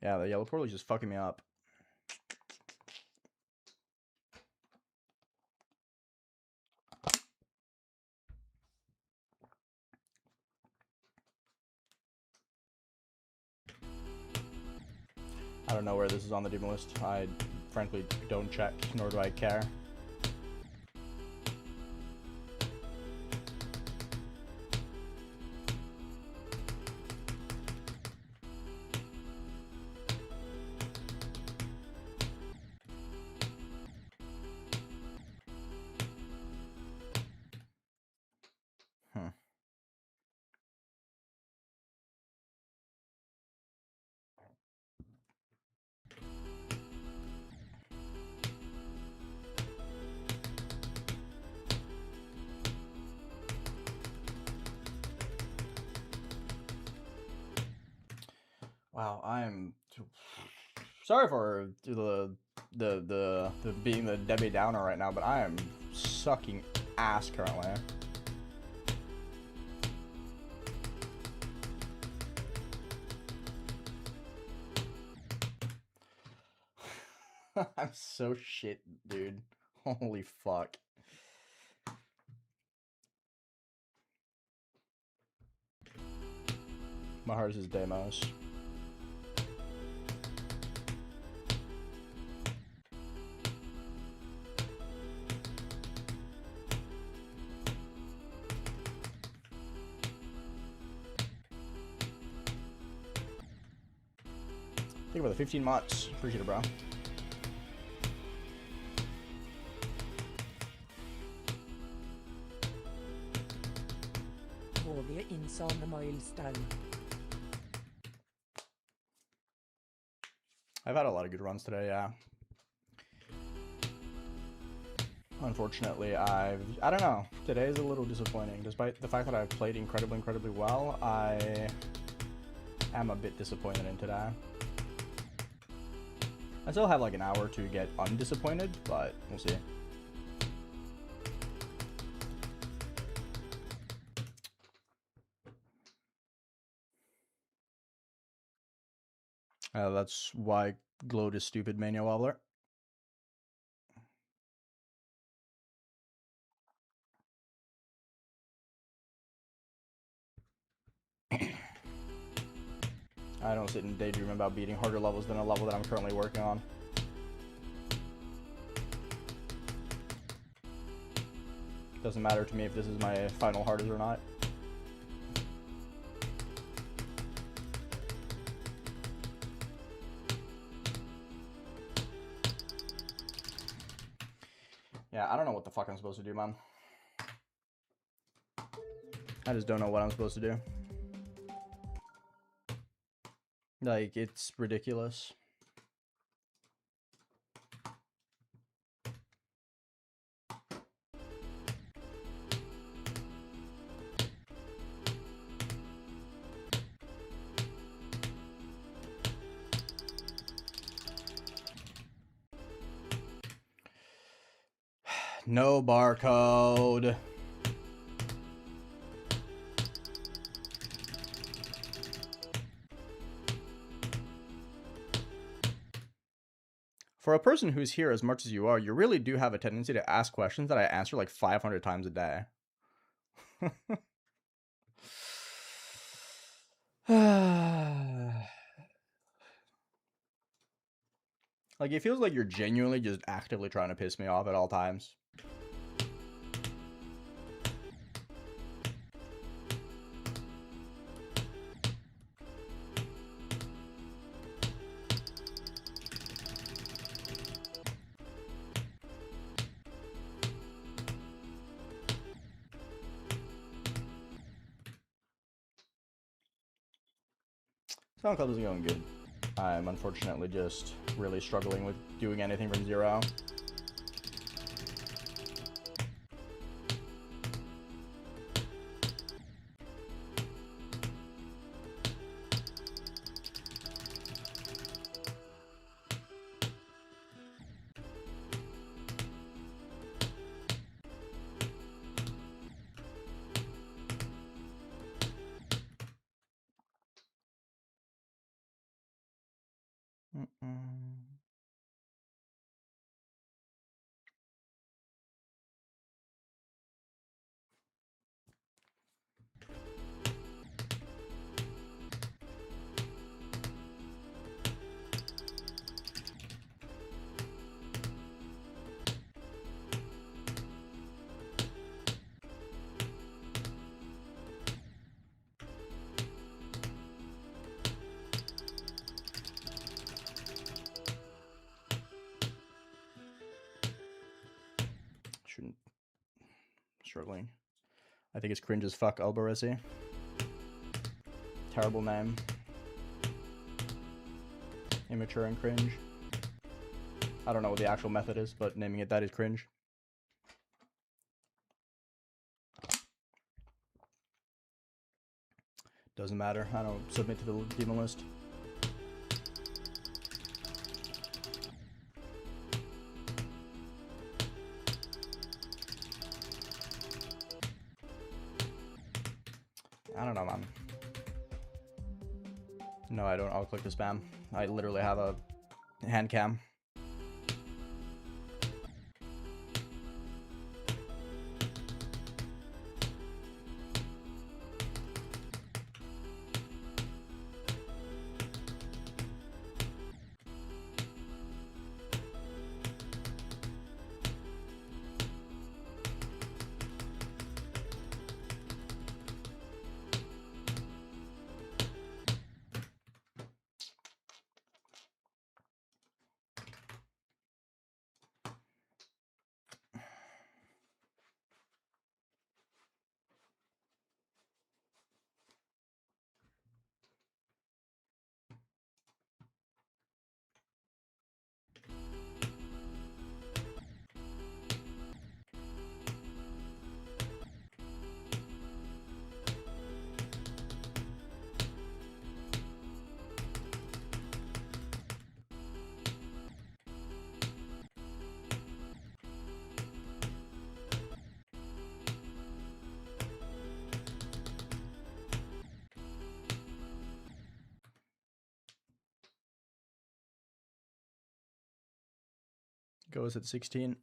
Yeah, the yellow portal is just fucking me up. I don't know where this is on the demon list. I frankly don't check, nor do I care. Wow, I'm sorry for the being the Debbie Downer right now, but I am sucking ass currently. I'm so shit, dude. Holy fuck. My heart is Deimos. Think about the 15 months. Appreciate it, bro. Transphobia is on a milestone. I've had a lot of good runs today, yeah. Unfortunately, I don't know. Today is a little disappointing. Despite the fact that I've played incredibly well, I am a bit disappointed in today. I still have like an hour to get undisappointed, but we'll see. That's why Glowed is stupid, Mania Wobbler. I don't sit and daydream about beating harder levels than a level that I'm currently working on. Doesn't matter to me if this is my final hardest or not. Yeah, I don't know what the fuck I'm supposed to do, man. I just don't know what I'm supposed to do. Like, it's ridiculous. No barcode. For a person who's here as much as you are, you really do have a tendency to ask questions that I answer like 500 times a day. Like, it feels like you're genuinely just actively trying to piss me off at all times. Sound Club isn't going good. I'm unfortunately just really struggling with doing anything from zero. Shouldn't. Struggling. I think it's cringe as fuck, Albaresi. Terrible name. Immature and cringe. I don't know what the actual method is, but naming it that is cringe. Doesn't matter. I don't submit to the demon list. I don't know, man. No, I don't. I'll click the spam. I literally have a hand cam. Goes at 16.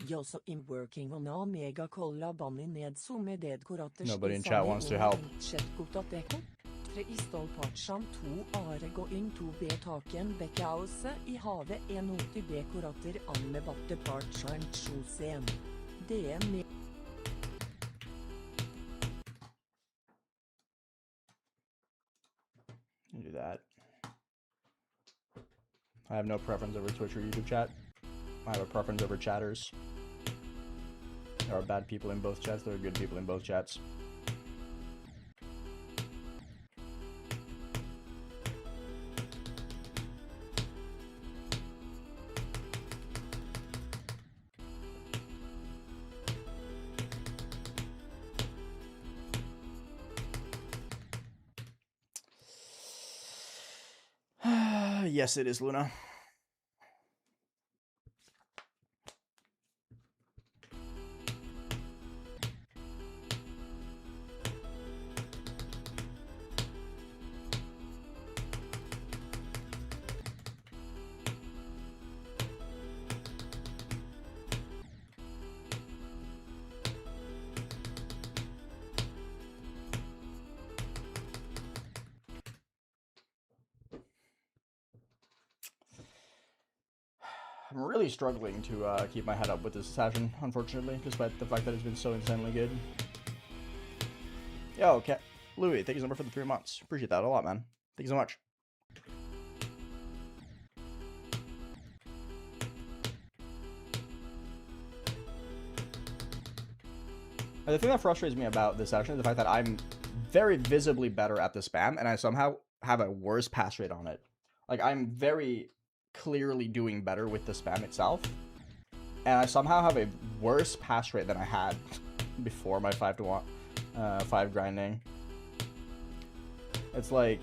Josso im working on a mega kolla banny ned som med dedkorater Nobody in chat wants to help. Tre i stolpartsam 2 are going to be taken bekkause I havet 180 dekorater an med batte partsam 21. DM Do that. I have no preference over Twitch or YouTube chat. I have a preference over chatters. There are bad people in both chats. There are good people in both chats. Yes, it is, Luna. I'm really struggling to keep my head up with this session, unfortunately, despite the fact that it's been so insanely good. Yo, okay. Louis, thank you so much for the 3 months. Appreciate that a lot, man. Thank you so much. And the thing that frustrates me about this session is the fact that I'm very visibly better at the spam, and I somehow have a worse pass rate on it. Like, I'm very clearly doing better with the spam itself, and I somehow have a worse pass rate than I had before my 5 to 1 5 grinding. It's like,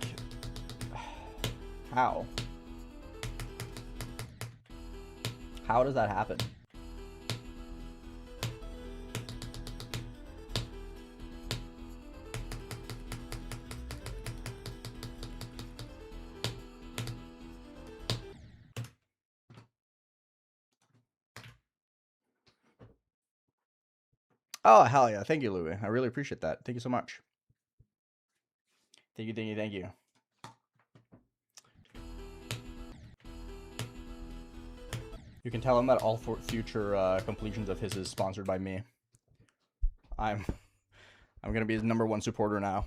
how does that happen? Oh, hell yeah. Thank you, Louis. I really appreciate that. Thank you so much. Thank you, thank you, thank you. You can tell him that all future completions of his is sponsored by me. I'm gonna be his #1 supporter now.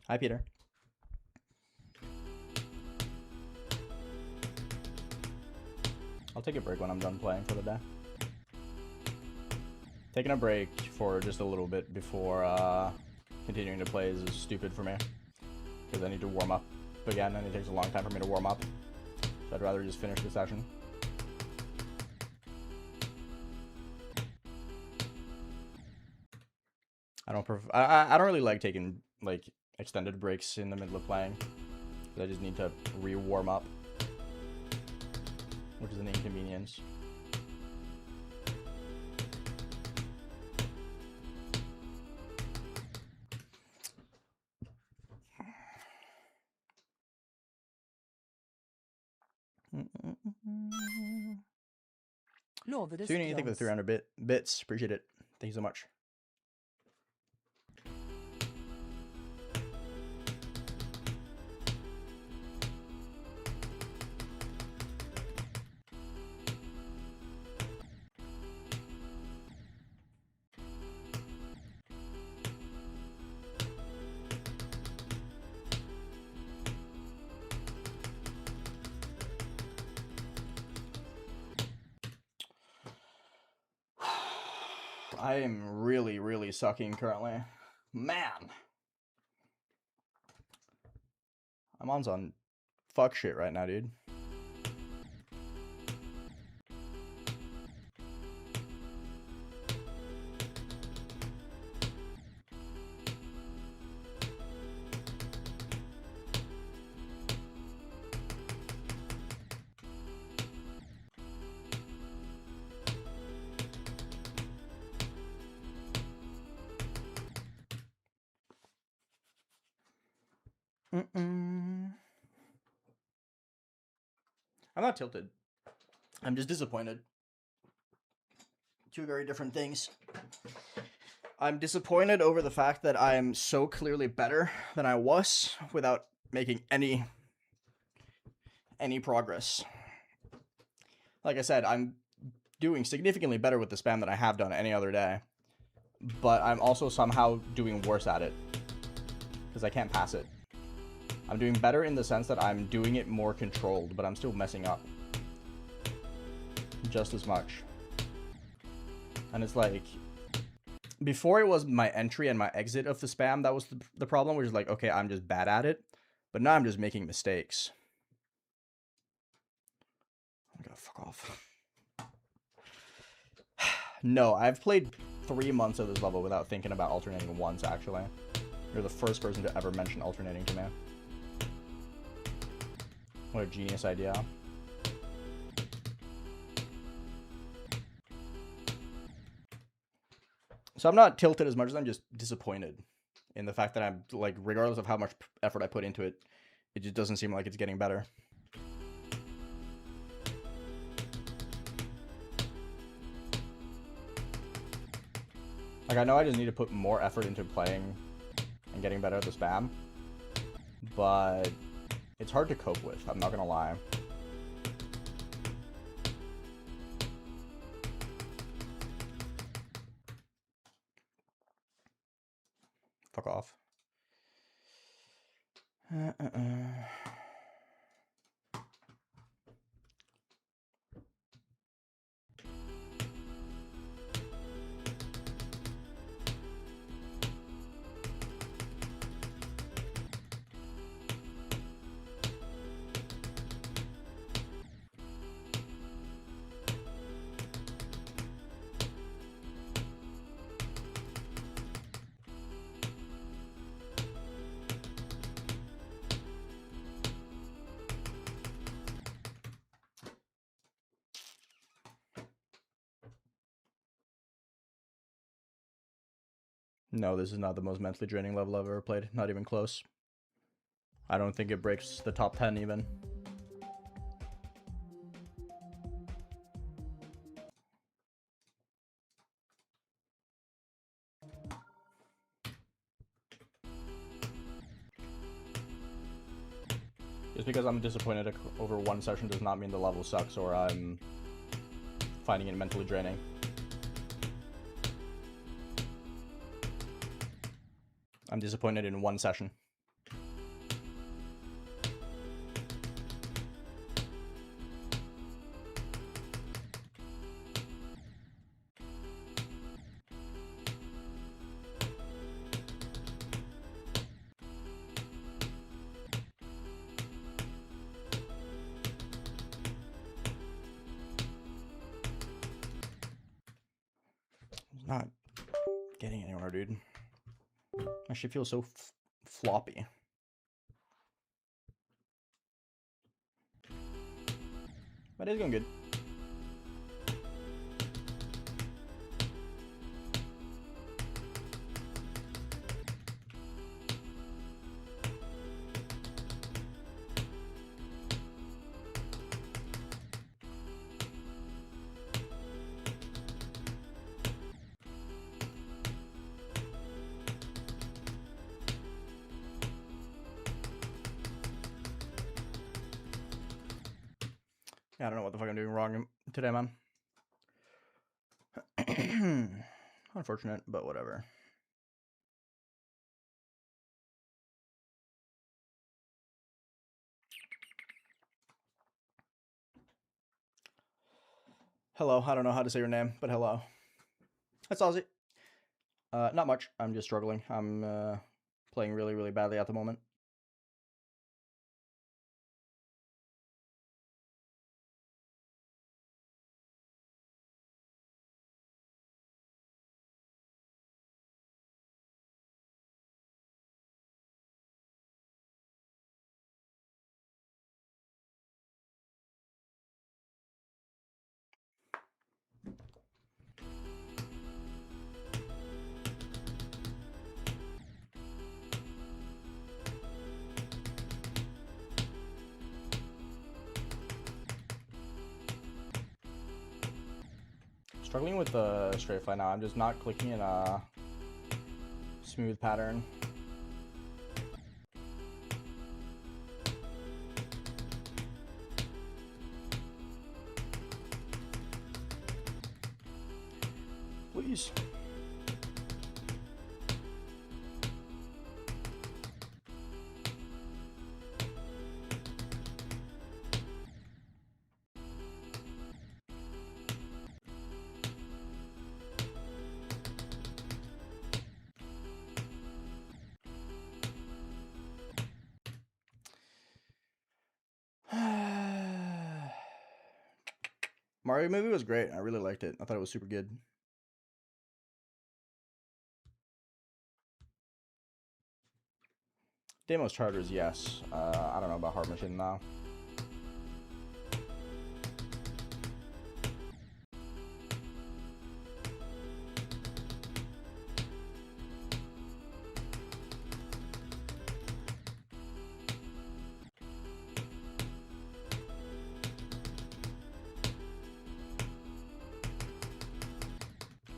Hi, Peter. I'll take a break when I'm done playing for the day. Taking a break for just a little bit before continuing to play is stupid for me, because I need to warm up again, and it takes a long time for me to warm up. So I'd rather just finish the session. I don't really like taking like extended breaks in the middle of playing. I just need to re-warm up, which is an inconvenience. Suni, thank you for the 300 bits. Appreciate it. Thank you so much. I am really, really sucking currently. Man. I'm on some fuck shit right now, dude. I'm not tilted. I'm just disappointed. Two very different things. I'm disappointed over the fact that I'm so clearly better than I was without making any progress. Like I said, I'm doing significantly better with the spam than I have done any other day. But I'm also somehow doing worse at it. Because I can't pass it. I'm doing better in the sense that I'm doing it more controlled, but I'm still messing up. Just as much. And it's like, before it was my entry and my exit of the spam that was the problem, which is like, okay, I'm just bad at it. But now I'm just making mistakes. I'm gonna fuck off. No, I've played 3 months of this level without thinking about alternating once, actually. You're the first person to ever mention alternating to me. What a genius idea. So I'm not tilted as much as I'm just disappointed in the fact that I'm, like, regardless of how much effort I put into it, it just doesn't seem like it's getting better. Like, I know I just need to put more effort into playing and getting better at the spam, but it's hard to cope with, I'm not gonna lie. Fuck off. No, this is not the most mentally draining level I've ever played. Not even close. I don't think it breaks the top 10 even. Just because I'm disappointed over one session does not mean the level sucks or I'm finding it mentally draining. I'm disappointed in one session. Not getting anywhere, dude. My shit feels so floppy. But it's going good. Yeah, I don't know what the fuck I'm doing wrong today, man. Unfortunate, but whatever. Hello, I don't know how to say your name, but hello. That's Aussie. Not much. I'm just struggling. I'm playing really, really badly at the moment. Struggling with the straight fly now. I'm just not clicking in a smooth pattern. Please. Mario movie was great. I really liked it. I thought it was super good. Deimos Charters, yes. I don't know about Heart Mission now.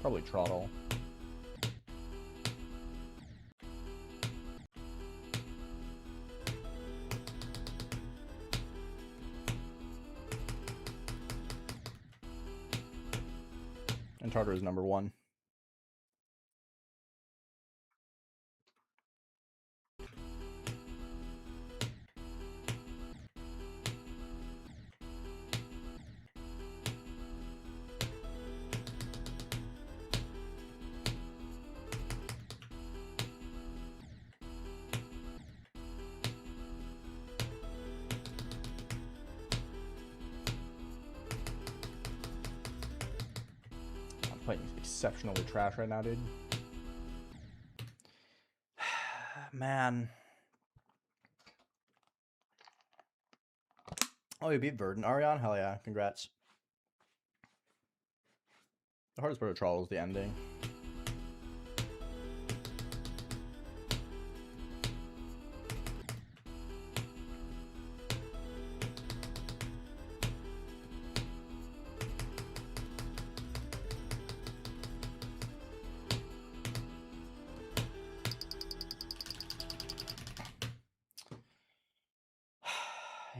Probably Trottle. And Charter is number 1. I'm playing exceptionally trash right now, dude. Man. Oh, you beat Verdant, Arion? Hell yeah, congrats. The hardest part of Trottle is the ending.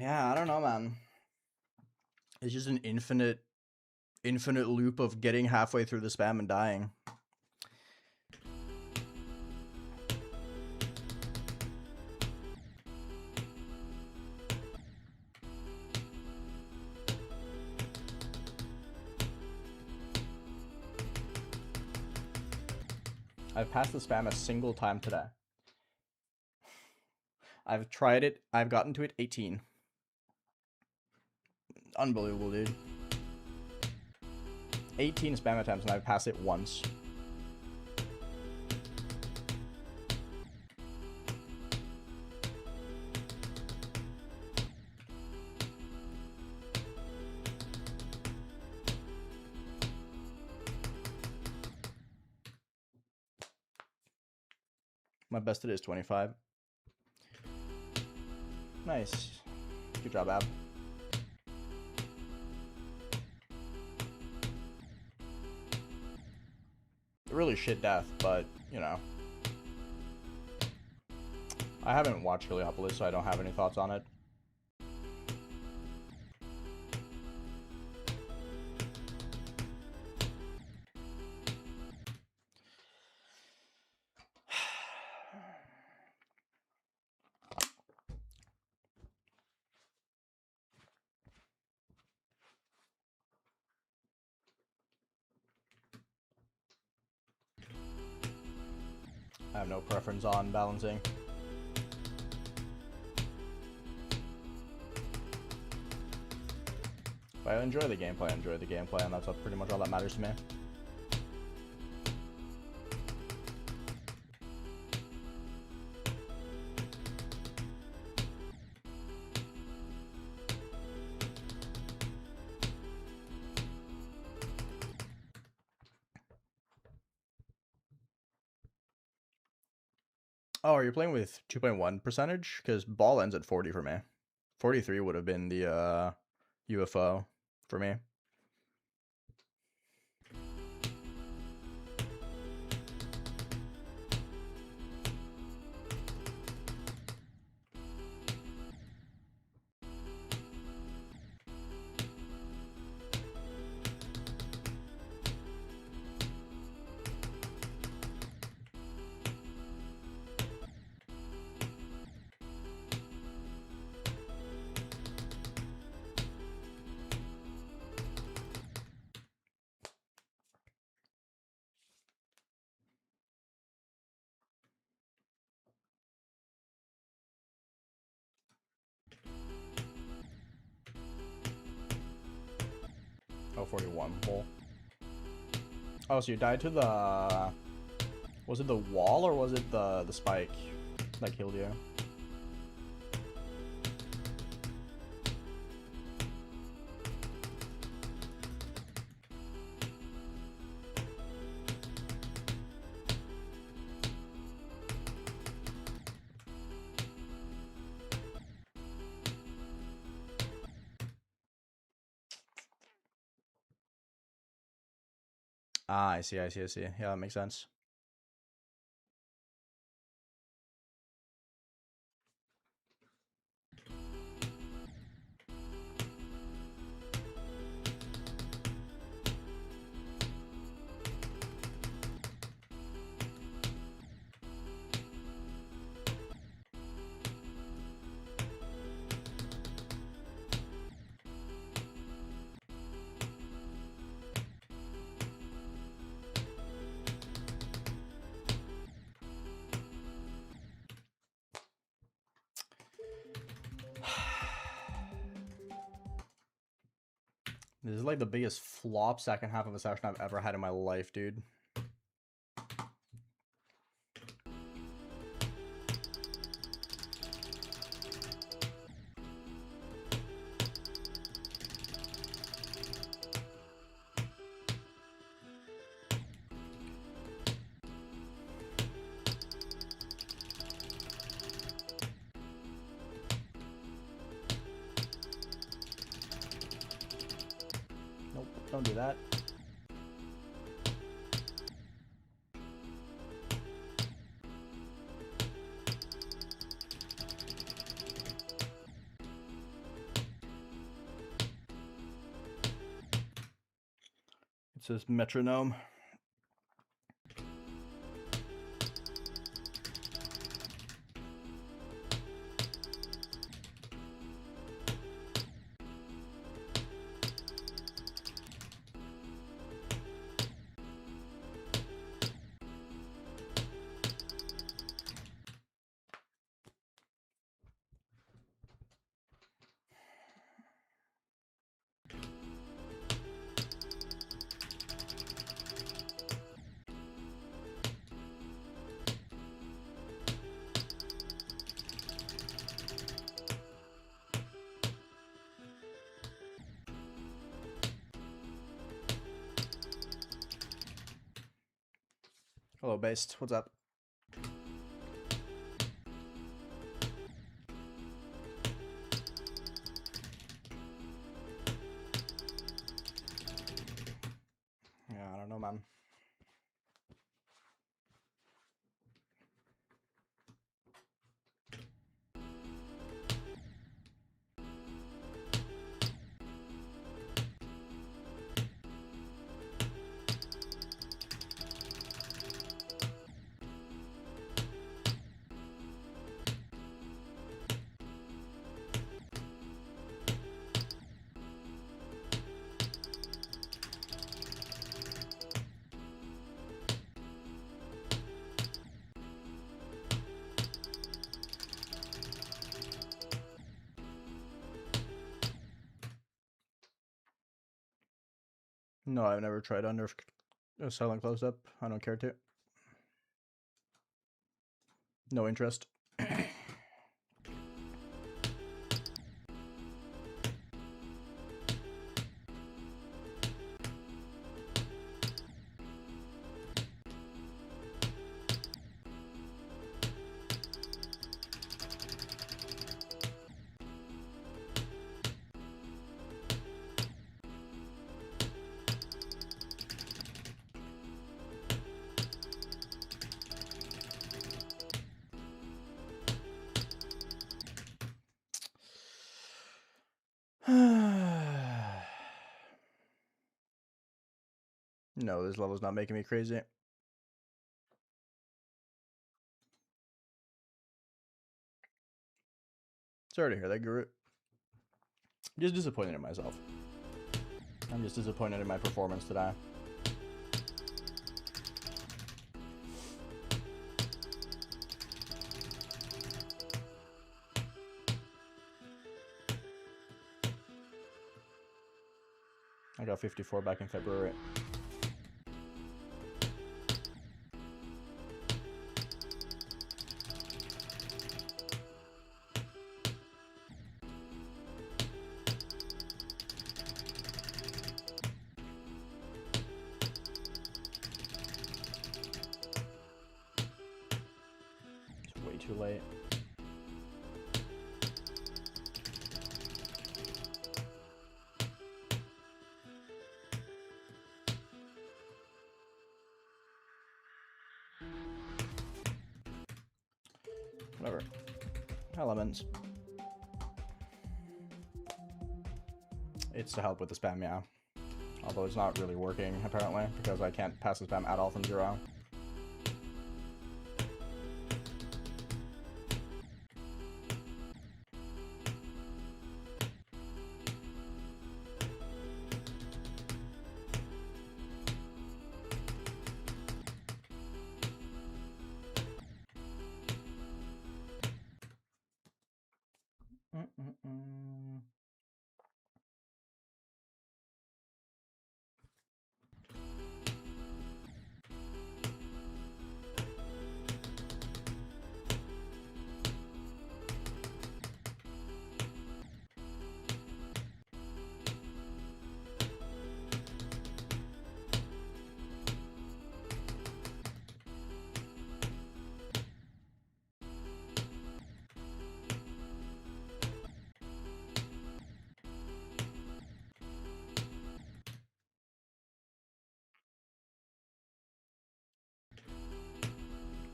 Yeah, I don't know, man. It's just an infinite loop of getting halfway through the spam and dying. I've passed the spam a single time today. I've tried it. I've gotten to it 18. Unbelievable, dude. 18 spam attempts and I've passed it once. My best it is 25. Nice. Good job, Ab. Really shit death, but, you know. I haven't watched Heliopolis, so I don't have any thoughts on it. have no preference on balancing. If I enjoy the gameplay, I enjoy the gameplay, and that's pretty much all that matters to me. Oh, are you playing with 2.1 percentage? Because ball ends at 40 for me. 43 would have been the UFO for me. Oh, 41 hole. Oh, so you died to the... Was it the wall or was it the spike that killed you? Ah, I see. Yeah, that makes sense. This is like the biggest flop second half of a session I've ever had in my life, dude. Nope, don't do that. It says metronome. Hello, Based. What's up? Yeah, I don't know, man. No, I've never tried under a silent close-up. I don't care to. No interest. No, this level's not making me crazy. Sorry to hear that, Guru. I'm just disappointed in myself. I'm just disappointed in my performance today. I got 54 back in February. It's way too late. Whatever. Elements. It's to help with the spam, yeah. Although it's not really working, apparently, because I can't pass the spam at all from 0.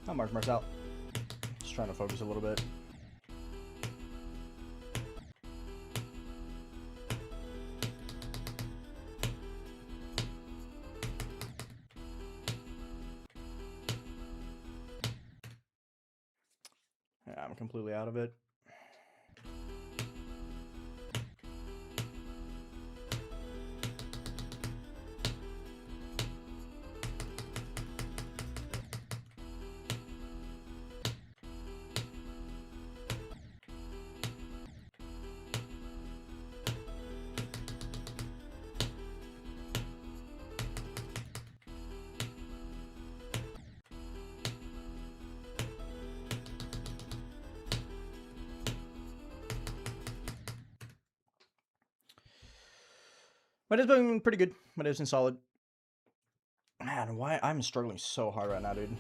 Not Mark Marcel. Just trying to focus a little bit. Yeah, I'm completely out of it. My day's been pretty good. My day's been solid. Man, why I'm struggling so hard right now, dude.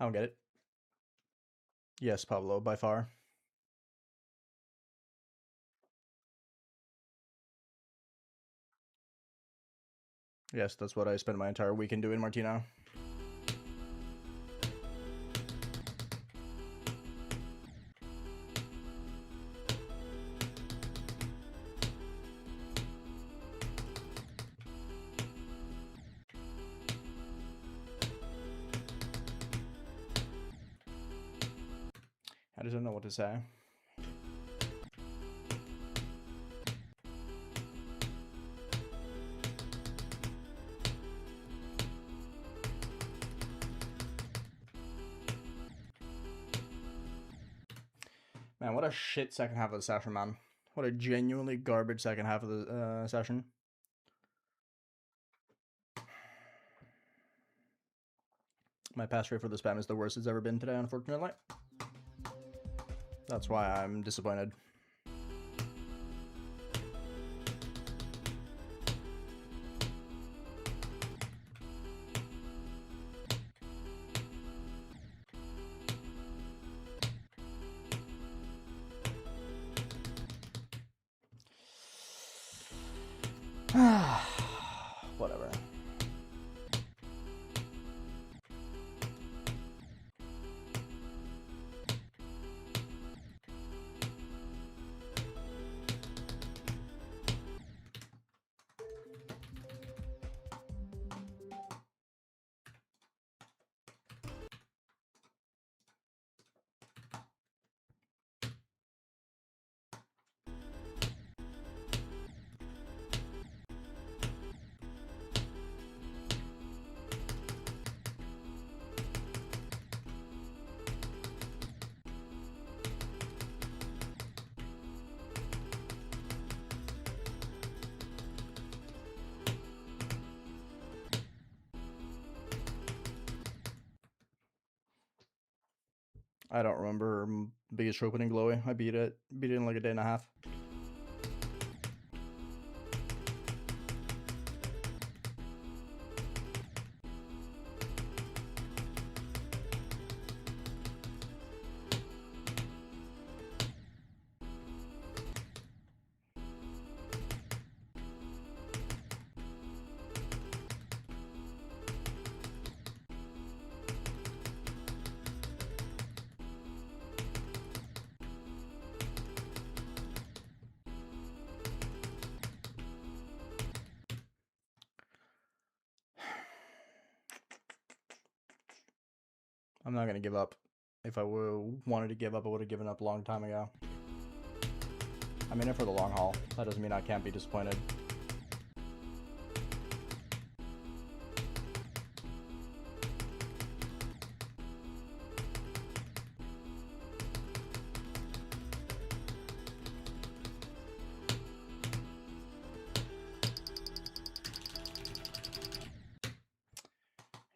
I don't get it. Yes, Pablo, by far. Yes, that's what I spent my entire weekend doing, Martino. I just don't know what to say. Man, what a shit second half of the session, man. What a genuinely garbage second half of the session. My pass rate for the spam is the worst it's ever been today, unfortunately. That's why I'm disappointed. Whatever. I don't remember biggest opening glowy. I beat it in like a day and a half. I'm not gonna give up. If I wanted to give up, I would have given up a long time ago. I'm in it for the long haul. That doesn't mean I can't be disappointed.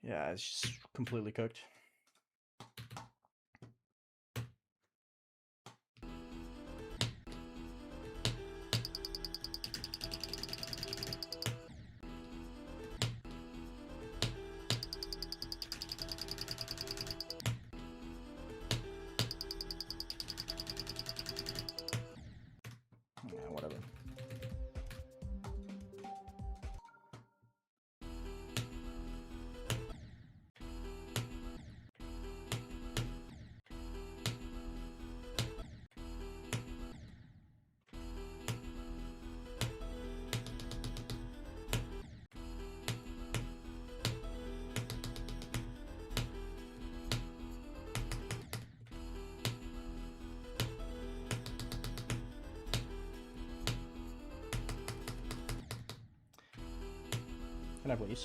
Yeah, it's just completely cooked. Yeah, whatever. Can I please?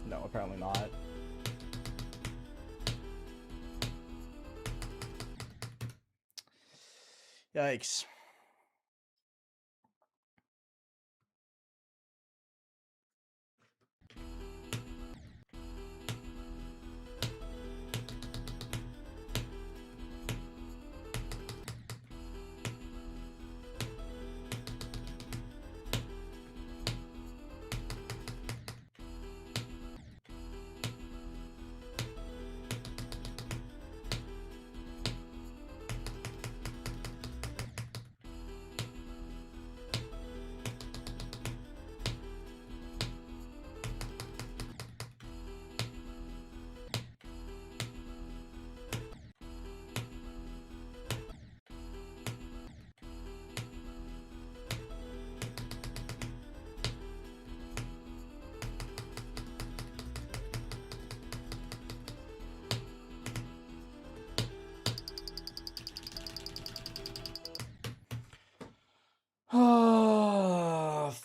No, apparently not. Yikes.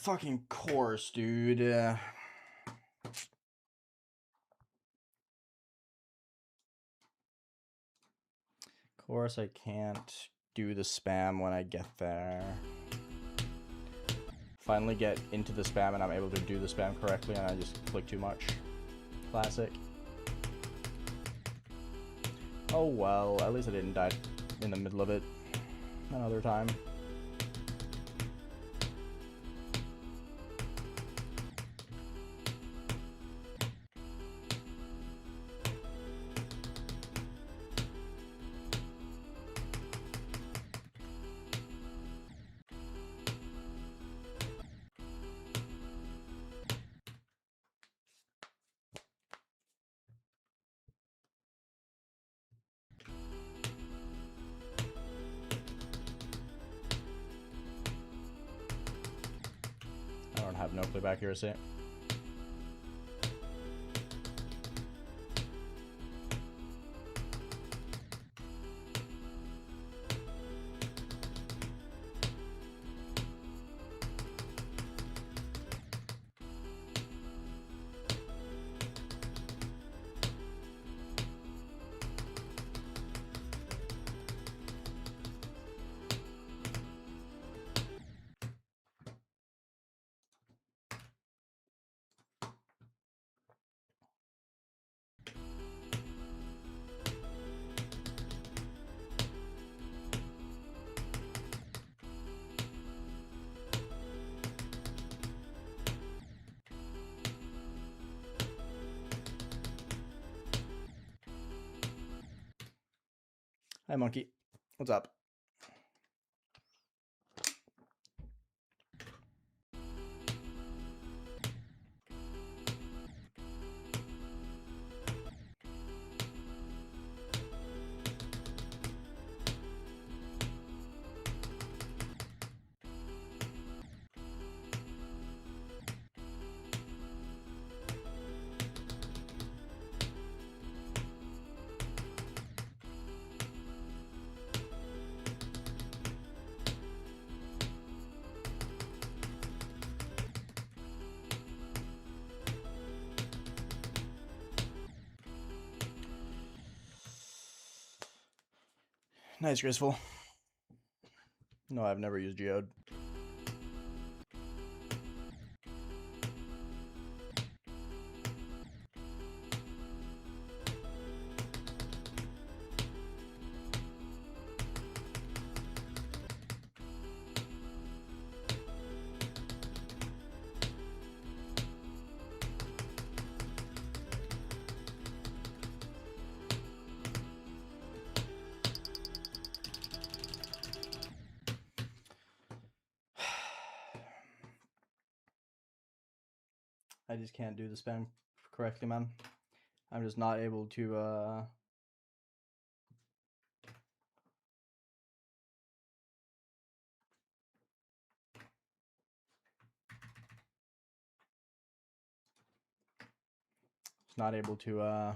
fucking course, dude. Course, I can't do the spam when I get there. Finally get into the spam and I'm able to do the spam correctly and I just click too much. Classic. Oh well, at least I didn't die in the middle of it another time. I don't have no clip accuracy. Hi, monkey. What's up? Nice, Graceful. No, I've never used Geode. I just can't do the spam correctly, man. I'm just not able to, not able to,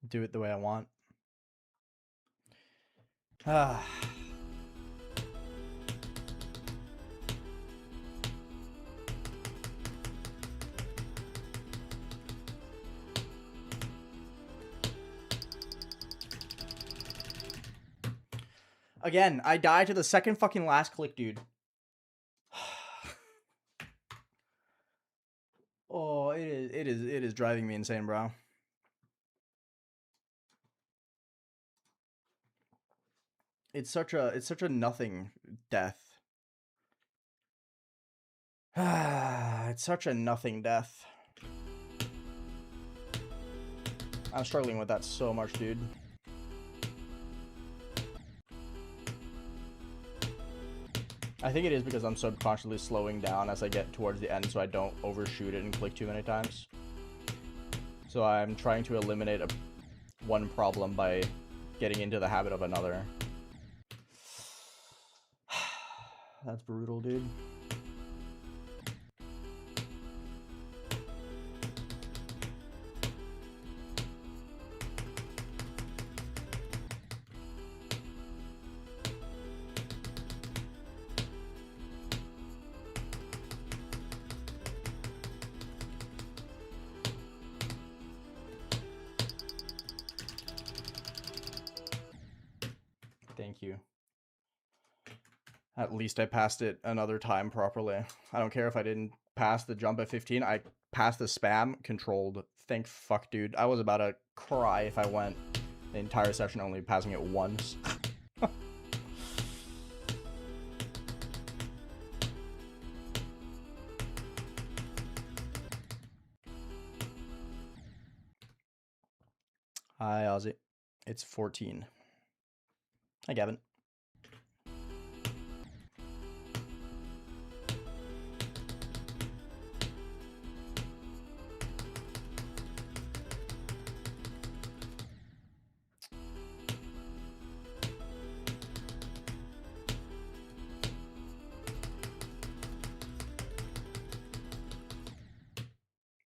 do it the way I want. Ah. Again, I died to the second fucking last click, dude. Oh, it is driving me insane, bro. It's such a nothing death. It's such a nothing death. I'm struggling with that so much, dude. I think it is because I'm subconsciously slowing down as I get towards the end so I don't overshoot it and click too many times. So I'm trying to eliminate one problem by getting into the habit of another. That's brutal, dude. At least I passed it another time properly. I don't care if I didn't pass the jump at 15. I passed the spam controlled. Thank fuck, dude. I was about to cry if I went the entire session only passing it once. Hi, Ozzy. It's 14. Hi, Gavin.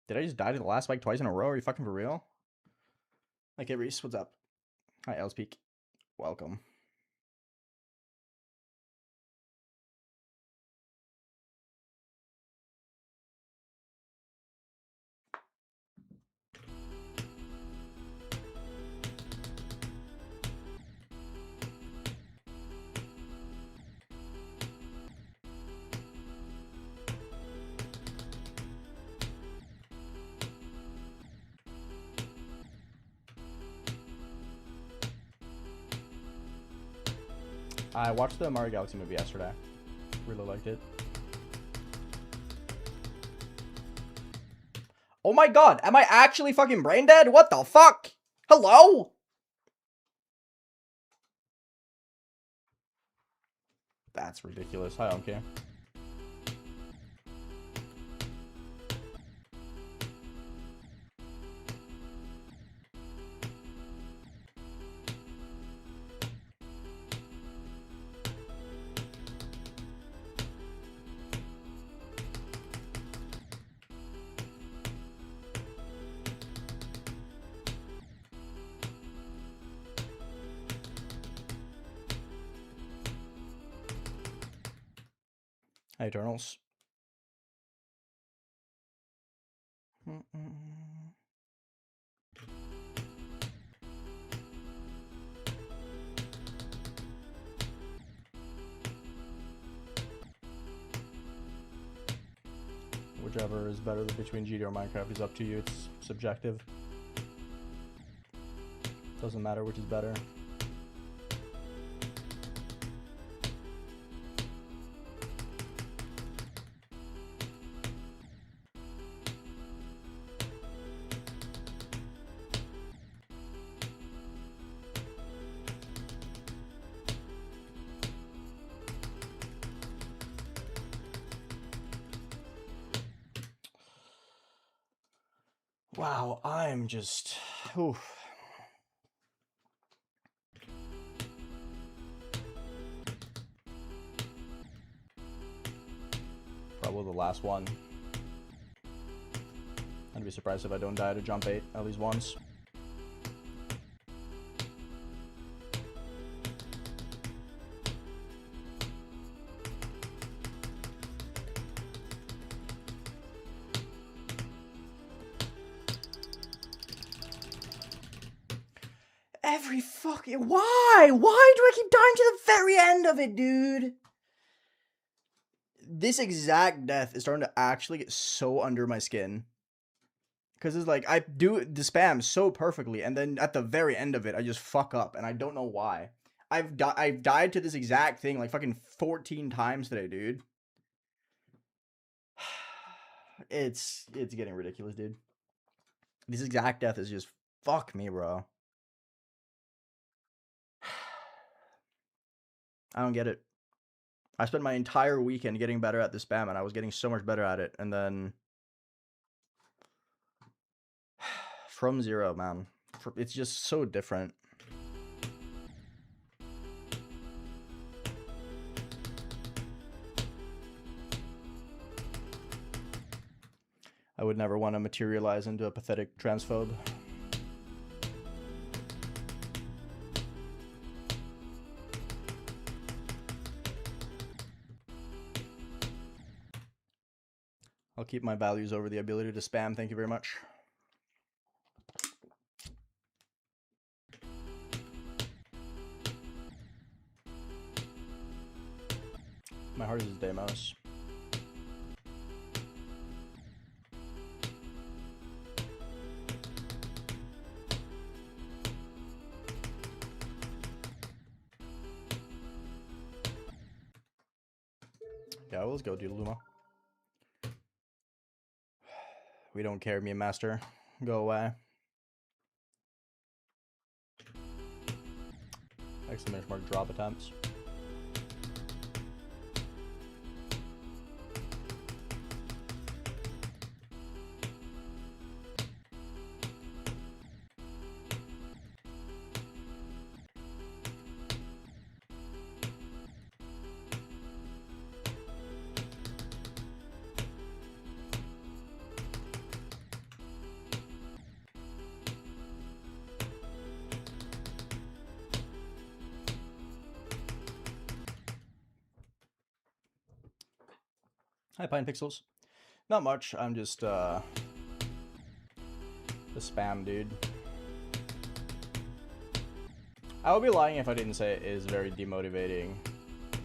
Did I just die to the last spike twice in a row? Are you fucking for real? Okay, Reese, what's up? Hi, Elspeak. Welcome. I watched the Mario Galaxy movie yesterday. Really liked it. Oh my god, am I actually fucking brain dead? What the fuck? Hello? That's ridiculous. I don't care. Hi, Eternals. Whichever is better between GD or Minecraft is up to you. It's subjective. Doesn't matter which is better. Wow, I'm just... Oof. Probably the last one. I'd be surprised if I don't die to jump 8 at least once. Every fucking... Why? Why do I keep dying to the very end of it, dude? This exact death is starting to actually get so under my skin. Because it's like, I do the spam so perfectly, and then at the very end of it, I just fuck up, and I don't know why. I've died to this exact thing like fucking 14 times today, dude. It's getting ridiculous, dude. This exact death is just... Fuck me, bro. I don't get it. I spent my entire weekend getting better at the spam, and I was getting so much better at it, and then... From zero, man. It's just so different. I would never want to materialize into a pathetic transphobe. I'll keep my values over the ability to spam. Thank you very much. My heart is Deimos. Yeah, let's go, dude. Luma. We don't care, me master. Go away. Exclamation mark drop attempts. Hi, Pine Pixels. Not much. I'm just the spam dude. I would be lying if I didn't say it is very demotivating,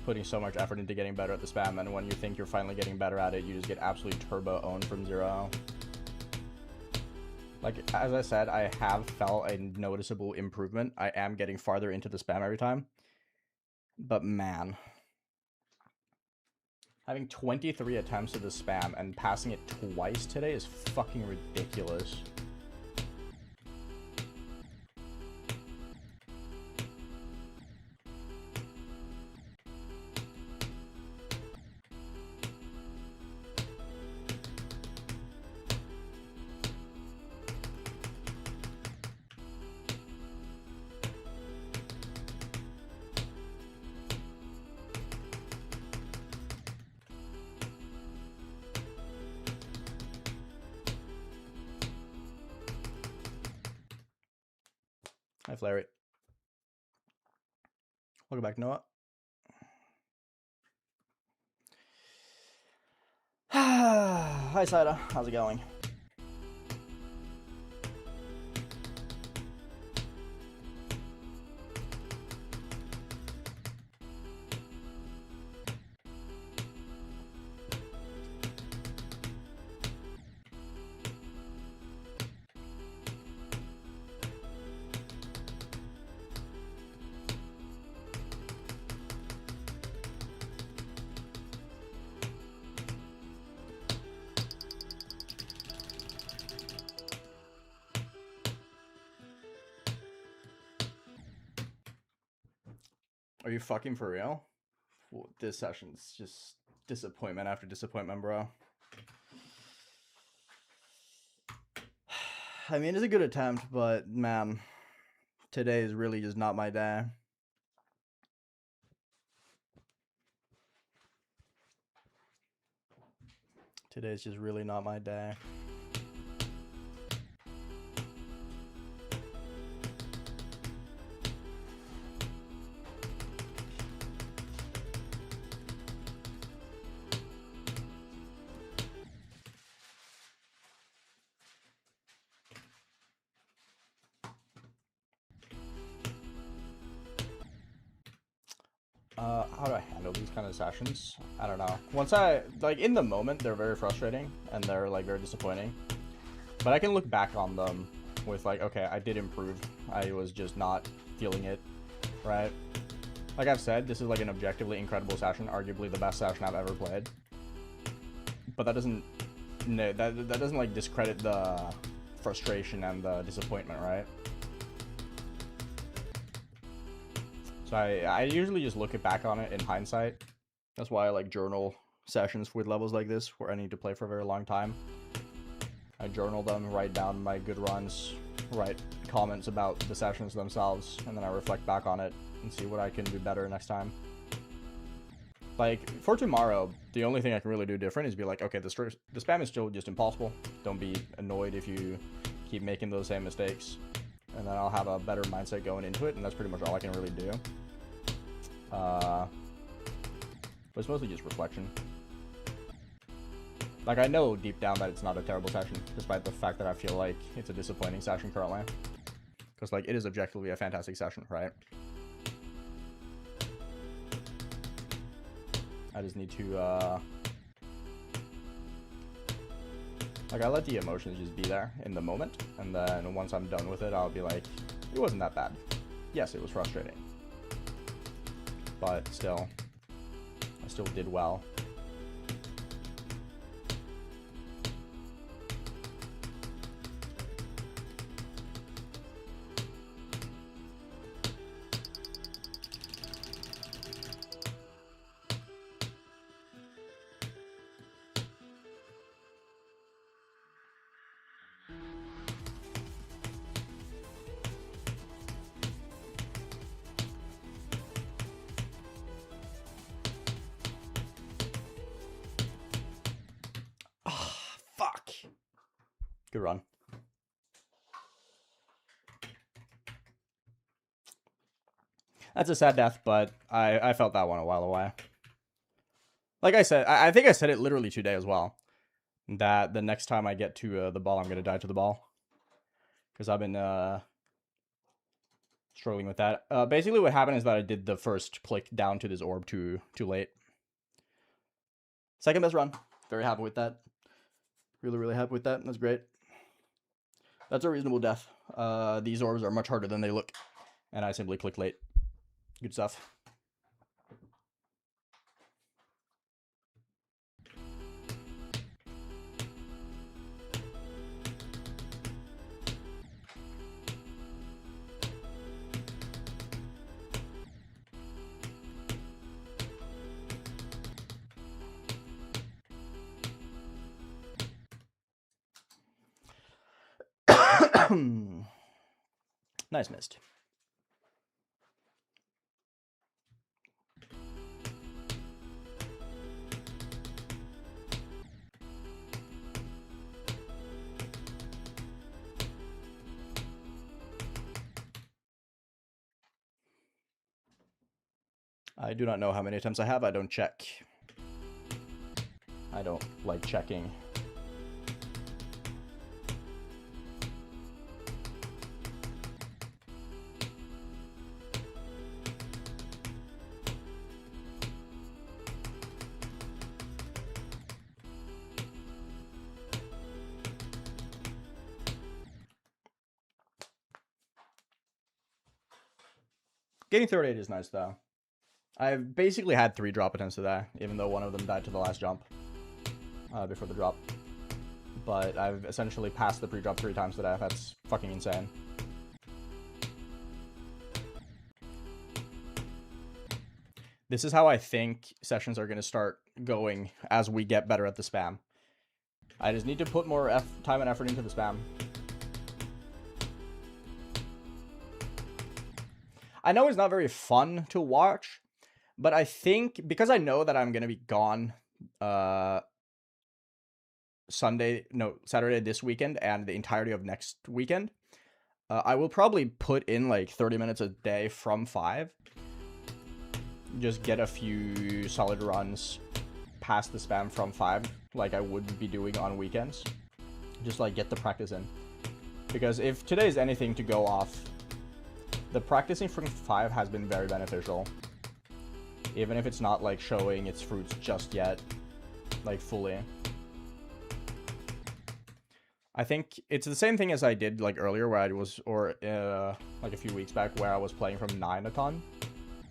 putting so much effort into getting better at the spam, and when you think you're finally getting better at it, you just get absolutely turbo owned from zero. Like, as I said, I have felt a noticeable improvement. I am getting farther into the spam every time. But man, having 23 attempts at the spam and passing it twice today is fucking ridiculous. Hi, Flary. Welcome back, Noah. Hi, Sada. How's it going? Are you fucking for real? This session's just disappointment after disappointment, bro. I mean, it's a good attempt, but man, today is really just not my day. Today's just really not my day. How do I handle these kind of sessions? I don't know. Once I, like, in the moment, they're very frustrating, and they're, like, very disappointing. But I can look back on them with, like, okay, I did improve. I was just not feeling it, right? Like I've said, this is, like, an objectively incredible session, arguably the best session I've ever played. But that doesn't, no, that doesn't, like, discredit the frustration and the disappointment, right? So I usually just look back on it in hindsight. That's why I like journal sessions with levels like this where I need to play for a very long time. I journal them, write down my good runs, write comments about the sessions themselves, and then I reflect back on it and see what I can do better next time. Like, for tomorrow, the only thing I can really do different is be like, okay, the spam is still just impossible. Don't be annoyed if you keep making those same mistakes. And then I'll have a better mindset going into it, and that's pretty much all I can really do. But it's mostly just reflection. Like, I know deep down that it's not a terrible session, despite the fact that I feel like it's a disappointing session currently. Because, like, it is objectively a fantastic session, right? I just need to, like, I let the emotions just be there in the moment, and then once I'm done with it, I'll be like, it wasn't that bad. Yes, it was frustrating, but still, I still did well. Fuck. Good run. That's a sad death, but I felt that one a while away. Like I said, I think I said it literally today as well. That the next time I get to the ball, I'm going to die to the ball. Because I've been struggling with that. Basically what happened is that I did the first click down to this orb too late. Second best run. Very happy with that. Really, really happy with that. That's great. That's a reasonable death. These orbs are much harder than they look. And I simply click late. Good stuff. Nice missed. I do not know how many attempts I have. I don't check. I don't like checking. Getting 38 is nice, though. I've basically had 3 drop attempts today, even though one of them died to the last jump before the drop. But I've essentially passed the pre-drop 3 times today. That's fucking insane. This is how I think sessions are going to start going as we get better at the spam. I just need to put more time and effort into the spam. I know it's not very fun to watch, but I think because I know that I'm going to be gone Saturday this weekend and the entirety of next weekend, I will probably put in like 30 minutes a day from 5. Just get a few solid runs past the spam from 5 like I would be doing on weekends. Just like get the practice in. Because if today is anything to go off, the practicing from 5 has been very beneficial. Even if it's not like showing its fruits just yet, like fully. I think it's the same thing as I did like earlier where I was, or like a few weeks back where I was playing from 9 a ton.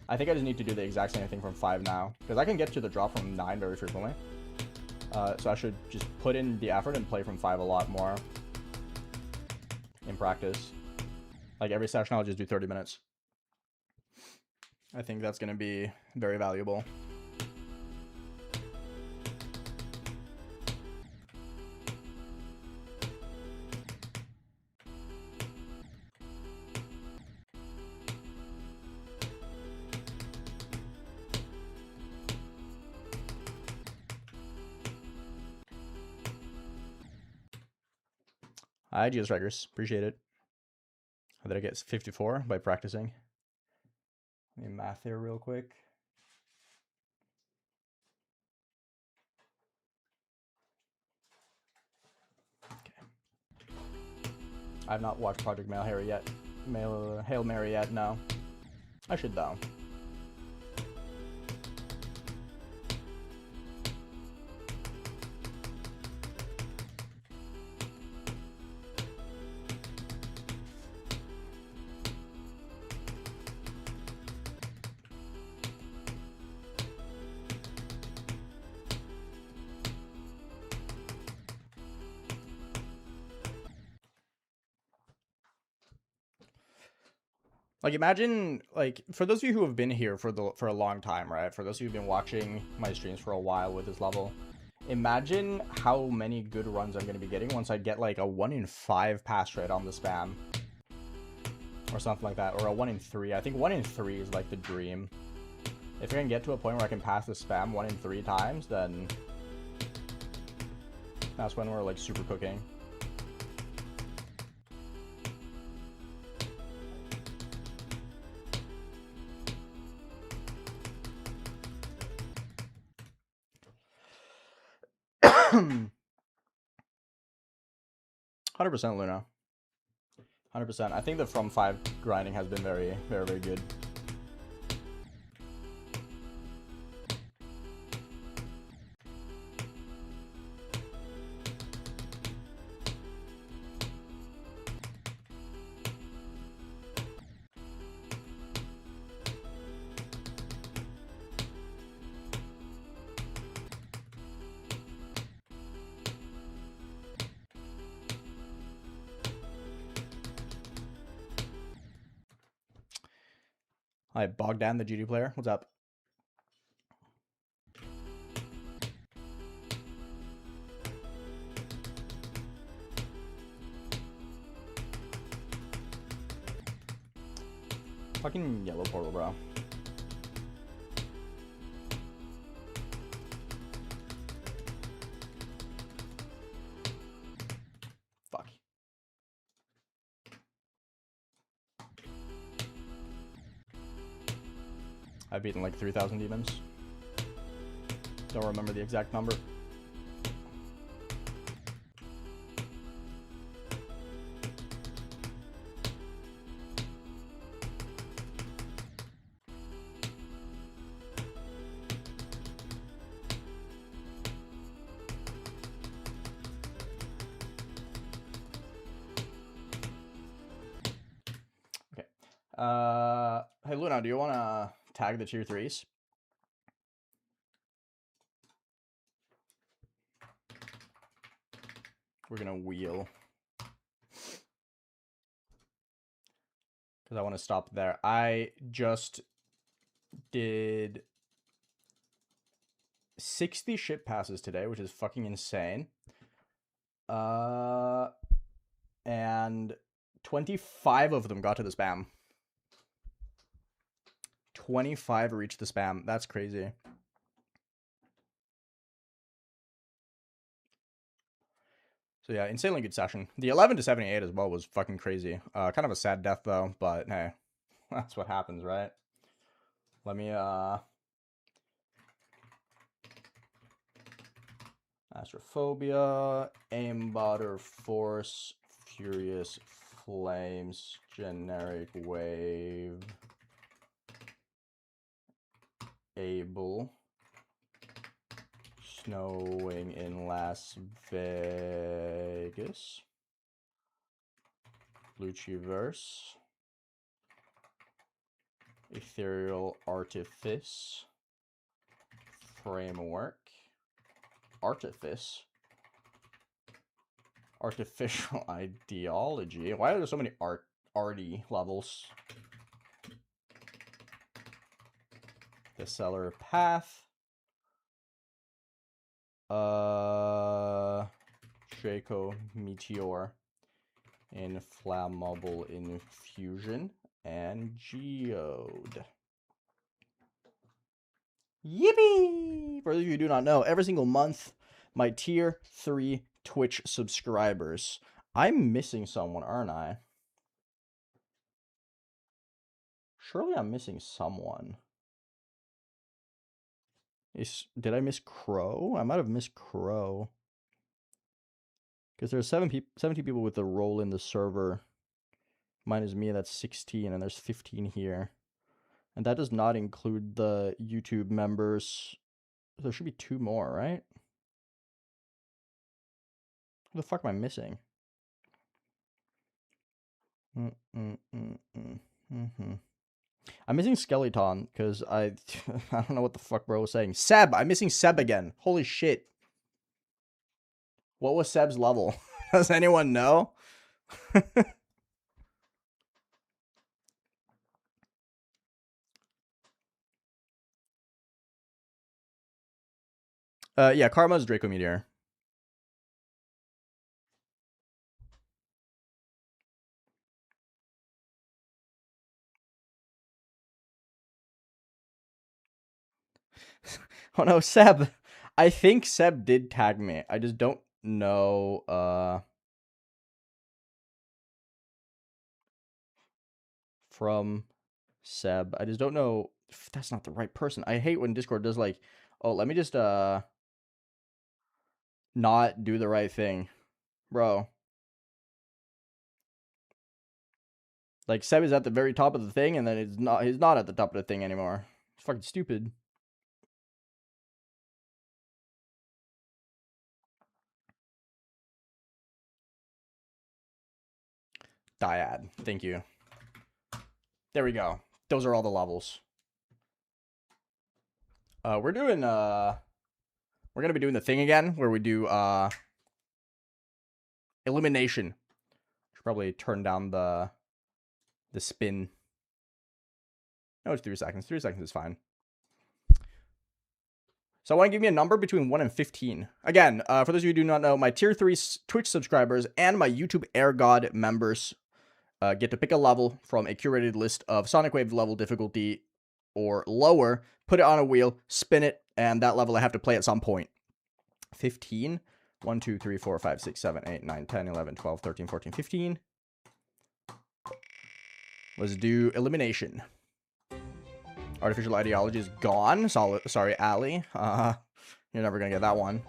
I think I just need to do the exact same thing from 5 now. Because I can get to the drop from 9 very frequently. So I should just put in the effort and play from 5 a lot more in practice. Like every session I'll just do 30 minutes. I think that's going to be very valuable. Hi, Geostrikers. Appreciate it. How did I get 54? By practicing. Let me math here real quick. Okay. I've not watched Project Hail Mary yet, no. I should though. Like, imagine, like, for those of you who have been here for a long time, right? For those of you who've been watching my streams for a while with this level, imagine how many good runs I'm going to be getting once I get, like, a 1 in 5 pass rate on the spam. Or something like that. Or a 1 in 3. I think 1 in 3 is, like, the dream. If I can get to a point where I can pass the spam 1 in 3 times, then that's when we're, like, super cooking. $100% Luna. 100%. I think the from 5 grinding has been very, very, very good. Hi, Bogdan, the GG player. What's up? Fucking yellow portal, bro. Fuck. I've beaten like 3,000 demons. Don't remember the exact number. Okay. Hey Luna, do you want to tag the tier 3s? We're gonna wheel. Because I want to stop there. I just did 60 ship passes today, which is fucking insane. And 25 of them got to the spam. 25 reached the spam. That's crazy. So yeah, insanely good session. The 11 to 78 as well was fucking crazy. Kind of a sad death though, but hey, that's what happens, right? Let me Astrophobia, Aimbotter Force, Furious Flames, Generic Wave, Able, Snowing in Las Vegas, Luchiverse, Ethereal Artifice, Framework, Artifice, Artificial Ideology. Why are there so many arty levels? The Seller Path. Draco Meteor. Inflammable Infusion. And Geode. Yippee! For those of you who do not know, every single month, my tier 3 Twitch subscribers. I'm missing someone, aren't I? Surely I'm missing someone. Did I miss Crow? I might have missed Crow. Because there's 70 people with a role in the server. Minus me, that's 16, and there's 15 here. And that does not include the YouTube members. There should be 2 more, right? What the fuck am I missing? I'm missing Skeleton because I don't know what the fuck bro was saying. Seb! I'm missing Seb again. Holy shit. What was Seb's level? Does anyone know? Yeah, Karma's Draco Meteor. Oh no, Seb. I think Seb did tag me. I just don't know from Seb. I just don't know if that's not the right person. I hate when Discord does like, oh, let me just not do the right thing. Bro. Like Seb is at the very top of the thing and then he's not at the top of the thing anymore. It's fucking stupid. Dyad. Thank you. There we go. Those are all the levels. We're gonna be doing the thing again where we do elimination. Should probably turn down the spin. No, it's 3 seconds. 3 seconds is fine. So I want to give me a number between 1 and 15. Again, for those of you who do not know, my tier 3 Twitch subscribers and my YouTube Air God members get to pick a level from a curated list of Sonic Wave level difficulty or lower, put it on a wheel, spin it, and that level I have to play at some point. 15. 1, 2, 3, 4, 5, 6, 7, 8, 9, 10, 11, 12, 13, 14, 15. Let's do elimination. Artificial ideology is gone. Sorry, Ali. You're never gonna get that one.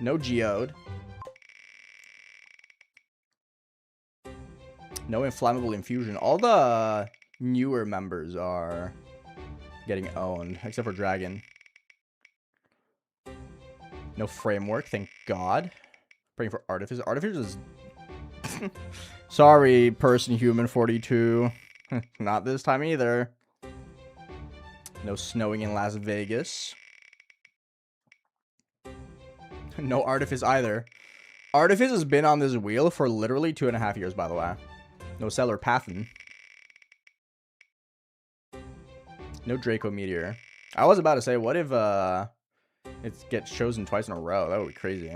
No geode. No inflammable infusion. All the newer members are getting owned, except for Dragon. No framework, thank God. Praying for Artifice. Artifice is... Sorry, person human 42. Not this time either. No snowing in Las Vegas. No Artifice either. Artifice has been on this wheel for literally 2.5 years, by the way. No Stellar Pathin. No Draco Meteor. I was about to say, what if it gets chosen twice in a row? That would be crazy.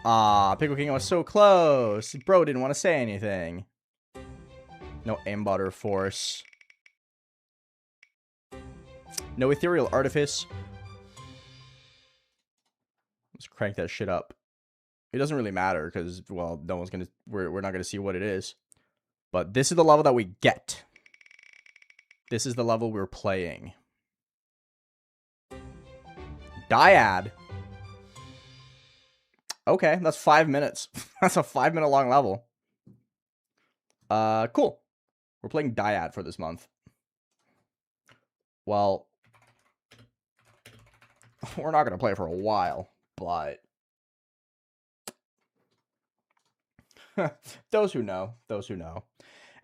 Ah, Pickle King was so close. Bro didn't want to say anything. No Aimbutter Force. No Ethereal Artifice. Let's crank that shit up. It doesn't really matter because, well, no one's gonna... We're not gonna see what it is. But this is the level that we get. This is the level we're playing. Dyad. Okay, that's 5 minutes. That's a 5-minute long level. Cool. We're playing Dyad for this month. Well, we're not gonna play for a while, but those who know, those who know.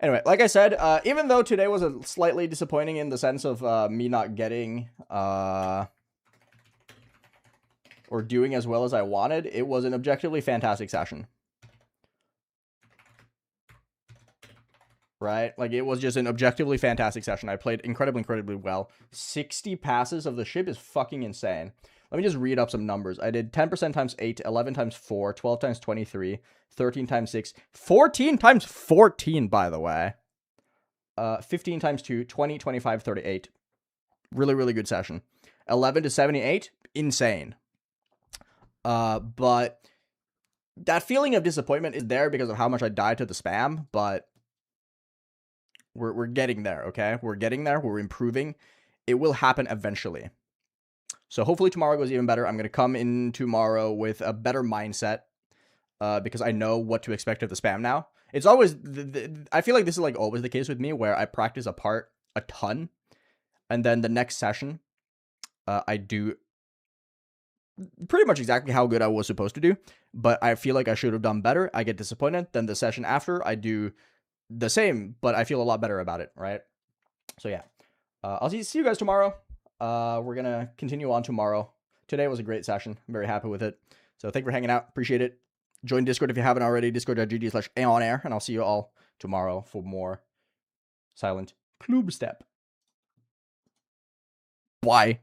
Anyway, like I said, even though today was a slightly disappointing in the sense of me not getting or doing as well as I wanted, it was an objectively fantastic session. Right? Like, it was just an objectively fantastic session. I played incredibly well. 60 passes of the ship is fucking insane. Let me just read up some numbers. I did 10% times 8, 11 times 4, 12 times 23, 13 times 6, 14 times 14, by the way. 15 times 2, 20, 25, 38. Really good session. 11 to 78, insane. But that feeling of disappointment is there because of how much I died to the spam, but we're getting there, okay? We're getting there. We're improving. It will happen eventually. So hopefully tomorrow goes even better. I'm going to come in tomorrow with a better mindset because I know what to expect of the spam now. It's always... I feel like this is like always the case with me where I practice a part a ton and then the next session I do pretty much exactly how good I was supposed to do, but I feel like I should have done better. I get disappointed. Then the session after, I do the same, but I feel a lot better about it, right? So yeah, I'll see you guys tomorrow. We're going to continue on tomorrow. Today was a great session. I'm very happy with it. So thank you for hanging out. Appreciate it. Join Discord if you haven't already. Discord.gg/AeonAir. And I'll see you all tomorrow for more Silent CLUBSTEP. Bye.